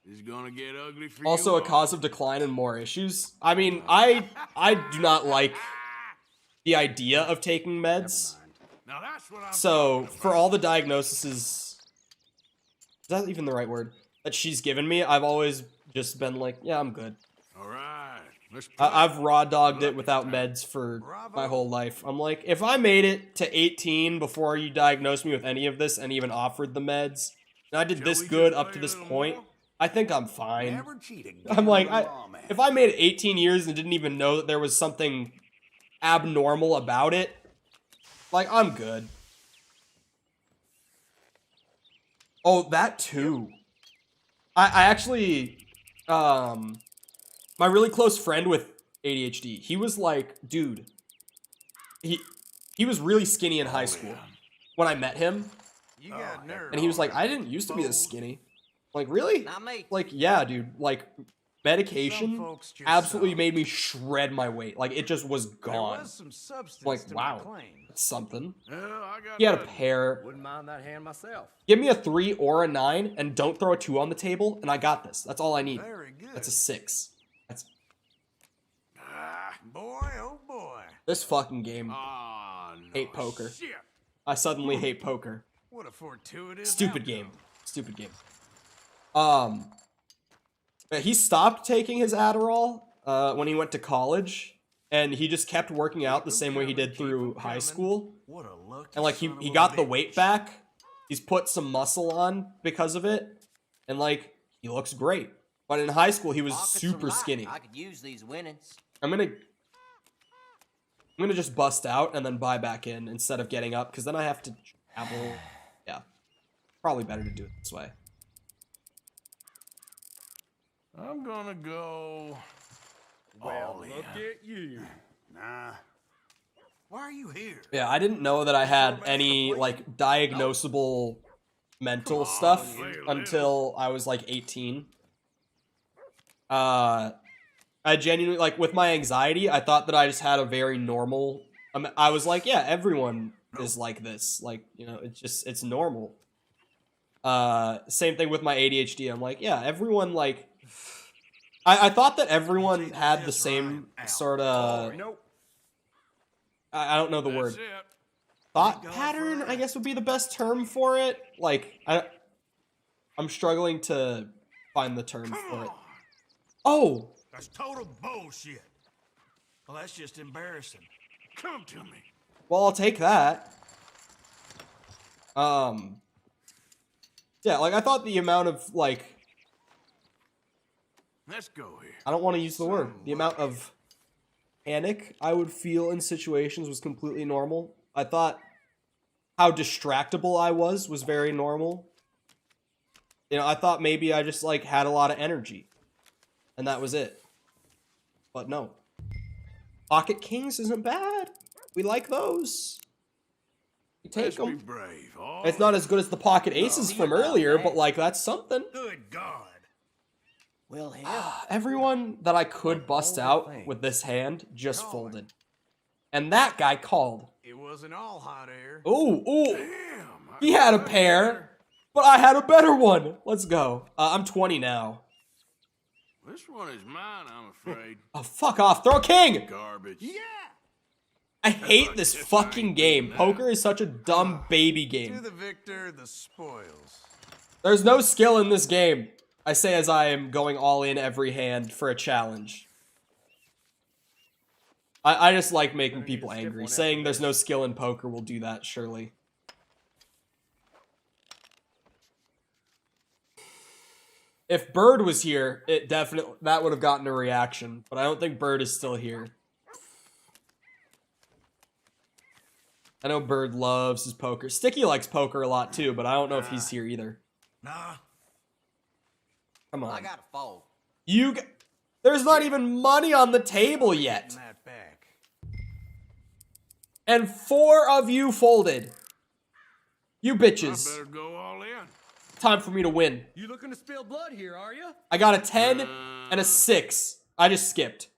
It's gonna get ugly for also you a cause of decline and more issues. I mean, I do not like the idea of taking meds. Now that's what I'm So, talking for all the diagnoses, is that even the right word, that she's given me, I've always just been like, yeah, I'm good. All right, let's I've raw dogged it without meds for my whole life. I'm like, if I made it to 18 before you diagnosed me with any of this and even offered the meds, and I did this good up to this point, I think I'm fine. I'm like, if I made it 18 years and didn't even know that there was something abnormal about it, like, I'm good. Oh, that too. I actually, my really close friend with ADHD, he was like, dude, he was really skinny in high school when I met him. You got nerve. And he was like, I didn't used to be this skinny. Like, really? Not me. Like, yeah, dude. Like, medication absolutely made me shred my weight. Like, it just was gone. Like, wow. That's something. He had a pair. Wouldn't mind that hand myself. Give me a 3 or a 9, and don't throw a 2 on the table, and I got this. That's all I need. Very good. That's a 6. That's... Boy, oh boy. This fucking game. Hate poker. I suddenly hate poker. What a fortuitous Stupid game. Stupid game. He stopped taking his Adderall when he went to college, and he just kept working out the same way he did through high school. And like he got the weight back. He's put some muscle on because of it, and like he looks great. But in high school, he was super skinny. I could use these winnings. I'm gonna just bust out and then buy back in instead of getting up, because then I have to travel. Yeah, probably better to do it this way. I'm gonna go. Well, look at you. Nah. Why are you here? Yeah, I didn't know that I had any like diagnosable mental stuff until I was like 18. I genuinely, like, with my anxiety, I thought that I just had a very normal, I was like, yeah, everyone is like this. Like, you know, it's normal. Same thing with my ADHD. I'm like, yeah, everyone, like, I thought that everyone had the same sort of, I don't know the word. Thought pattern, I guess, would be the best term for it. Like, I'm struggling to find the term for it. Oh! That's total bullshit. Well, that's just embarrassing. Come to me. Well, I'll take that. Yeah, like, I thought the amount of, like... Let's go here. I don't want to use the word. The amount of panic I would feel in situations was completely normal. I thought how distractible I was very normal. You know, I thought maybe I just, like, had a lot of energy. And that was it. But no. Pocket Kings isn't bad. We like those. We take them. It's not as good as the Pocket Aces from earlier, but, like, that's something. Good God. Well, hell. Everyone that I could bust out with this hand just folded. And that guy called. It wasn't all hot air. Ooh, ooh. He had a pair, but I had a better one. Let's go. I'm 20 now. This one is mine, I'm afraid. Oh, fuck off. Throw a king! Garbage. Yeah! I hate this fucking game. Poker is such a dumb baby To game. the victor, the spoils. There's no skill in this game. I say as I am going all in every hand for a challenge. I just like making people angry. Saying there's no skill in poker will do that, surely. If Bird was here, that would have gotten a reaction. But I don't think Bird is still here. I know Bird loves his poker. Sticky likes poker a lot too, but I don't know if he's here either. Nah. Come on. I got a fold. There's not even money on the table yet. That back. And 4 of you folded. You I bitches. better go all in. Time for me to win. You looking to spill blood here, are you? I got a 10 and a 6. I just skipped.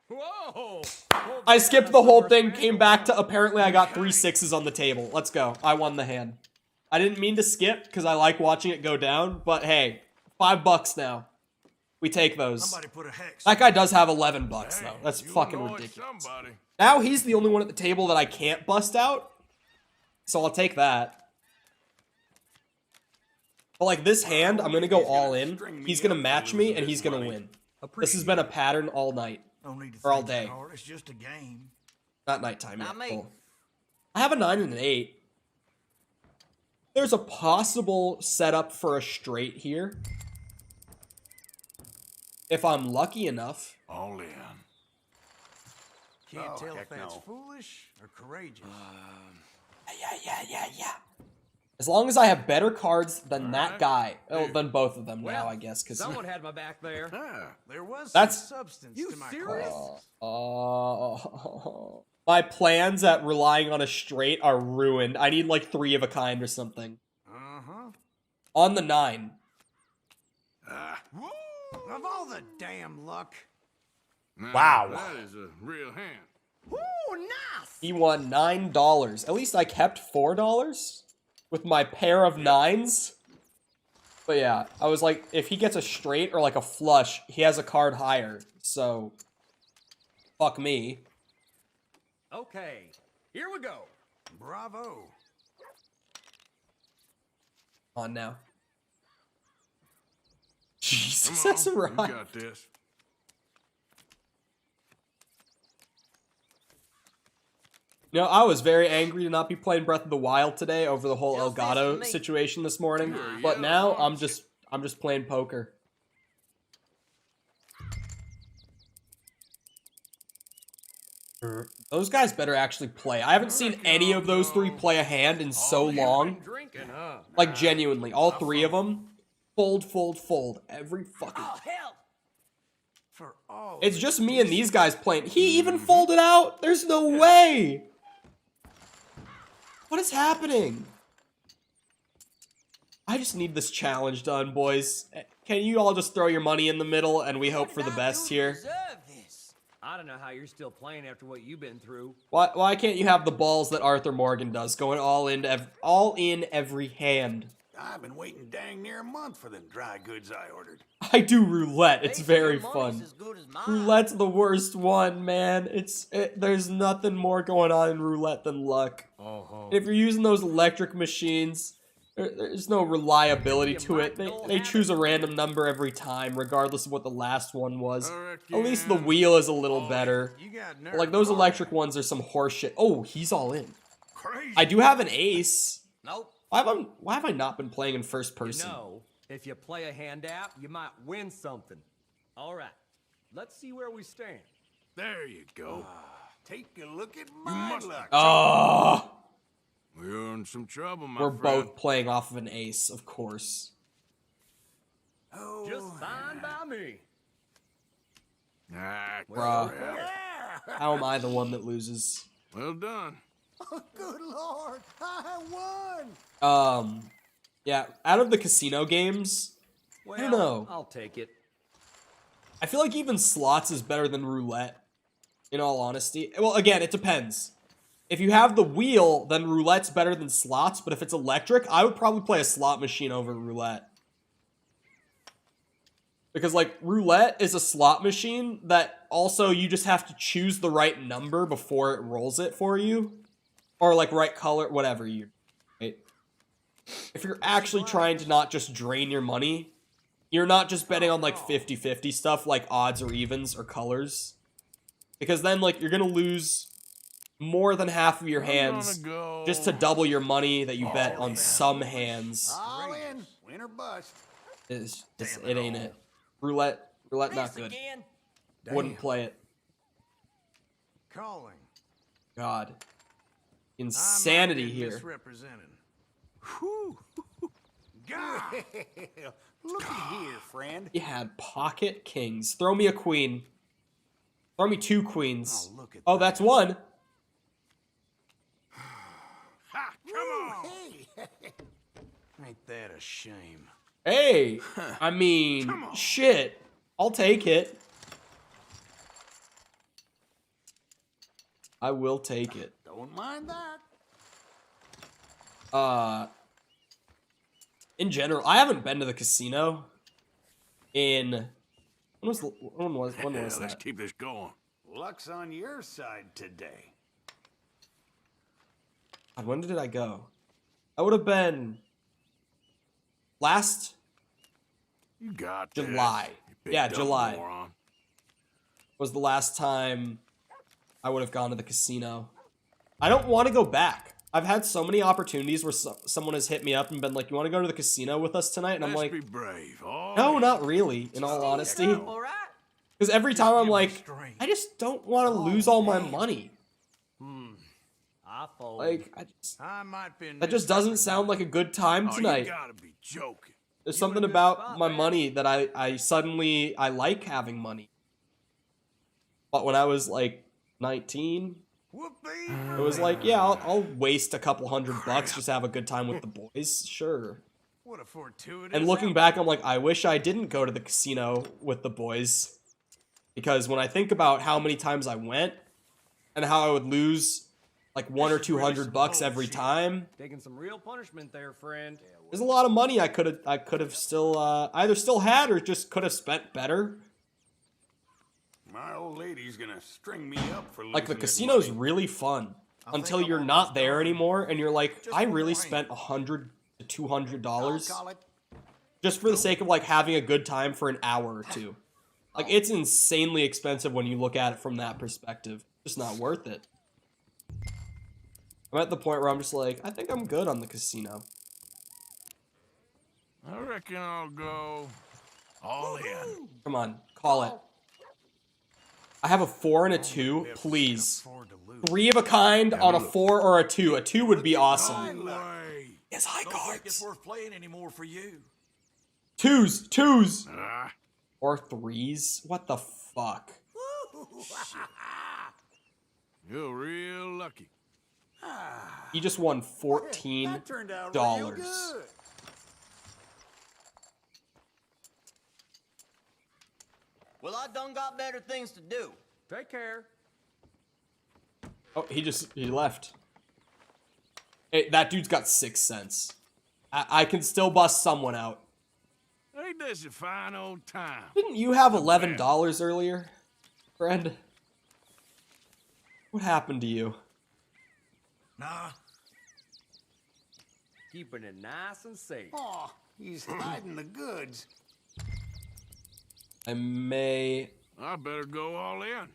Whoa! I skipped the whole thing, came back to apparently I got 3 6s on the table. Let's go. I won the hand. I didn't mean to skip because I like watching it go down, but hey, $5 now. We take those. Somebody put a hex. That guy does have $11 though. That's You fucking annoyed ridiculous. somebody. Now he's the only one at the table that I can't bust out. So I'll take that. But like this hand, I'm gonna go all in. He's gonna match me and he's gonna win. This has been a pattern all night. Don't need to Or all think that day. hard. It's just a game. Not nighttime Not yet. me. Cool. I have a 9 and an 8. There's a possible setup for a straight here. If I'm lucky enough. All in. Can't tell if heck that's no. foolish or courageous. Yeah. As long as I have better cards than that guy. Oh, than both of them now, I guess. Because Someone had my back there. There was That's- some substance You to my serious? claim. my plans at relying on a straight are ruined. I need like 3 of a kind or something. Uh-huh. On the 9. Of all the damn luck. Wow. That is a real hand. Ooh, nice! He won $9. At least I kept $4 with my pair of 9s. But yeah, I was like, if he gets a straight or like a flush, he has a card higher. So, fuck me. Okay, here we go. Bravo. On now. Jesus, Come on, that's you right. got this. You know, I was very angry to not be playing Breath of the Wild today over the whole Just this Elgato for me. situation this morning. Sure, But yeah, now aren't I'm just playing poker. Those guys better actually play. I haven't seen any of those 3 play a hand in so long. Drinking, huh? Like genuinely, all 3 of them. Fold. Every fucking. Oh, hell! For all It's just me and these guys playing. He even folded out. There's no way. What is happening? I just need this challenge done, boys. Can you all just throw your money in the middle and we hope for the best here? Deserve this. I don't know how you're still playing after what you've been through. Why can't you have the balls that Arthur Morgan does, going all in every hand? I've been waiting dang near a month for them dry goods I ordered. I do roulette. It's Basically, very your money's fun. as good as mine. Roulette's the worst one, man. There's nothing more going on in roulette than luck. If you're using those electric machines, there's no reliability to it. They choose a random number every time, regardless of what the last one was. At least the wheel is a little better. You got nerve. But like those electric ones are some horseshit. Oh, he's all in. Crazy. I do have an ace. Nope. Why have I not been playing in first You person? know, if you play a hand out, you might win something. All right, let's see where we stand. There you go. Take a look at my luck. Oh, We're in some trouble, my we're friend. both playing off of an ace, of course. Oh, Just fine by me. Ah, Bruh. crap. How am I the one that loses? Well done. good lord! I won! Yeah, out of the casino games, Well, don't know. I'll take it. I feel like even slots is better than roulette, in all honesty. Well, again, it depends. If you have the wheel, then roulette's better than slots, but if it's electric, I would probably play a slot machine over roulette. Because, like, roulette is a slot machine that also you just have to choose the right number before it rolls it for you. Or, like, right color, whatever you... Right? If you're actually trying to not just drain your money, you're not just betting on, like, 50-50 stuff, like odds or evens or colors. Because then, like, you're gonna lose more than half of your hands just to double your money that you bet on some hands. All in. Win or bust. It ain't it. Roulette not This good. again? Wouldn't play it. Calling. God. I might Insanity be here. Misrepresented. Whew. God! Looky here, friend. He had pocket kings. Throw me a queen. Throw me 2 queens. Oh, look at Oh, that. that's one. Ha, come on. Ain't that a shame? Hey, I mean, shit. I'll take it. I will take it. Don't mind that. in general, I haven't been to the casino in when was Let's that? keep this going. Luck's on your side today. God, when did I go? I would have been last You got July. this, you big Yeah, dumb July moron. was the last time I would have gone to the casino. I don't want to go back. I've had so many opportunities where someone has hit me up and been like, "You want to go to the casino with us tonight?" And I'm Let's like, be brave. "No, not really." In all honesty, All right. because every time I'm like, I just don't want to lose all my money. I fold. Like, I might be that just doesn't sound like a good time Oh, tonight. you gotta be joking. There's something about my money that I suddenly like having money. But when I was like 19, Whoopee! it was like, yeah, I'll waste a couple $100 just to have a good time with the boys, sure. What a fortuitous. And looking back, I'm like, I wish I didn't go to the casino with the boys, because when I think about how many times I went and how I would lose like $100 or $200 every time, Taking some real punishment there, friend. there's a lot of money I could have still either still had or just could have spent better. My old lady's gonna string me up for Like, the losing this casino's money. really fun until you're not there anymore and you're like, I really spent $100 to $200 just for the sake of like having a good time for an hour or two. Like, it's insanely expensive when you look at it from that perspective. Just not worth it. I'm at the point where I'm just like, I think I'm good on the casino. I reckon I'll go all in. Come on, call it. I have a 4 and a 2, please. 3 of a kind on a 4 or a 2. A 2 would be awesome. Way. Yes, high cards. It's worth playing anymore for you. 2s. Ah, Or 3s? What the fuck? you're real lucky. He just won $14. That turned out real good. Well, I done got better things to do. Take care. Oh, he left. Hey, that dude's got 6 cents. I can still bust someone out. Ain't this a fine old time? Didn't you have $11 earlier, friend? What happened to you? Nah. Keeping it nice and safe. Oh, he's hiding the goods. I may I better go all in.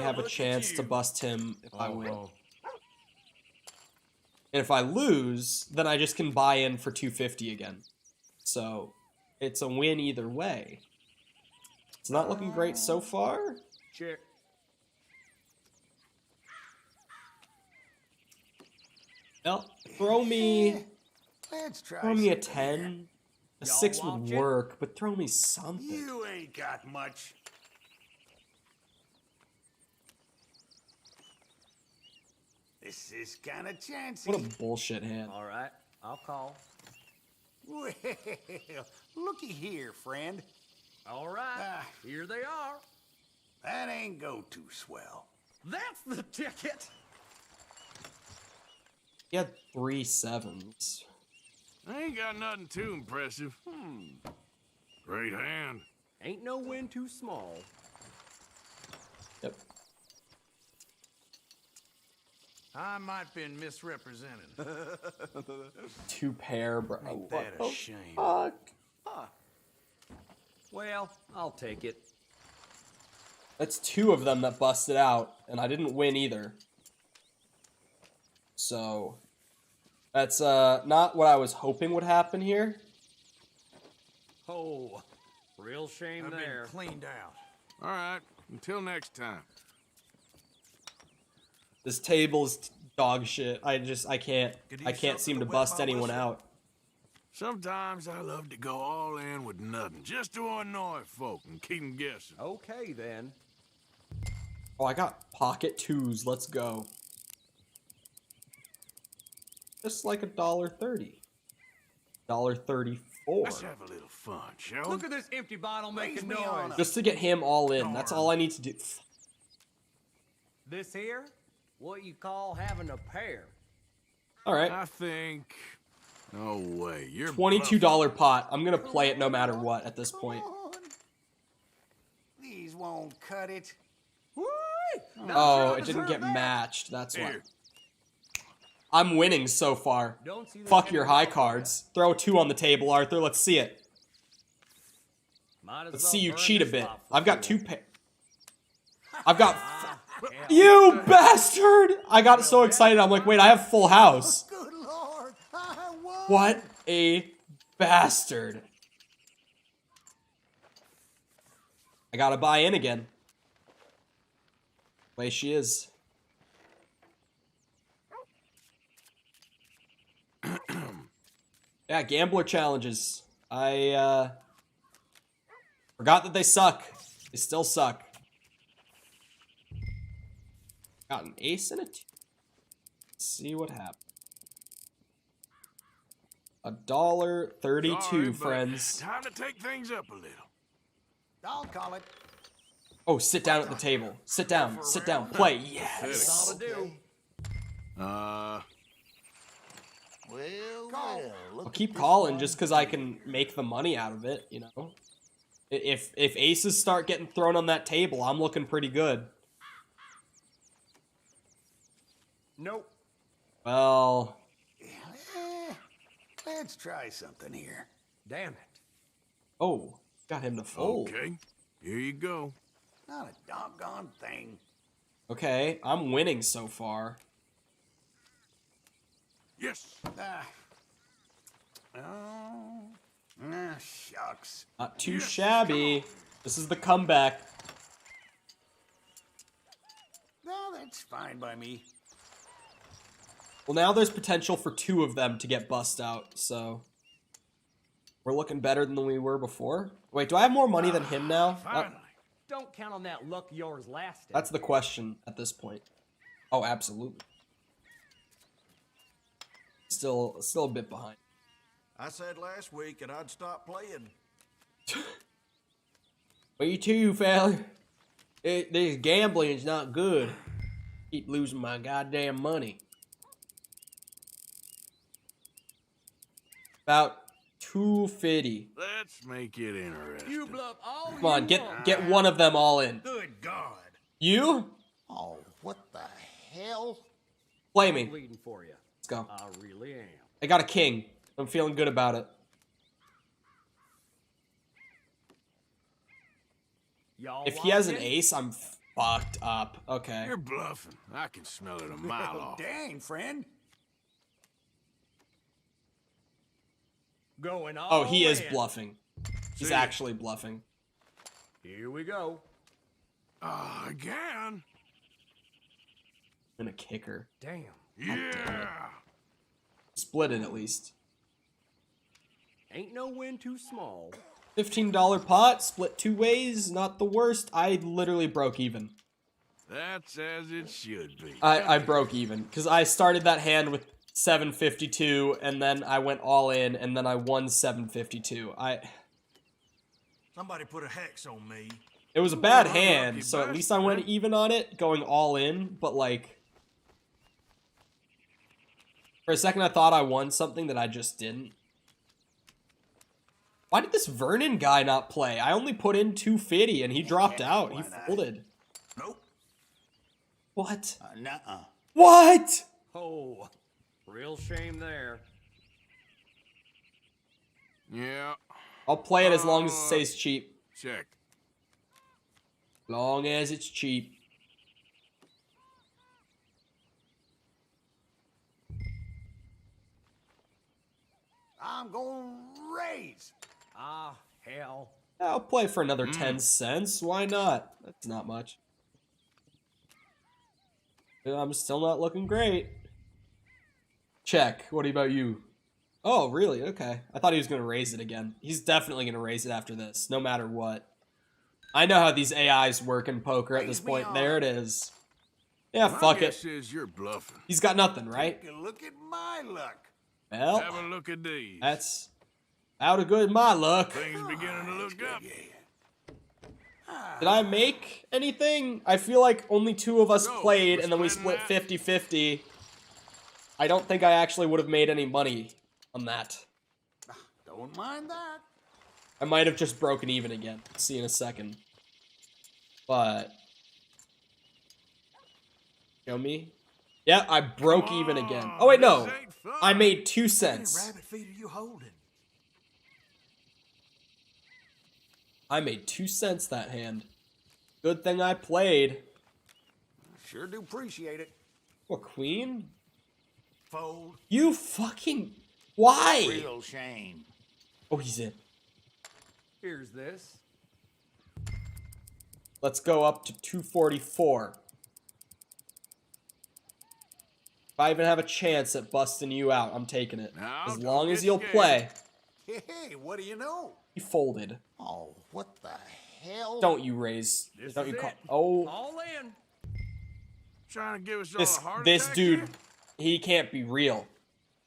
have a chance to bust him if I win. And if I lose, then I just can buy in for $250 again. So it's a win either way. It's not looking great so far. Check. Well, throw me Let's try a 10. A 6 would work, but throw me something. You ain't got much. This is kind of chancy. What a bullshit hand. All right, I'll call. Well, looky here, friend. All right, here they are. That ain't go too swell. That's the ticket. He had 3 7s. I ain't got nothing too impressive. Great hand. Ain't no win too small. Yep. I might been misrepresented. 2 pair, bro. Ain't What that a the shame? fuck? Well, I'll take it. That's 2 of them that busted out, and I didn't win either. So that's not what I was hoping would happen here. Oh, real shame I've there. been cleaned out. All right, until next time. This table's dog shit. I can't seem to bust anyone out. Sometimes I love to go all in with nothing, just to annoy folk and keep them guessing. Okay, then. Oh, I got pocket 2s. Let's go. Just like $1.30. $1.34. Let's have a little fun, shall we? Look at this empty bottle making noise. Just to get him all in. That's all I need to do. This here, what you call having a pair. All right. I think No way. You're $22 pot. I'm gonna play it no matter what at this point. These won't cut it. Oh, it didn't get matched. That's why. I'm winning so far. Fuck your high cards. Throw a 2 on the table, Arthur. Let's see it. Let's see you cheat a bit. I've got 2 pair. I've got... You bastard! I got so excited. I'm like, wait, I have full house. Good Lord, I won. What a bastard. I gotta buy in again. Way she is. Yeah, gambler challenges. I forgot that they suck. They still suck. Got an ace and a 2. Let's see what happens. $1.32, friends. Time to take things up a little. I'll call it. Oh, sit down at the table. Sit down. Sit down. Play. Yes. Well, I'll keep calling just because I can make the money out of it, you know? If aces start getting thrown on that table, I'm looking pretty good. Nope. Well... let's try something here. Damn it. Oh, got him to fold. Okay, here you go. Not a doggone thing. Okay, I'm winning so far. Yes. Shucks. Not too shabby. This is the comeback. No, that's fine by me. Well, now there's potential for 2 of them to get bust out, so... We're looking better than we were before. Wait, do I have more money than him now? Don't count on that luck of yours lasting. That's the question at this point. Oh, absolutely. Still a bit behind. I said last week that I'd stop playing. Me too, fella. This gambling's not good. Keep losing my goddamn money. About 250. Let's make it interesting. You bluff all Come on, you want. get one of them all in. Good God. You? Oh, what the hell? Play me. I'm bleeding for you. Let's go. I really am. I got a king. I'm feeling good about it. Y'all If he has an walking? ace, I'm fucked up. Okay. You're bluffing. I can smell it a mile off. Dang, friend. Going all Oh, he is in. bluffing. He's See? actually bluffing. Here we go. Again? And a kicker. Damn. Yeah. Split it at least. Ain't no win too small. $15 pot, split 2 ways, not the worst. I literally broke even. That's as it should be. I broke even, because I started that hand with 752, and then I went all in, and then I won 752. Somebody put a hex on me. It was a bad Unlucky hand, so at least I went even on it, going all in, but like... For a second I thought I won something that I just didn't. Why did this Vernon guy not play? I only put in 250 and he dropped out. He folded. Nope. What? Nuh-uh. What? Oh, real shame there. Yeah. I'll play it as long as it stays cheap. Check. Long as it's cheap. I'm gonna raise. Ah, hell. I'll play for another 10 cents. Why not? That's not much. I'm still not looking great. Check. What about you? Oh, really? Okay. I thought he was going to raise it again. He's definitely going to raise it after this, no matter what. I know how these AIs work in poker at this point. There it is. Yeah, fuck it. Says you're bluffing. He's got nothing, right? Take a look at my luck. Well, Have a look at these. that's out of good my luck. Things beginning to look up. Did I make anything? I feel like only 2 of us played, and then we split 50-50. I don't think I actually would have made any money on that. Don't mind that. I might have just broken even again. See in a second. But show me. Yeah, I broke even again. Oh wait, no. I made 2 How many cents. rabbit feet are you holding? I made 2 cents that hand. Good thing I played. Sure do appreciate it. What, queen? Fold. You fucking... Why? Real shame. Oh, he's in. Here's this. Let's go up to 244. If I even have a chance at busting you out, I'm taking it. Now, As don't long as get you'll scared. play. Hey, what do you know? He folded. Oh, what the hell? Don't you raise. This Don't is you call. it. Oh, All in. Trying to give us all a heart this attack dude, here? he can't be real.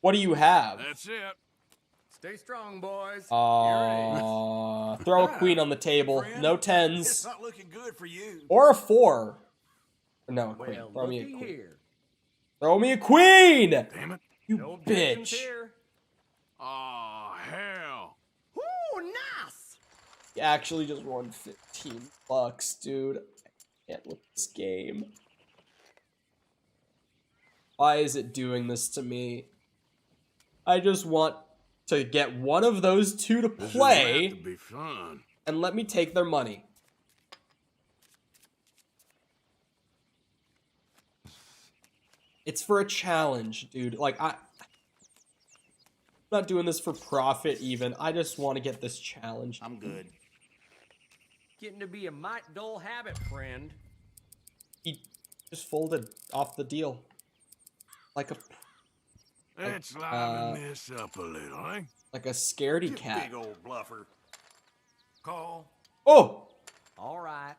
What do you have? That's it. Stay strong, boys. Throw a queen on the table. Friend, No It's tens. not looking good for you. Or a 4. No, a queen. Well, Throw me a looky queen. here. Throw me a queen! Damn it. You No objections bitch. here. Oh, hell. Ooh, nice. You actually just won $15, dude. I can't with this game. Why is it doing this to me? I just want to get one of those two to This is about to play be fun. and let me take their money. It's for a challenge, dude. Like, I'm not doing this for profit even. I just want to get this challenge. I'm good. Getting to be a might dull habit, friend. He just folded off the deal. Like a Let's liven this up a little, eh? like a scaredy You cat. big old bluffer. Call. Oh! All right.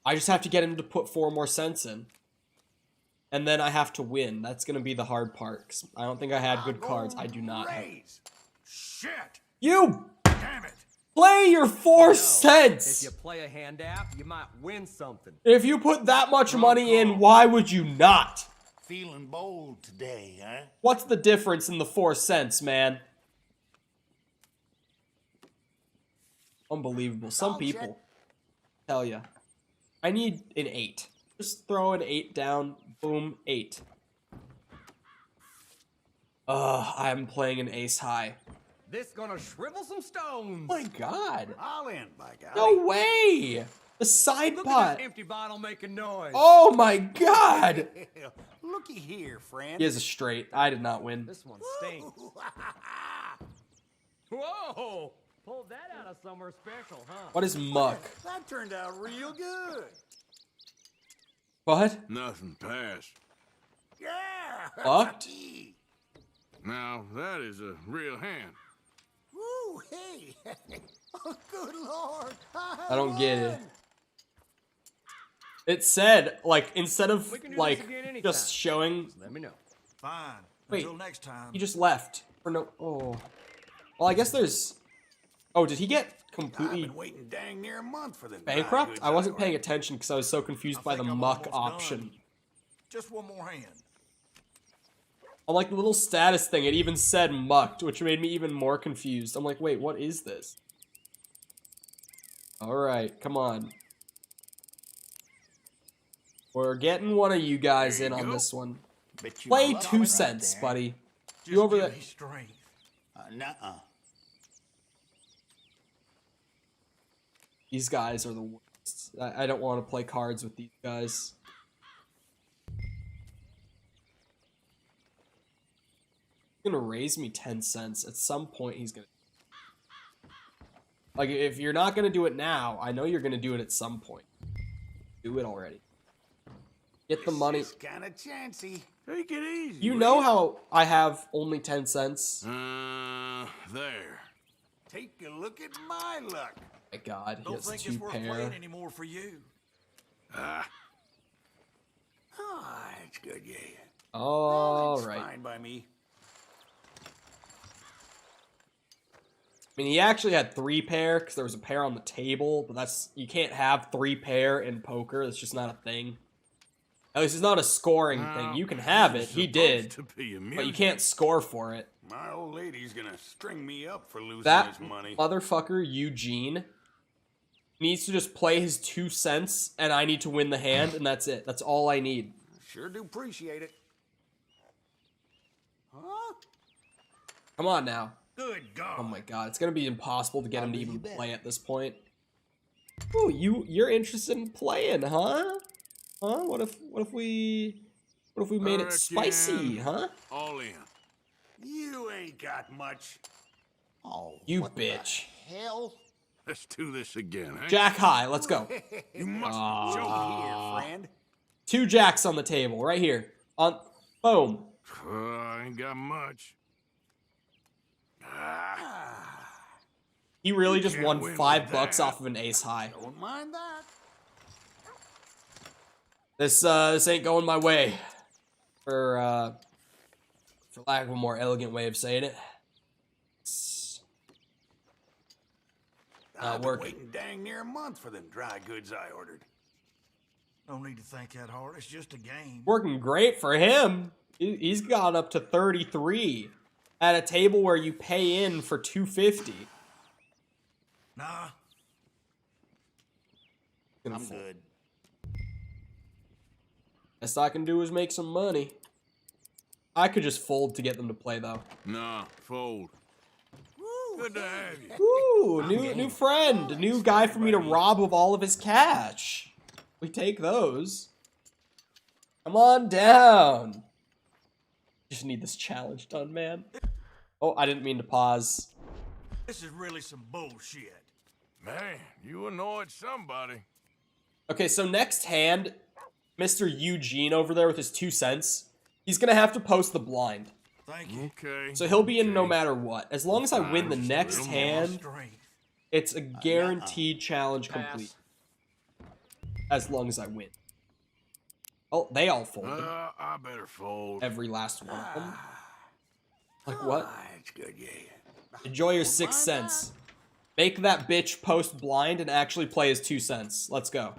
I just have to get him to put 4 more cents in. And then I have to win. That's going to be the hard part. 'Cause I don't think I had good cards. I do not have. Raise. Shit. You Damn it. play your 4 If cents! you play a hand app, you might win something. If you put that much money in, why would you not? Feeling bold today, huh? What's the difference in the 4 cents, man? Unbelievable. Some I'll people check. tell ya. I need an 8. Just throw an 8 down. Boom, 8. I'm playing an ace high. This gonna shrivel some stones. Oh my god. I'll in, by God. No way! The side Look pot. at this empty bottle making noise. Oh my god! Looky here, friend. He has a straight. I did not win. This one stinks. Whoa! Pulled that out of somewhere special, huh? What is muck? That turned out real good. What? Nothing passed. Yeah. Fucked? Now, that is a real hand. Woo, hey. Oh, good Lord. I don't get it. It said, like, instead of, We can do like, this again anytime. just showing... Let me know. Fine. Wait. Until next time. He just left. For no... Oh. Well, I guess there's... Oh, did he get I've completely been waiting dang near a month for this. bankrupt? I wasn't paying attention because I was so confused by the think I'm muck almost option. done. Just one more hand. On, like, the little status thing, it even said mucked, which made me even more confused. I'm like, wait, what is this? Alright, come on. We're getting one of you guys There in you on go. this one. Bet you Play love 2 it right cents, there. buddy. Just You over give there? me strength. Nuh-uh. These guys are the worst. I don't want to play cards with these guys. He's gonna raise me 10 cents. At some point, he's gonna... Like, if you're not gonna do it now, I know you're gonna do it at some point. Do it already. Get the money. It's kind of chancy. Take it easy. You will know how I have only 10 cents? There. Take a look at my luck. My god, he Don't has think 2 it's worth pair. playing anymore for you. Ah, Ah, it's good, yeah. It's Alright. fine by me. I mean, he actually had 3 pair, because there was a pair on the table, but that's... You can't have 3 pair in poker, that's just not a thing. At least it's not a scoring thing. You can have it. He did. But you can't score for it. My old lady's gonna string me up for losing That this money. motherfucker, Eugene, needs to just play his 2 cents, and I need to win the hand, and that's it. That's all I need. Sure do appreciate it. Huh? Come on now. Good God. Oh my god, it's gonna be impossible to get him to even play at this point. Oh, you're interested in playing, huh? Huh? What if we made it spicy, huh? All in. You ain't got much. Oh, You what bitch. the hell? Let's do this again, eh? Jack high, let's go. You must joke here, friend. 2 jacks on the table, right here. On boom. I ain't got much. He really just won win $5 with that. off of an ace high. Don't mind that. This ain't going my way. For lack of a more elegant way of saying it. It's I've been working. waiting dang near a month for them dry goods I ordered. No need to think that hard. It's just a game. Working great for him. He's gone up to 33 at a table where you pay in for $250. Nah. I'm good. Best I can do is make some money. I could just fold to get them to play though. Nah, fold. Good to have you. Ooh, new friend, new guy for me to rob of all of his cash. We take those. Come on down. Just need this challenge done, man. Oh, I didn't mean to pause. This is really some bullshit. Man, you annoyed somebody. Okay, so next hand, Mr. Eugene over there with his 2 cents, he's gonna have to post the blind. Thank you. Okay. So he'll be in no matter what. As long as I win the next Little hand, Strength. it's a guaranteed challenge complete. As long as I win. Oh, they all folded. I better fold. Every last one of them. Like what? It's good, yeah. Enjoy your 6 cents. Make that bitch post blind and actually play his 2 cents. Let's go.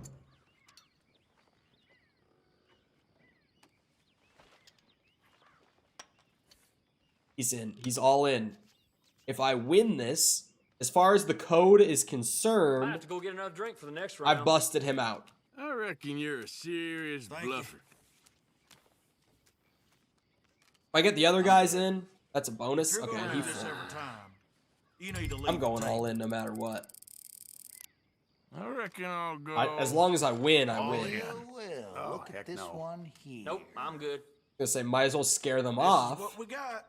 He's in. He's all in. If I win this, as far as the code is I concerned, have to go get another drink for the next round. I've busted him out. I reckon you're a serious bluffer. If I get the other guys in, that's a bonus. You're Okay, gonna he do this folded. every time. You need to leave. I'm going the all table. in no matter what. I reckon I'll go. As long as I win, I all win. in. Well, look heck at this no. one here. Nope, I'm good. Gonna say, might as well scare them This is off. what we got.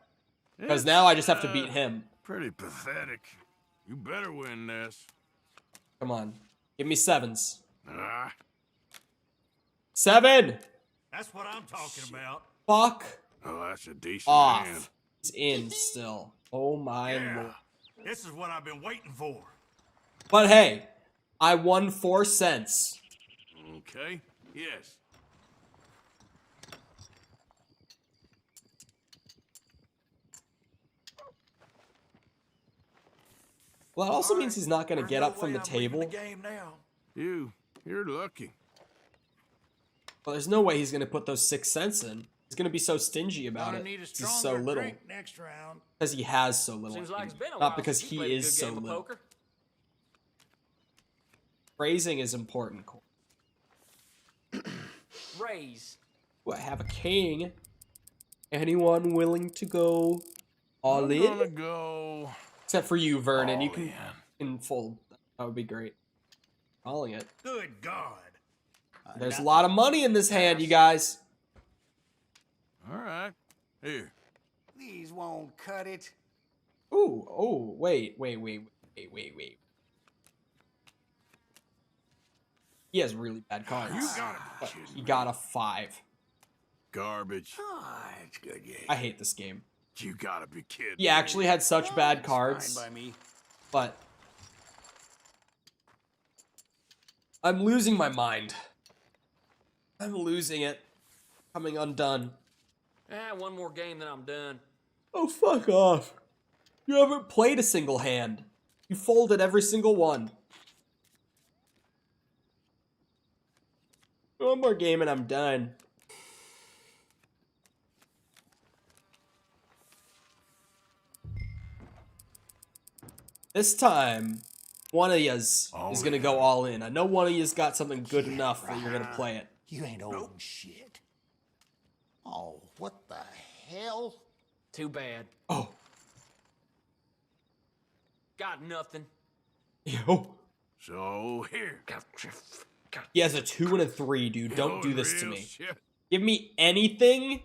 Because now I just have to beat him. Pretty pathetic. You better win this. Come on. Give me 7s. Ah, 7! That's what I'm talking about. Fuck oh, that's a decent off. hand. He's in still. Oh my lord. This is what I've been waiting for. But hey, I won 4 cents. Okay. Yes. Well, that also means he's not going to There's get no up from way the I'm leaving table. The game now. You're lucky. Well, there's no way he's going to put those 6 cents in. He's going to be so stingy about Gonna it. need a He's so stronger little. drink next round. Because he has so little. Seems like it's been a while Not because since he you played a is good so game of little. poker. Phrasing is important. Raise. Ooh, I have a king. Anyone willing to go all I'm in? gonna go. Except for you, Vernon. You all can fold. That would be great. Calling it. Good God. There's a lot of money in this hand, you guys. All right. Here. These won't cut it. Ooh, oh, wait. He has really bad cards. You gotta be But kidding he me. got a 5. Garbage. It's good, yeah. I hate this game. You gotta be kidding. He actually had such bad cards, Fine by me. but I'm losing my mind. I'm losing it. Coming undone. One more game, then I'm done. Oh, fuck off. You haven't played a single hand. You folded every single one. One more game and I'm done. This time, one of yous is gonna go all in. I know one of yous got something good enough that you're gonna play it. You ain't old shit. Oh, what the hell? Too bad. Oh. Got nothing. Yo. So here. He has a 2 and a 3, dude. Don't Oh, do this to real me. shit. Give me anything.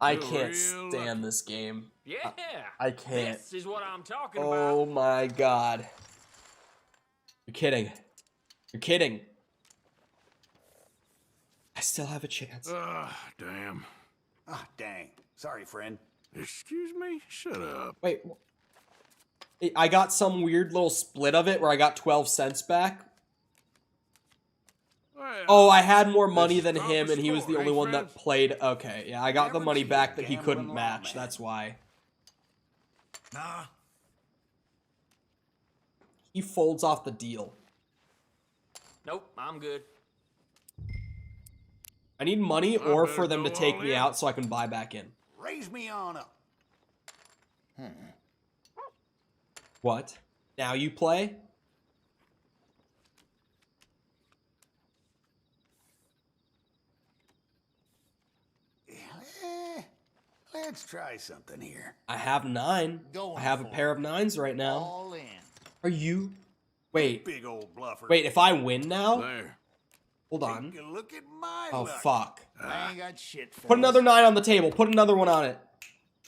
I can't stand this game. Yeah. I can't. This is what I'm talking about. Oh my god. You're kidding. You're kidding. I still have a chance. Damn. Ah, dang. Sorry, friend. Excuse me? Shut up. Wait. I got some weird little split of it where I got 12 cents back. Oh, I had more money than him, and he was the only one that played. Okay, yeah, I got the money back that he couldn't match. That's why. Nah. He folds off the deal. Nope, I'm good. I need money or for them to take me out so I can buy back in. Raise me on up. What? Now you play? Let's try something here. I have 9. I have a pair of 9s right now. All in. Are you? Wait. Big old bluffer. Wait, if I win now? There. Hold on. Take a look at my Oh, luck. fuck. I ain't got shit for Put another 9 on the table. Put another one on it.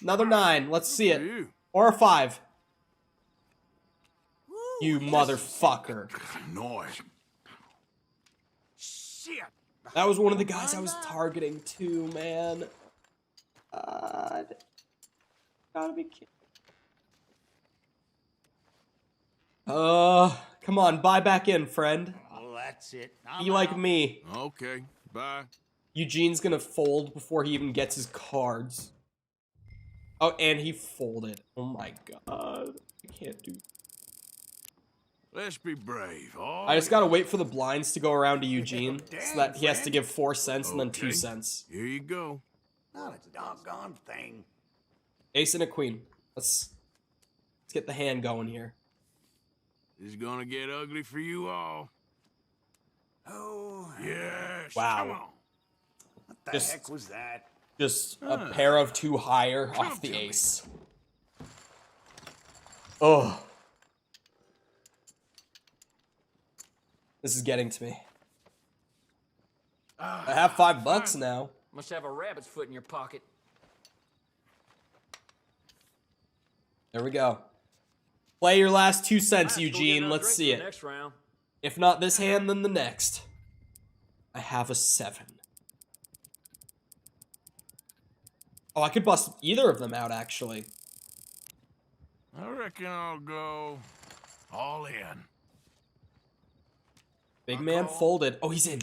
Another 9. Let's see it. Or a 5. You motherfucker. Noise. Shit. That was one of the guys I was targeting too, man. God. Gotta be kidding. Come on, buy back in, friend. Well, that's it. Be like me. Okay, bye. Eugene's gonna fold before he even gets his cards. Oh, and he folded. Oh my god. I can't do. Let's be brave. Oh, I just gotta wait for the blinds to go around to Eugene so that he has to give 4 cents and then 2 Okay. cents. Here you go. Not a doggone thing. Ace and a queen. Let's get the hand going here. It's gonna get ugly for you all. Oh. Yes. Wow. Come on. What the Just- heck was that? Just a pair of 2 higher off the ace. Oh. This is getting to me. I have $5 now. Must have a rabbit's foot in your pocket. There we go. Play your last 2 cents, Might have to go get Eugene. another Let's drink see for the it. Next round. If not this hand, then the next. I have a 7. Oh, I could bust either of them out, actually. I reckon I'll go all in. Big man folded. Oh, he's in.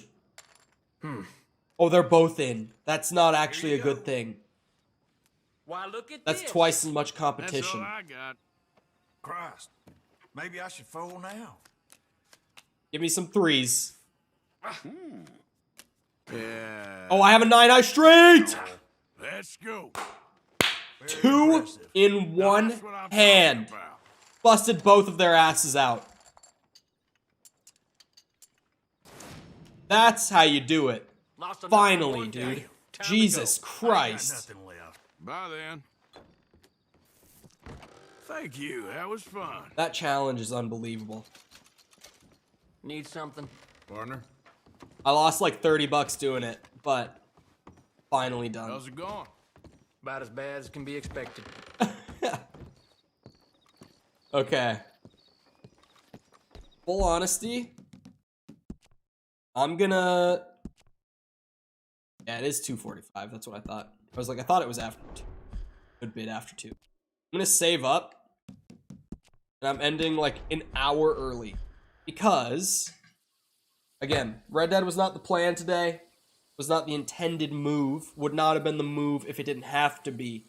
Oh, they're both in. That's not actually a good thing. Why, look at That's this. twice as much That's all competition. I got. Christ. Maybe I should fold now. Give me some 3s. Yeah. Oh, I have a 9 straight! Let's go. 2 in one That's what I'm hand. talking about. Busted both of their asses out. That's how you do it. Lost another Finally, one. dude. Time to Jesus go. Christ. Nothing left. Bye then. Thank you. That was fun. That challenge is unbelievable. Need something? Partner, I lost like $30 doing it, but finally done. how's it going? About as bad as can be expected. Okay. Full honesty, I'm gonna... Yeah, it is 2:45. That's what I thought. I was like, I thought it was after 2. Good bit after 2. I'm gonna save up. And I'm ending like an hour early. Because, again, Red Dead was not the plan today. Was not the intended move. Would not have been the move if it didn't have to be.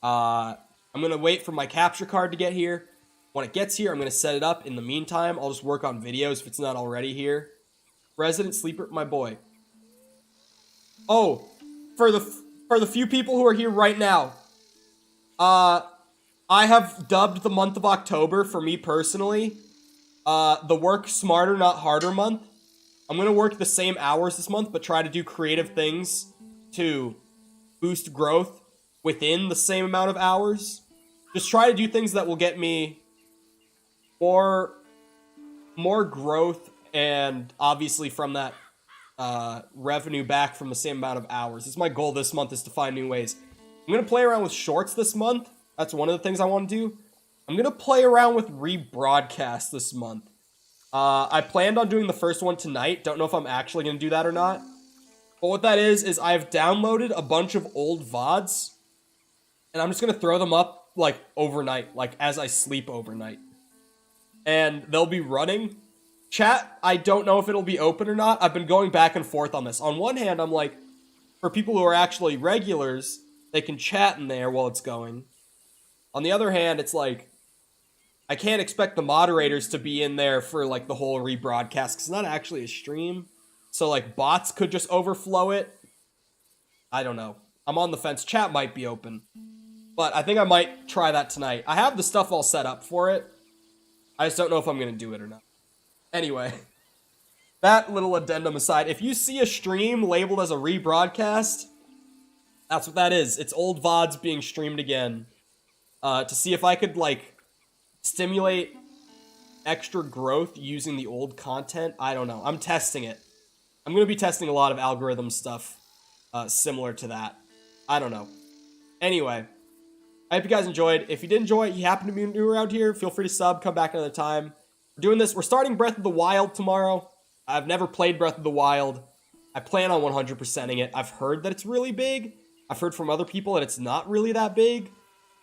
I'm gonna wait for my capture card to get here. When it gets here, I'm gonna set it up. In the meantime, I'll just work on videos if it's not already here. Resident Sleeper, my boy. Oh, for the for the few people who are here right now, I have dubbed the month of October, for me personally, the work smarter, not harder month. I'm going to work the same hours this month, but try to do creative things to boost growth within the same amount of hours. Just try to do things that will get me more growth, and obviously from that revenue back from the same amount of hours. It's my goal this month, is to find new ways. I'm going to play around with shorts this month. That's one of the things I want to do. I'm going to play around with rebroadcast this month. I planned on doing the first one tonight. Don't know if I'm actually going to do that or not. But what that is I've downloaded a bunch of old VODs, and I'm just going to throw them up, like, overnight, like, as I sleep overnight. And they'll be running. Chat, I don't know if it'll be open or not. I've been going back and forth on this. On one hand, I'm like, for people who are actually regulars, they can chat in there while it's going. On the other hand, it's like, I can't expect the moderators to be in there for, like, the whole rebroadcast, because it's not actually a stream. So, like, bots could just overflow it. I don't know. I'm on the fence. Chat might be open. But I think I might try that tonight. I have the stuff all set up for it. I just don't know if I'm going to do it or not. Anyway, that little addendum aside, if you see a stream labeled as a rebroadcast, that's what that is. It's old VODs being streamed again. To see if I could, like, stimulate extra growth using the old content. I don't know. I'm testing it. I'm going to be testing a lot of algorithm stuff similar to that. I don't know. Anyway, I hope you guys enjoyed. If you did enjoy, you happen to be new around here, feel free to sub, come back another time. We're doing this. We're starting Breath of the Wild tomorrow. I've never played Breath of the Wild. I plan on 100%ing it. I've heard that it's really big. I've heard from other people that it's not really that big.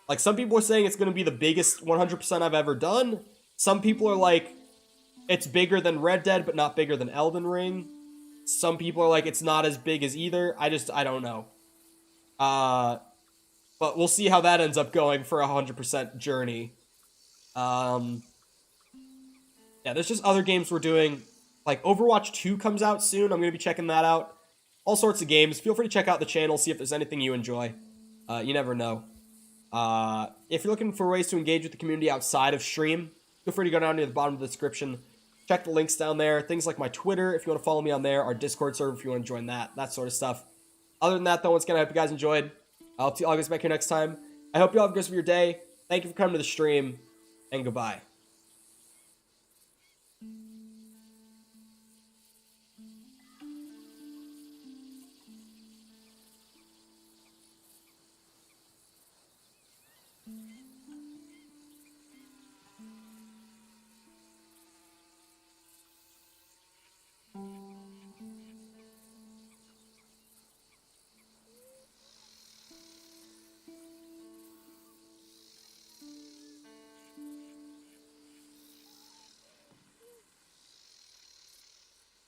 Like, some people are saying it's going to be the biggest 100% I've ever done. Some people are like, it's bigger than Red Dead, but not bigger than Elden Ring. Some people are like, it's not as big as either. I don't know. But we'll see how that ends up going for a 100% journey. Yeah, there's just other games we're doing. Like, Overwatch 2 comes out soon. I'm going to be checking that out. All sorts of games. Feel free to check out the channel, see if there's anything you enjoy. You never know. If you're looking for ways to engage with the community outside of stream, feel free to go down near the bottom of the description. Check the links down there. Things like my Twitter, if you want to follow me on there. Our Discord server, if you want to join that sort of stuff. Other than that, though, once again, I hope you guys enjoyed. I'll guys back here next time. I hope you all have a good rest of your day. Thank you for coming to the stream, and goodbye.